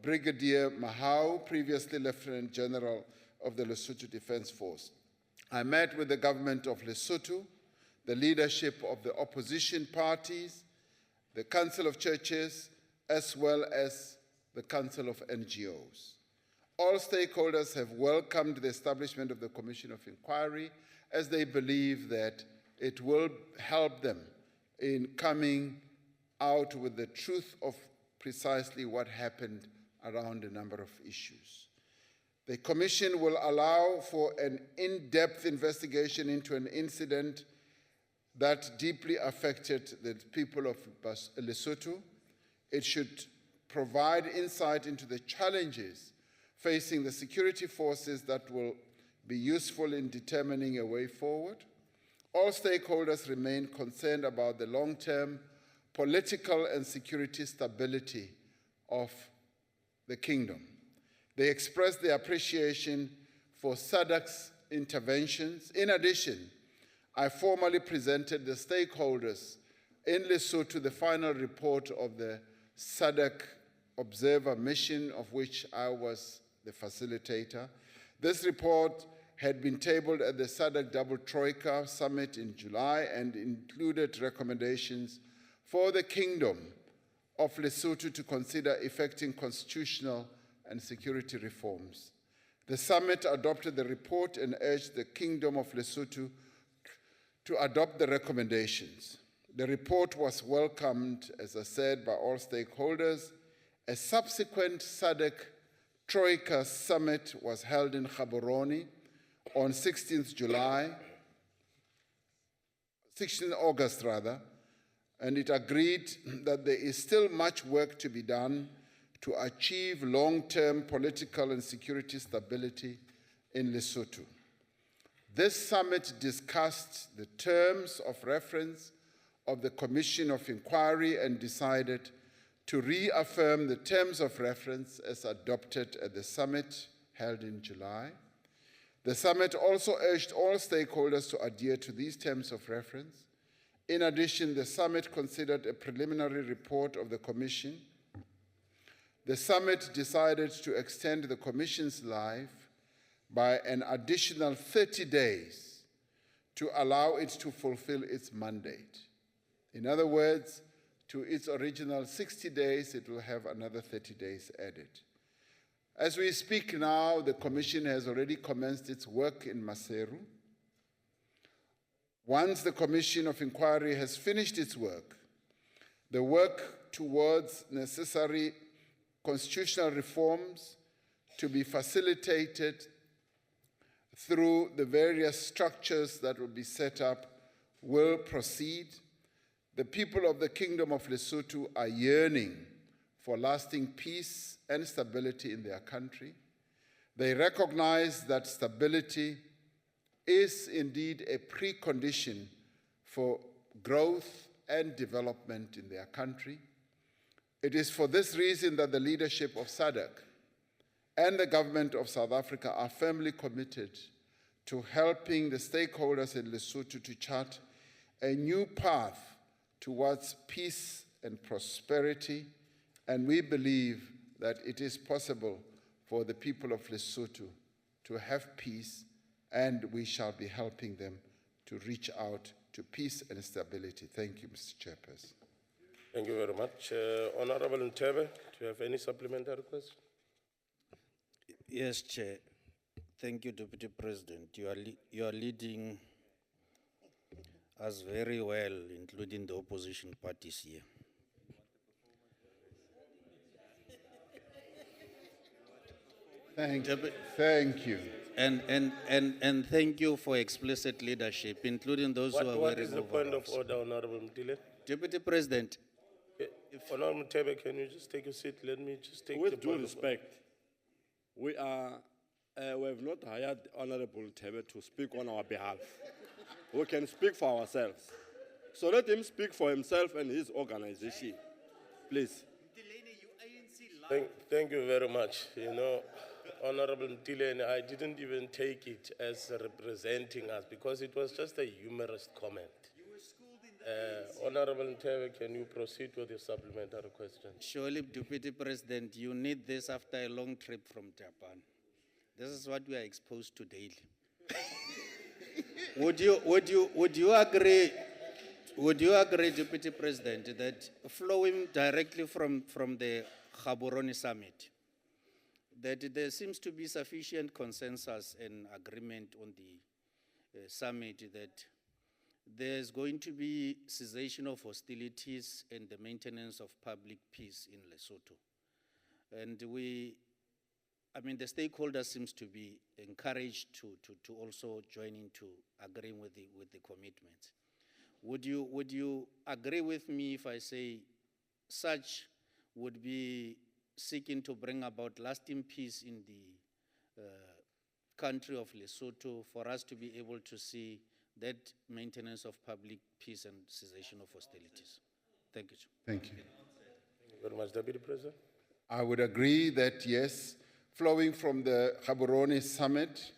Brigadier Mahau, previously Lieutenant General of the Lesotho Defense Force. I met with the government of Lesotho, the leadership of the opposition parties, the Council of Churches, as well as the Council of NGOs. All stakeholders have welcomed the establishment of the Commission of Inquiry as they believe that it will help them in coming out with the truth of precisely what happened around a number of issues. The Commission will allow for an in-depth investigation into an incident that deeply affected the people of Lesotho. It should provide insight into the challenges facing the security forces that will be useful in determining a way forward. all stakeholders remain concerned about the long-term political and security stability of the kingdom. They expressed their appreciation for SADC's interventions. In addition, I formally presented the stakeholders in Lesotho the final report of the SADC Observer Mission, of which I was the facilitator. This report had been tabled at the SADC Double Troika Summit in July and included recommendations for the Kingdom of Lesotho to consider effecting constitutional and security reforms. The summit adopted the report and urged the Kingdom of Lesotho to adopt the recommendations. The report was welcomed, as I said, by all stakeholders. A subsequent SADC Troika Summit was held in Gaborone on 16th August, and it agreed that there is still much work to be done to achieve long-term political and security stability in Lesotho. This summit discussed the terms of reference of the Commission of Inquiry and decided to reaffirm the terms of reference as adopted at the summit held in July. The summit also urged all stakeholders to adhere to these terms of reference. In addition, the summit considered a preliminary report of the Commission. The summit decided to extend the Commission's life by an additional 30 days to allow it to fulfill its mandate. In other words, to its original 60 days, it will have another 30 days added. As we speak now, the Commission has already commenced its work in Maseru. Once the Commission of Inquiry has finished its work, the work towards necessary constitutional reforms to be facilitated through the various structures that will be set up will proceed. The people of the Kingdom of Lesotho are yearning for lasting peace and stability in their country. They recognize that stability is indeed a precondition for growth and development in their country. It is for this reason that the leadership of SADC and the government of South Africa are firmly committed to helping the stakeholders in Lesotho to chart a new path towards peace and prosperity, and we believe that it is possible for the people of Lesotho to have peace, and we shall be helping them to reach out to peace and stability. Thank you, Mr. Chairperson. Thank you very much. Honorable Ntebe, do you have any supplementary question? Yes, Chair. Thank you, Deputy President. You are leading us very well, including the opposition parties here. Thank you. And thank you for explicit leadership, including those who are What wearing is the point of order, Honorable Mtile? Deputy President. Honorable Mtebe, can you just take a seat? Let me just take the With due point of order. respect, we have not hired Honorable Tebe to speak on our behalf. We can speak for ourselves. So let him speak for himself and his organization, please. Thank you very much. You know, Honorable Mtile, I didn't even take it as representing us because it was just a humorous comment. Honorable Ntebe, can you proceed with your supplementary question? Surely, Deputy President, you need this after a long trip from Japan. This is what we are exposed to daily. Would you agree, Deputy President, that flowing directly from the Gaborone summit, that there seems to be sufficient consensus and agreement on the summit that there's going to be cessation of hostilities and the maintenance of public peace in Lesotho. And the stakeholders seems to be encouraged to also join into agreeing with the commitments. Would you agree with me if I say such would be seeking to bring about lasting peace in the country of Lesotho for us to be able to see that maintenance of public peace and cessation of hostilities. Thank you, Chair. Thank you. Thank you very much, Deputy President. I would agree that yes, flowing from the Gaborone summit,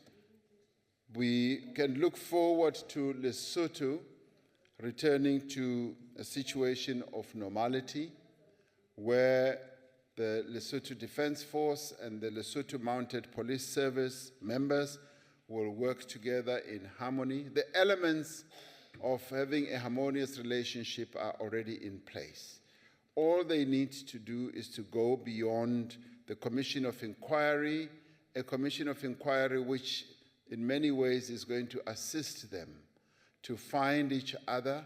we can look forward to Lesotho returning to a situation of normality where the Lesotho Defense Force and the Lesotho Mounted Police Service members will work together in harmony. The elements of having a harmonious relationship are already in place. All they need to do is to go beyond the Commission of Inquiry, a Commission of Inquiry which in many ways is going to assist them to find each other,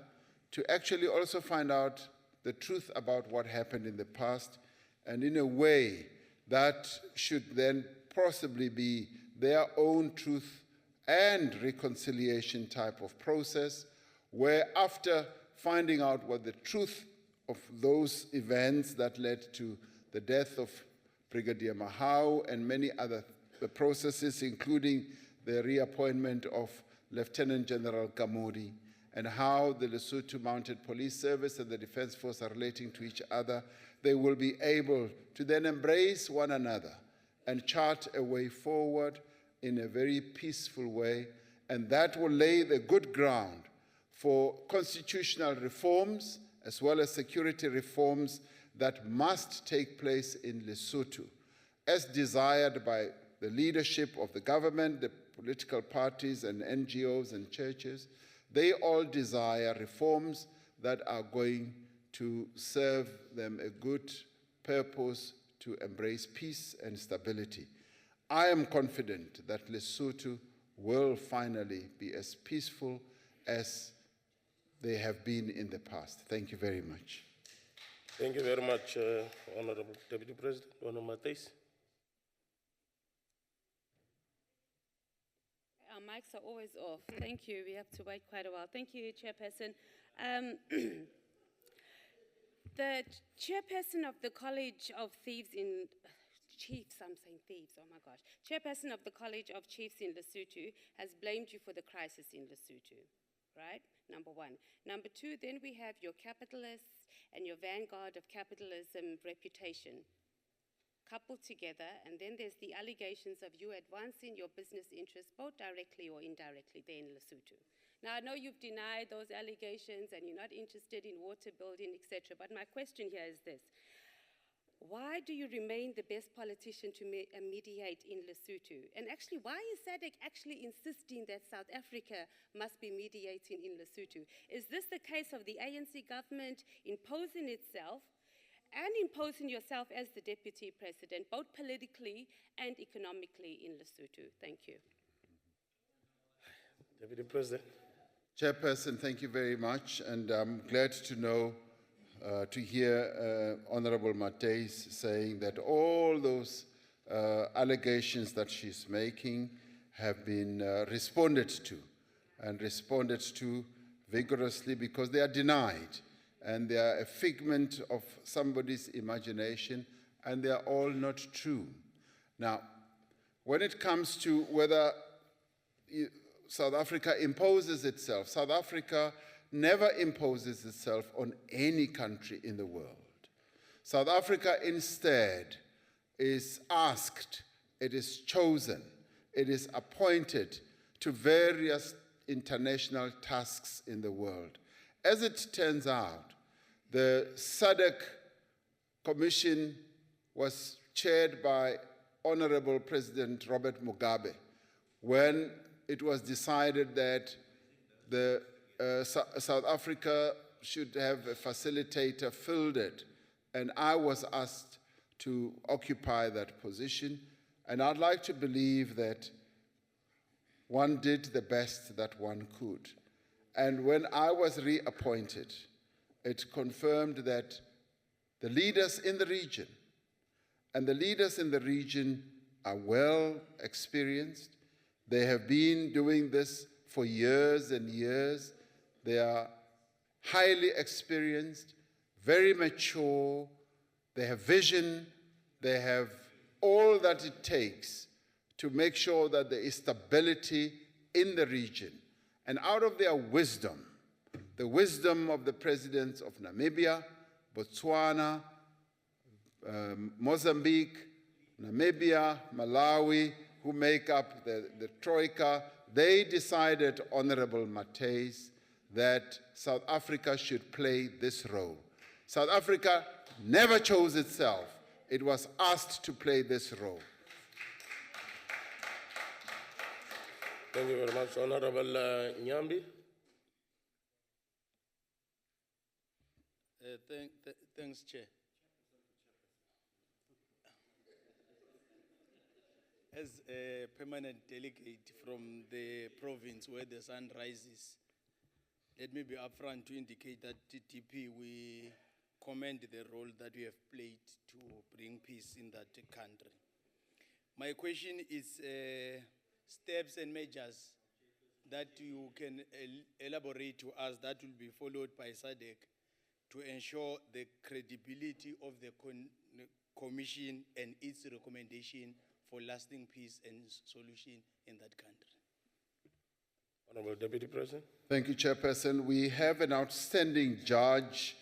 to actually also find out the truth about what happened in the past, and in a way that should then possibly be their own truth and reconciliation type of process, where after finding out what the truth of those events that led to the death of Brigadier Mahau and many other processes, including the reappointment of Lieutenant General Kamudi, and how the Lesotho Mounted Police Service and the Defense Force are relating to each other, they will be able to then embrace one another and chart a way forward in a very peaceful way, and that will lay the good ground for constitutional reforms as well as security reforms that must take place in Lesotho, as desired by the leadership of the government, the political parties and NGOs and churches. They all desire reforms that are going to serve them a good purpose to embrace peace and stability. I am confident that Lesotho will finally be as peaceful as they have been in the past. Thank you very much. Thank you very much, Honorable Deputy President. Honorable Matheus. Our mics are always off. Thank you. We have to wait quite a while. Thank you, Chairperson. The chairperson of the College of Thieves in Chiefs, I'm saying thieves, oh my gosh. Chairperson of the College of Chiefs in Lesotho has blamed you for the crisis in Lesotho, right? Number one. Number two, then we have your capitalists and your vanguard of capitalism reputation coupled together, and then there's the allegations of you advancing your business interests, both directly or indirectly, there in Lesotho. Now, I know you've denied those allegations and you're not interested in water building, etc., but my question here is this. Why do you remain the best politician to mediate in Lesotho? And actually, why is SADC actually insisting that South Africa must be mediating in Lesotho? Is this the case of the ANC government imposing itself and imposing yourself as the deputy president, both politically and economically in Lesotho? Thank you. Deputy President. Chairperson, thank you very much, and I'm glad to know, to hear Honorable Matheus saying that all those allegations that she's making have been responded to, and responded to vigorously, because they are denied, and they are a figment of somebody's imagination, and they are all not true. Now, when it comes to whether South Africa imposes itself, South Africa never imposes itself on any country in the world. South Africa instead is asked, it is chosen, it is appointed to various international tasks in the world. As it turns out, the SADC Commission was chaired by Honorable President Robert Mugabe when it was decided that the South Africa should have a facilitator fielded, and I was asked to occupy that position, and I'd like to believe that one did the best that one could. And when I was reappointed, it confirmed that the leaders in the region, and the leaders in the region are well experienced. They have been doing this for years and years. They are highly experienced, very mature. They have vision. They have all that it takes to make sure that there is stability in the region. And out of their wisdom, the wisdom of the presidents of Namibia, Botswana, Mozambique, Namibia, Malawi, who make up the Troika, they decided, Honorable Matthies, that South Africa should play this role. South Africa never chose itself. It was asked to play this role. Thank you very much, Honorable Nyambi. Thanks, Chair. As a permanent delegate from the province where the sun rises, let me be upfront to indicate that TTP, we commend the role that we have played to bring peace in that country. My question is steps and measures that you can elaborate to us that will be followed by SADC to ensure the credibility of the Commission and its recommendation for lasting peace and solution in that country. Honorable Deputy President. Thank you, Chairperson. We have an outstanding judge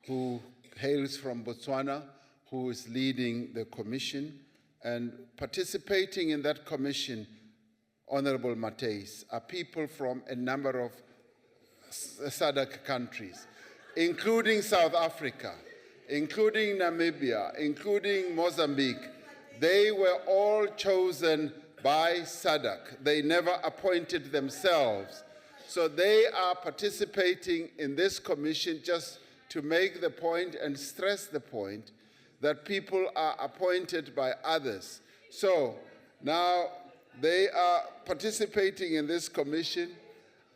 who hails from Botswana, who is leading the commission, and participating in that commission, Honorable Matthies, are people from a number of SADC countries, including South Africa, including Namibia, including Mozambique. They were all chosen by SADC. They never appointed themselves. So they are participating in this commission just to make the point and stress the point that people are appointed by others. So now they are participating in this commission,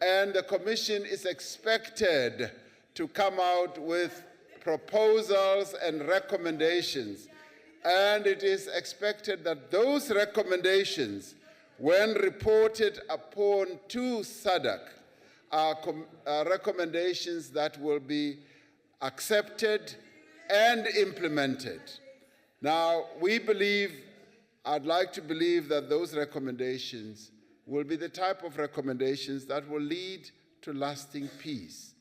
and the commission is expected to come out with proposals and recommendations. And it is expected that those recommendations, when reported upon to SADC, are recommendations that will be accepted and implemented. Now, we believe, I'd like to believe that those recommendations will be the type of recommendations that will lead to lasting peace.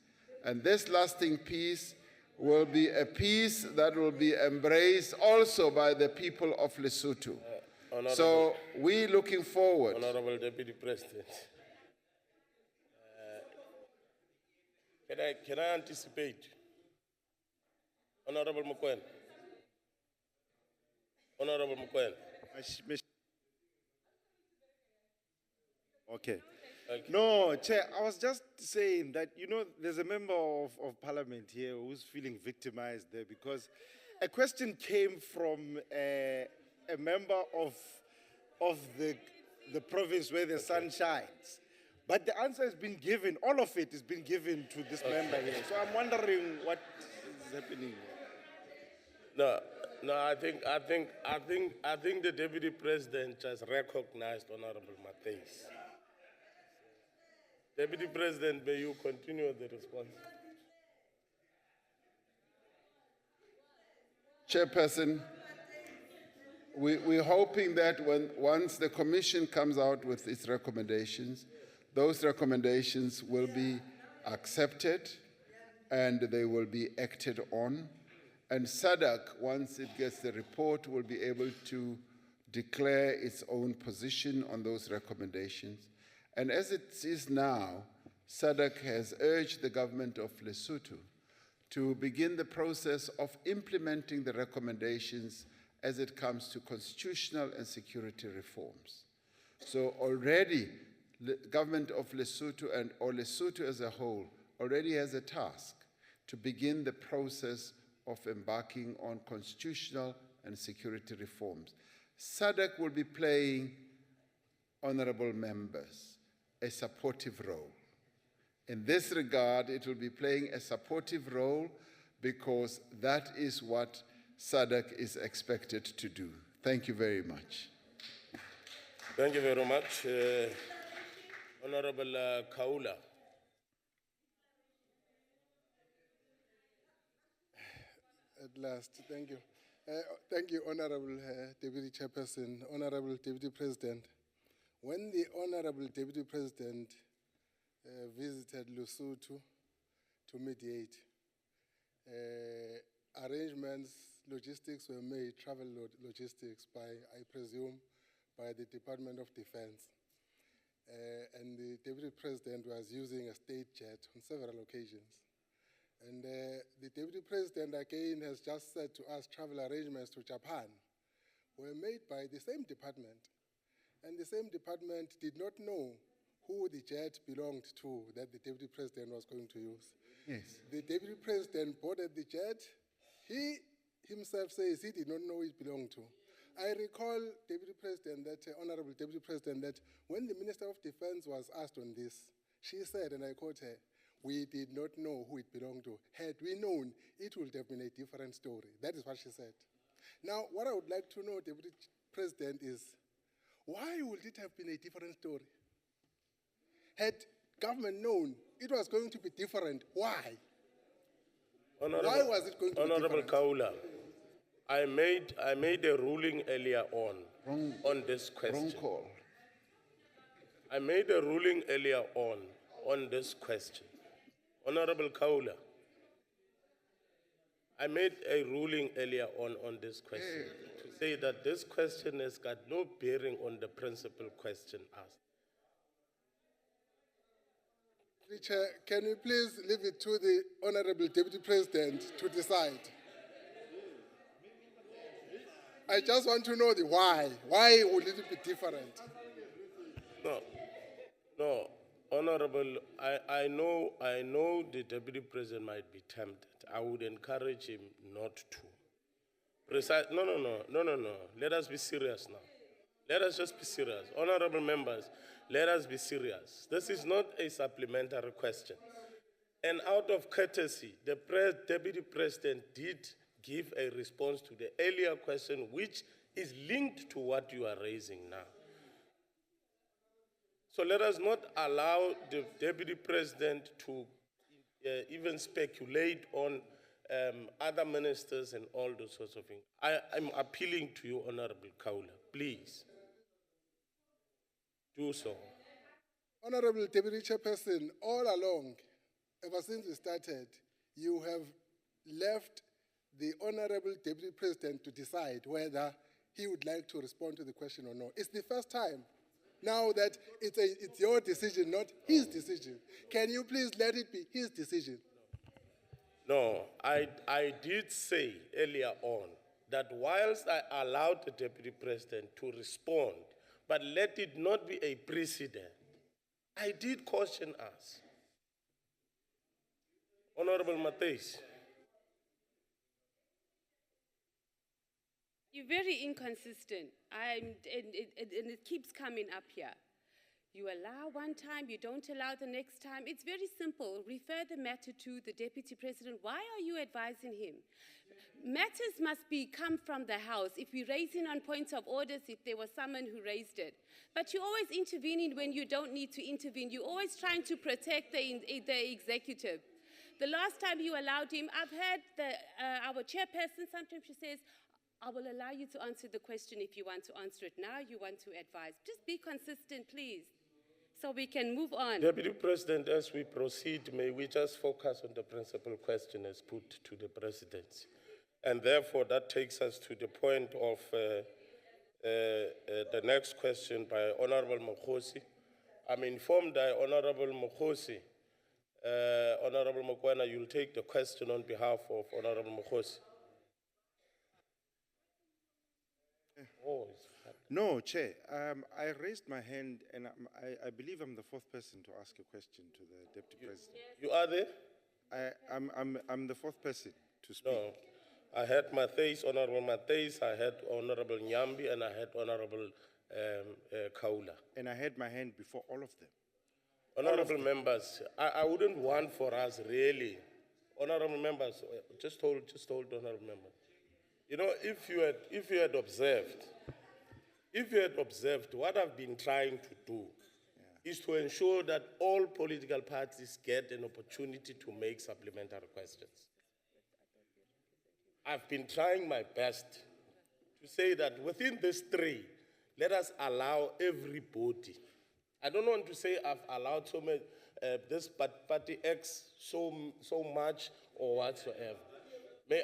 And this lasting peace will be a peace that will be embraced also by the people of Lesotho. So we're looking forward. Honorable Deputy President. Can I anticipate? Honorable Mokoen. Honorable Mokoen. Okay. No, Chair, I was just saying that, you know, there's a member of parliament here who's feeling victimized there because a question came from a member of the province where the sun shines. But the answer has been given, all of it has been given to this member here. So I'm wondering what is happening here. No, I think the Deputy President has recognized Honorable Matthies. Deputy President, may you continue the response? Chairperson, we're hoping that once the Commission comes out with its recommendations, those recommendations will be accepted and they will be acted on. And SADC, once it gets the report, will be able to declare its own position on those recommendations. And as it is now, SADC has urged the government of Lesotho to begin the process of implementing the recommendations as it comes to constitutional and security reforms. So already, the government of Lesotho or Lesotho as a whole already has a task to begin the process of embarking on constitutional and security reforms. SADC will be playing, honorable members, a supportive role. In this regard, it will be playing a supportive role because that is what SADC is expected to do. Thank you very much. Thank you very much. Honorable Kaula. At last, thank you. Thank you, Honorable Deputy Chairperson, Honorable Deputy President. When the Honorable Deputy President visited Lesotho to mediate. Arrangements, logistics were made, travel logistics by, I presume, by the Department of Defense. And the Deputy President was using a state jet on several occasions. And the Deputy President again has just said to us travel arrangements to Japan were made by the same department. And the same department did not know who the jet belonged to that the Deputy President was going to use. Yes. The Deputy President boarded the jet. He himself says he did not know it belonged to. I recall, Deputy President, Honorable Deputy President, that when the Minister of Defense was asked on this, she said, and I quote her, "We did not know who it belonged to. Had we known, it would have been a different story." That is what she said. Now, what I would like to know, Deputy President, is why would it have been a different story? Had government known it was going to be different, why? Why was it going to be Honorable different? Kaula, I made a ruling earlier on this question. Wrong call. I made a ruling earlier on this question. Honorable Kaula, I made a ruling earlier on this question to say that this question has got no bearing on the principal question asked. Chair, can we please leave it to the Honorable Deputy President to decide? I just want to know the why. Why would it be different? No, Honorable, I know the Deputy President might be tempted. I would encourage him not to. No. Let us be serious now. Let us just be serious. Honorable members, let us be serious. This is not a supplementary question. And out of courtesy, the Deputy President did give a response to the earlier question, which is linked to what you are raising now. So let us not allow the Deputy President to even speculate on other ministers and all those sorts of things. I'm appealing to you, Honorable Kaula, please do so. Honorable Deputy Chairperson, all along, ever since we started, you have left the Honorable Deputy President to decide whether he would like to respond to the question or not. It's the first time now that it's your decision, not his decision. Can you please let it be his decision? No, I did say earlier on that whilst I allowed the Deputy President to respond, but let it not be a precedent, I did caution us. Honorable Matthys. You're very inconsistent, and it keeps coming up here. You allow one time, you don't allow the next time. It's very simple. Refer the matter to the Deputy President. Why are you advising him? Matters must come from the House. If we're raising on points of orders, if there was someone who raised it. But you're always intervening when you don't need to intervene. You're always trying to protect the executive. The last time you allowed him, I've heard our chairperson, sometimes she says, I will allow you to answer the question if you want to answer it. Now you want to advise. Just be consistent, please, so we can move on. Deputy President, as we proceed, may we just focus on the principal question as put to the presidency. And therefore, that takes us to the point of the next question by Honorable Mokhosi. I'm informed by Honorable Mokhosi. Honorable Mokoena, you'll take the question on behalf of Honorable Mokhosi. No, Chair. I raised my hand, and I believe I'm the fourth person to ask a question to the Deputy President. You are there? I'm the fourth person to speak. No. I had Matthys, Honorable Matthys, I had Honorable Nyambi, and I had Honorable Kaula. And I had my hand before all of them. Honorable members, I wouldn't want for us really. Honorable members, just hold, honorable members. You know, if you had observed what I've been trying to do is to ensure that all political parties get an opportunity to make supplementary questions. I've been trying my best to say that within these three, let us allow everybody. I don't want to say I've allowed so many, this party X so much or whatsoever. May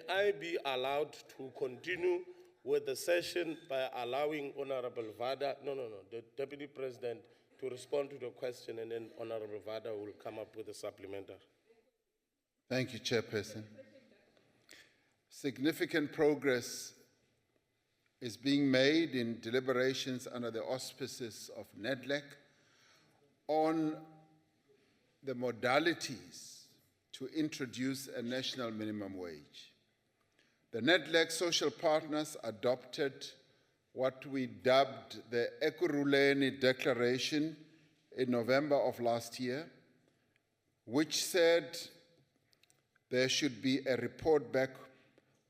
I be allowed to continue with the session by allowing Honorable Vada, the Deputy President, to respond to the question, and then Honorable Vada will come up with a supplementary. Thank you, Chairperson. Significant progress is being made in deliberations under the auspices of NEDLEC on the modalities to introduce a national minimum wage. The NEDLEC social partners adopted what we dubbed the Ekurhuleni Declaration in November of last year, which said there should be a report back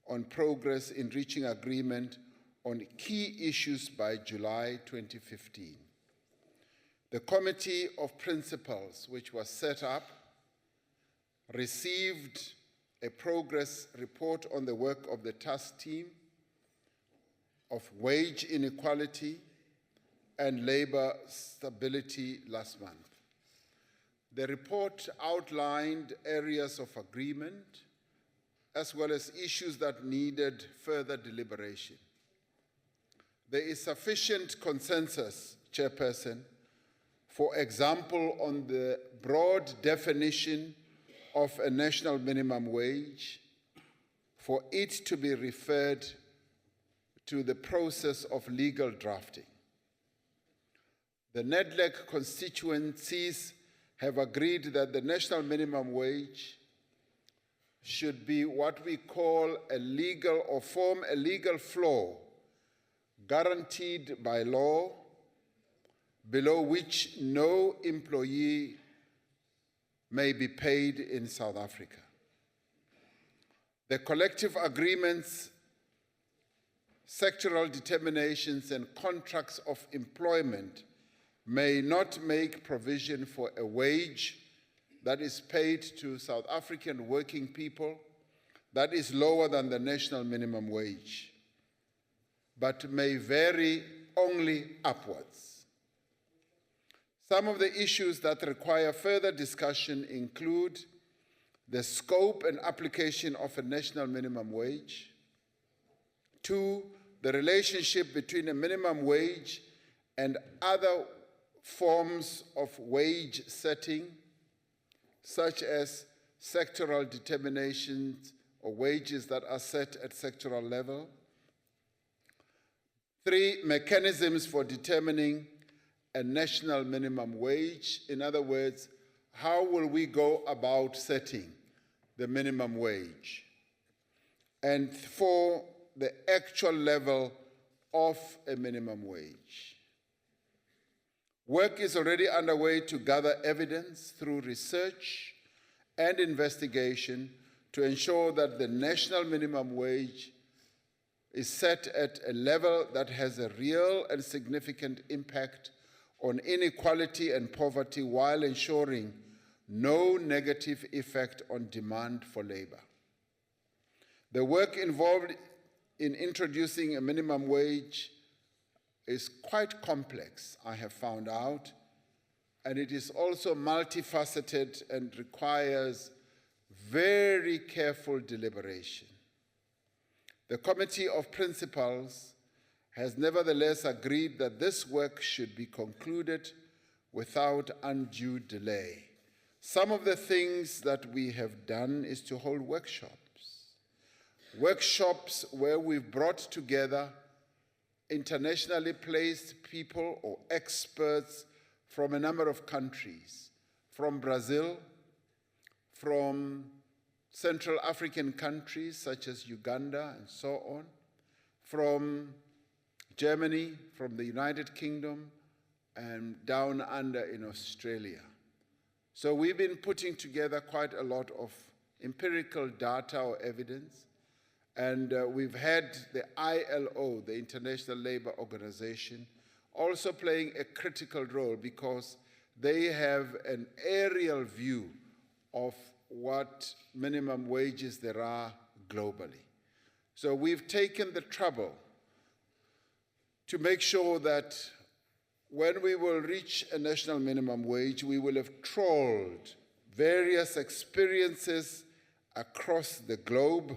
on progress in reaching agreement on key issues by July 2015. The Committee of Principals, which was set up, received a progress report on the work of the task team of wage inequality and labor stability last month. The report outlined areas of agreement as well as issues that needed further deliberation. There is sufficient consensus, Chairperson, for example, on the broad definition of a national minimum wage, for it to be referred to the process of legal drafting. The NEDLEC constituencies have agreed that the national minimum wage should be what we call a legal or form a legal floor guaranteed by law, below which no employee may be paid in South Africa. The collective agreements, sectoral determinations, and contracts of employment may not make provision for a wage that is paid to South African working people that is lower than the national minimum wage, but may vary only upwards. Some of the issues that require further discussion include the scope and application of a national minimum wage. 2, the relationship between a minimum wage and other forms of wage setting, such as sectoral determinations or wages that are set at sectoral level. 3, mechanisms for determining a national minimum wage. In other words, how will we go about setting the minimum wage? And 4, the actual level of a minimum wage. Work is already underway to gather evidence through research and investigation to ensure that the national minimum wage is set at a level that has a real and significant impact on inequality and poverty while ensuring no negative effect on demand for labor. The work involved in introducing a minimum wage is quite complex, I have found out, and it is also multifaceted and requires very careful deliberation. The Committee of Principals has nevertheless agreed that this work should be concluded without undue delay. Some of the things that we have done is to hold workshops. Workshops where we've brought together internationally placed people or experts from a number of countries, from Brazil, from Central African countries such as Uganda and so on, from Germany, from the United Kingdom, and down under in Australia. So we've been putting together quite a lot of empirical data or evidence, and we've had the ILO, the International Labour Organization, also playing a critical role because they have an aerial view of what minimum wages there are globally. So we've taken the trouble to make sure that when we will reach a national minimum wage, we will have trawled various experiences across the globe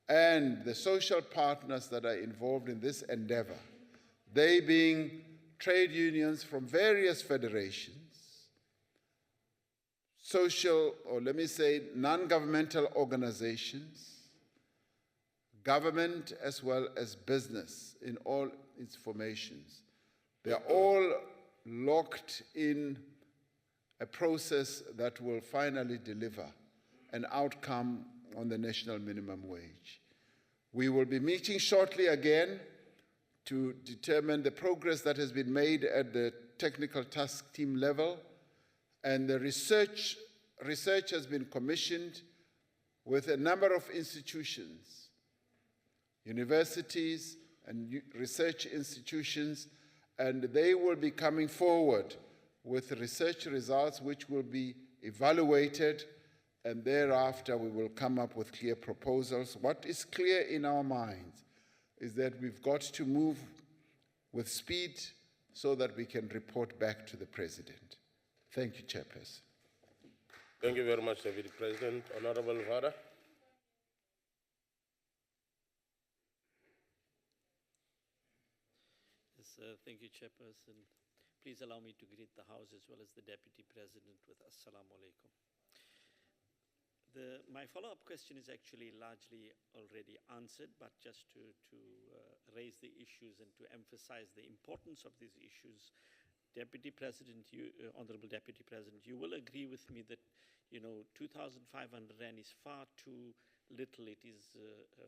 and the social partners that are involved in this endeavor, they being trade unions from various federations, social, or let me say, non-governmental organizations, government as well as business in all its formations. They are all locked in a process that will finally deliver an outcome on the national minimum wage. We will be meeting shortly again to determine the progress that has been made at the technical task team level, and the research has been commissioned with a number of institutions, universities and research institutions, and they will be coming forward with research results which will be evaluated, and thereafter we will come up with clear proposals. What is clear in our minds is that we've got to move with speed so that we can report back to the President. Thank you, Chairperson. Thank you very much, Deputy President. Honorable Vada. Yes, thank you, Chairperson. Please allow me to greet the House as well as the Deputy President with Assalamu alaikum. My follow-up question is actually largely already answered, but just to raise the issues and to emphasize the importance of these issues, Deputy President, Honorable Deputy President, you will agree with me that, 2,500 Rand is far too little. It is,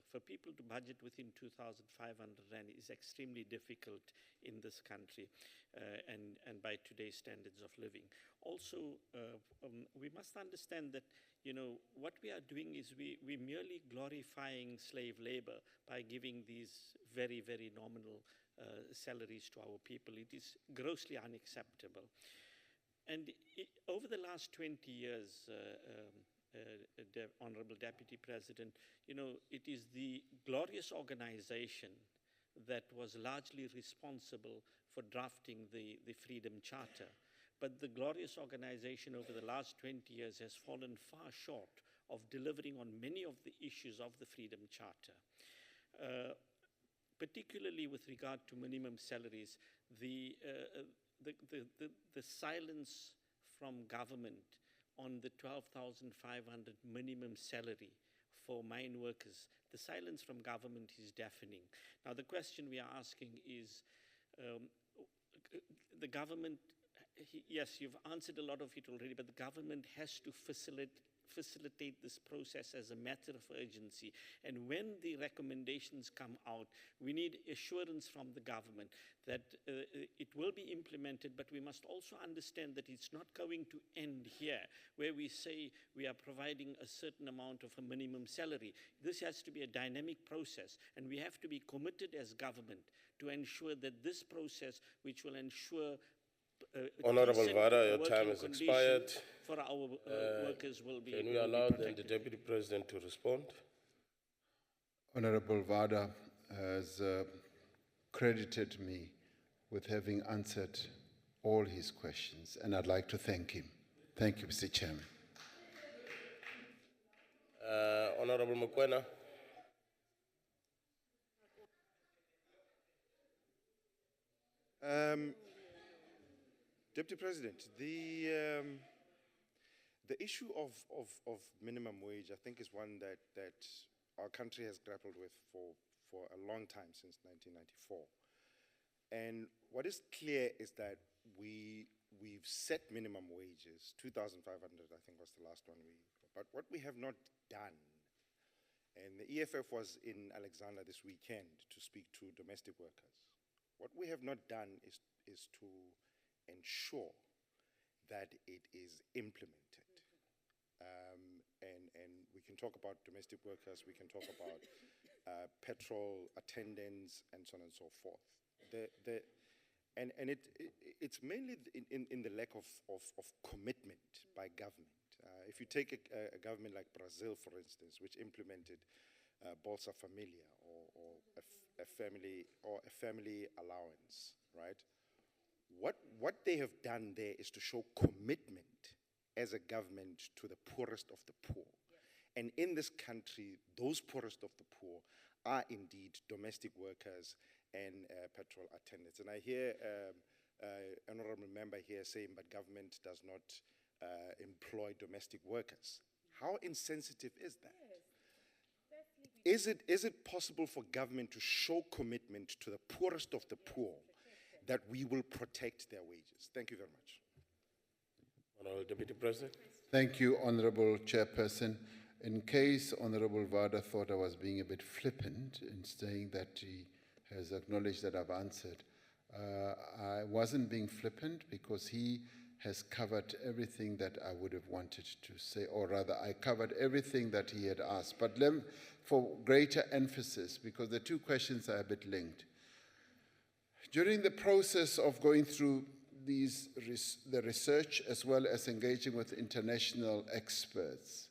for people to budget within 2,500 Rand is extremely difficult in this country and by today's standards of living. Also, we must understand that, what we are doing is we're merely glorifying slave labor by giving these very, very nominal salaries to our people. It is grossly unacceptable. And over the last 20 years, Honorable Deputy President, it is the glorious organization that was largely responsible for drafting the Freedom Charter. But the glorious organization over the last 20 years has fallen far short of delivering on many of the issues of the Freedom Charter. Particularly with regard to minimum salaries, the silence from government on the 12,500 minimum salary for mine workers, the silence from government is deafening. Now the question we are asking is, the government, yes, you've answered a lot of it already, but the government has to facilitate this process as a matter of urgency. And when the recommendations come out, we need assurance from the government that it will be implemented, but we must also understand that it's not going to end here, where we say we are providing a certain amount of a minimum salary. This has to be a dynamic process, and we have to be committed as government to ensure that this process, which will ensure Honorable Vada, your time has expired. For our workers will be. Can we allow then the Deputy President to respond? Honorable Vada has credited me with having answered all his questions, and I'd like to thank him. Thank you, Mr. Chairman. Honorable Mokoena. Deputy President, the issue of minimum wage, I think, is one that our country has grappled with for a long time, since 1994. And what is clear is that we've set minimum wages, 2,500 I think was the last one but what we have not done, and the EFF was in Alexandra this weekend to speak to domestic workers, what we have not done is to ensure that it is implemented. And we can talk about domestic workers, we can talk about petrol attendants, and so on and so forth. It's mainly in the lack of commitment by government. If you take a government like Brazil, for instance, which implemented Bolsa Familia or a family allowance, right? What they have done there is to show commitment as a government to the poorest of the poor. And in this country, those poorest of the poor are indeed domestic workers and petrol attendants. And I hear honorable member here saying, but government does not employ domestic workers. How insensitive is that? Is it possible for government to show commitment to the poorest of the poor that we will protect their wages? Thank you very much. Honorable Deputy President. Thank you, Honorable Chairperson. In case Honorable Vada thought I was being a bit flippant in saying that he has acknowledged that I've answered, I wasn't being flippant because he has covered everything that I would have wanted to say, or rather, I covered everything that he had asked. But for greater emphasis, because the two questions are a bit linked. During the process of going through the research as well as engaging with international experts,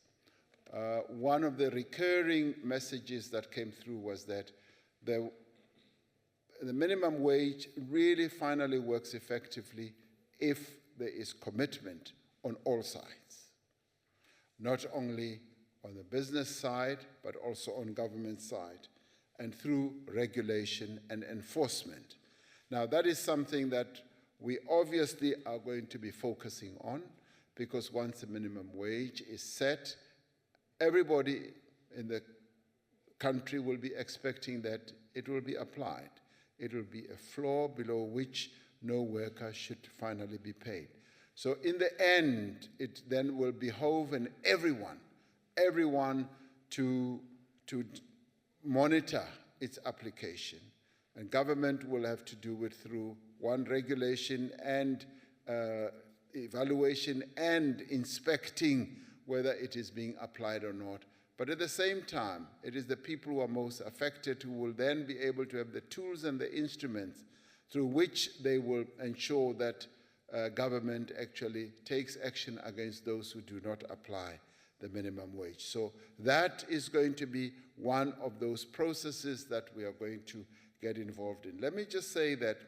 one of the recurring messages that came through was that the minimum wage really finally works effectively if there is commitment on all sides, not only on the business side, but also on government side, and through regulation and enforcement. Now, that is something that we obviously are going to be focusing on, because once the minimum wage is set, everybody in the country will be expecting that it will be applied. It will be a floor below which no worker should finally be paid. So in the end, it then will behove on everyone to monitor its application. And government will have to do it through one, regulation and evaluation and inspecting whether it is being applied or not. But at the same time, it is the people who are most affected who will then be able to have the tools and the instruments through which they will ensure that government actually takes action against those who do not apply the minimum wage. So that is going to be one of those processes that we are going to get involved in. Let me just say that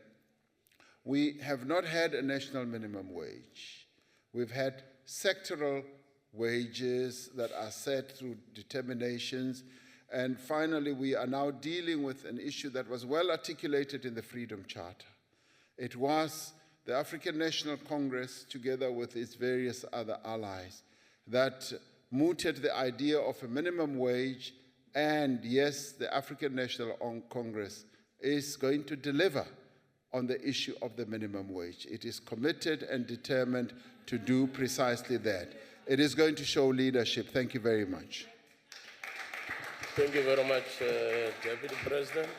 we have not had a national minimum wage. We've had sectoral wages that are set through determinations. And finally, we are now dealing with an issue that was well articulated in the Freedom Charter. It was the African National Congress, together with its various other allies, that mooted the idea of a minimum wage. And yes, the African National Congress is going to deliver on the issue of the minimum wage. It is committed and determined to do precisely that. It is going to show leadership. Thank you very much. Thank you very much, Deputy President.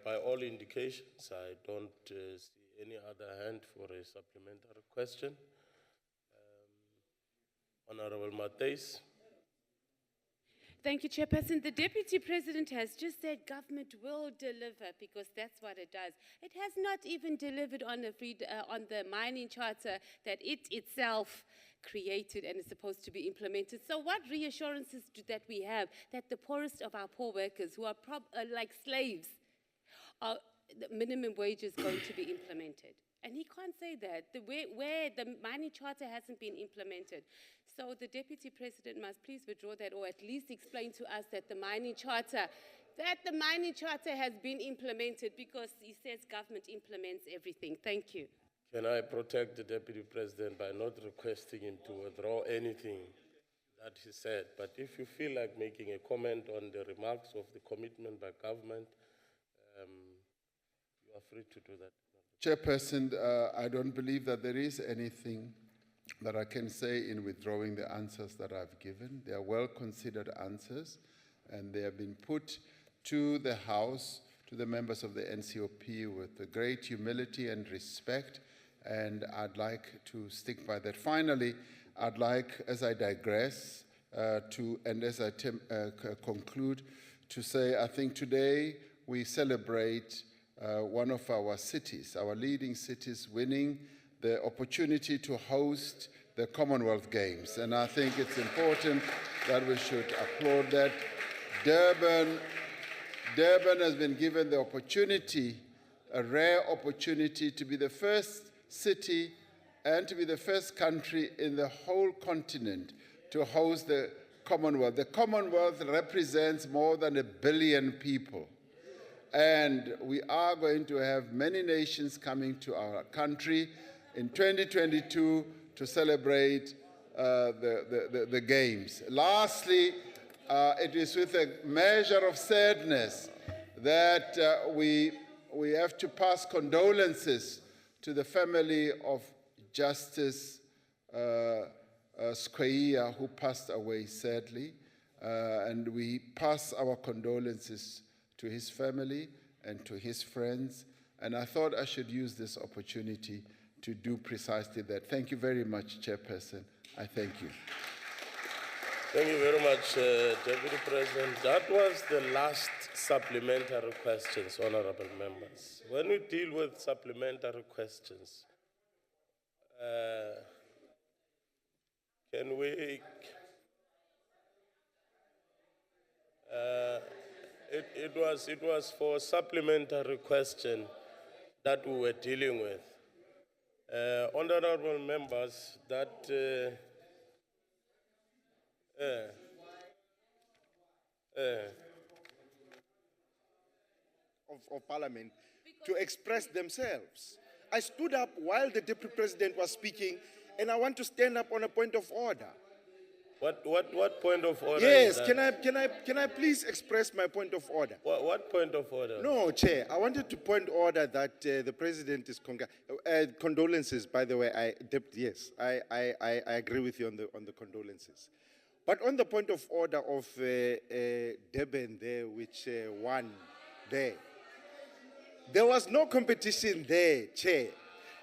By all indications, I don't see any other hand for a supplementary question. Honorable Matthys. Thank you, Chairperson. The Deputy President has just said government will deliver, because that's what it does. It has not even delivered on the mining charter that it itself created and is supposed to be implemented. So what reassurances that we have that the poorest of our poor workers, who are like slaves, the minimum wage is going to be implemented? And he can't say that, where the mining charter hasn't been implemented. So the Deputy President must please withdraw that, or at least explain to us that the mining charter has been implemented, because he says government implements everything. Thank you. Can I protect the Deputy President by not requesting him to withdraw anything that he said? But if you feel like making a comment on the remarks of the commitment by government, you are free to do that. Chairperson, I don't believe that there is anything that I can say in withdrawing the answers that I've given. They are well-considered answers, and they have been put to the House, to the members of the NCOP, with great humility and respect, and I'd like to stick by that. Finally, I'd like, as I digress, and as I conclude, to say I think today we celebrate one of our cities, our leading cities, winning the opportunity to host the Commonwealth Games. And I think it's important that we should applaud that. Durban has been given the opportunity a rare opportunity to be the first city and to be the first country in the whole continent to host the Commonwealth. The Commonwealth represents more than 1 billion people. And we are going to have many nations coming to our country in 2022 to celebrate the Games. Lastly, it is with a measure of sadness that we have to pass condolences to the family of Justice Skweyiya, who passed away sadly. And we pass our condolences to his family and to his friends. And I thought I should use this opportunity to do precisely that. Thank you very much, Chairperson. I thank you. Thank you very much, Deputy President. That was the last supplementary questions, honorable members. When we deal with supplementary questions, can we... It was for supplementary question that we were dealing with. Honorable members, that of Parliament to express themselves. I stood up while the Deputy President was speaking, and I want to stand up on a point of order. What point of order? Yes, is that? can I please express my point of order? What point of order? No, Chair, I wanted to point order that the President is condolences, by the way. Yes, I agree with you on the condolences. But on the point of order of Durban there, which won there was no competition there, Chair.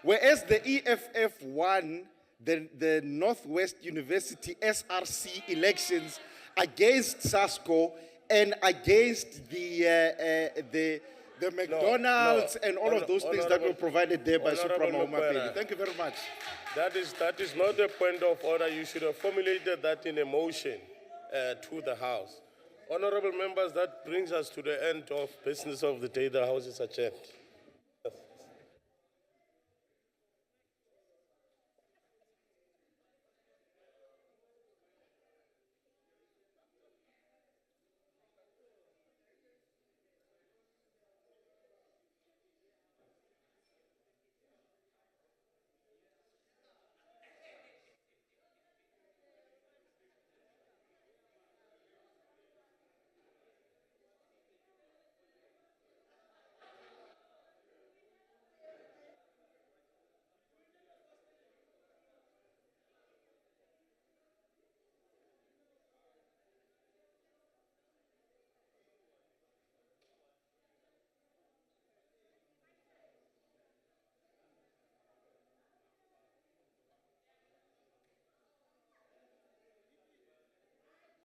Whereas the EFF won the Northwest University SRC elections against SASCO and against the McDonald's and all of those things that were provided there by Suprama Umapeli. Thank you very much. That is not a point of order. You should have formulated that in a motion to the House. Honorable members, that brings us to the end of business of the day. The House is adjourned.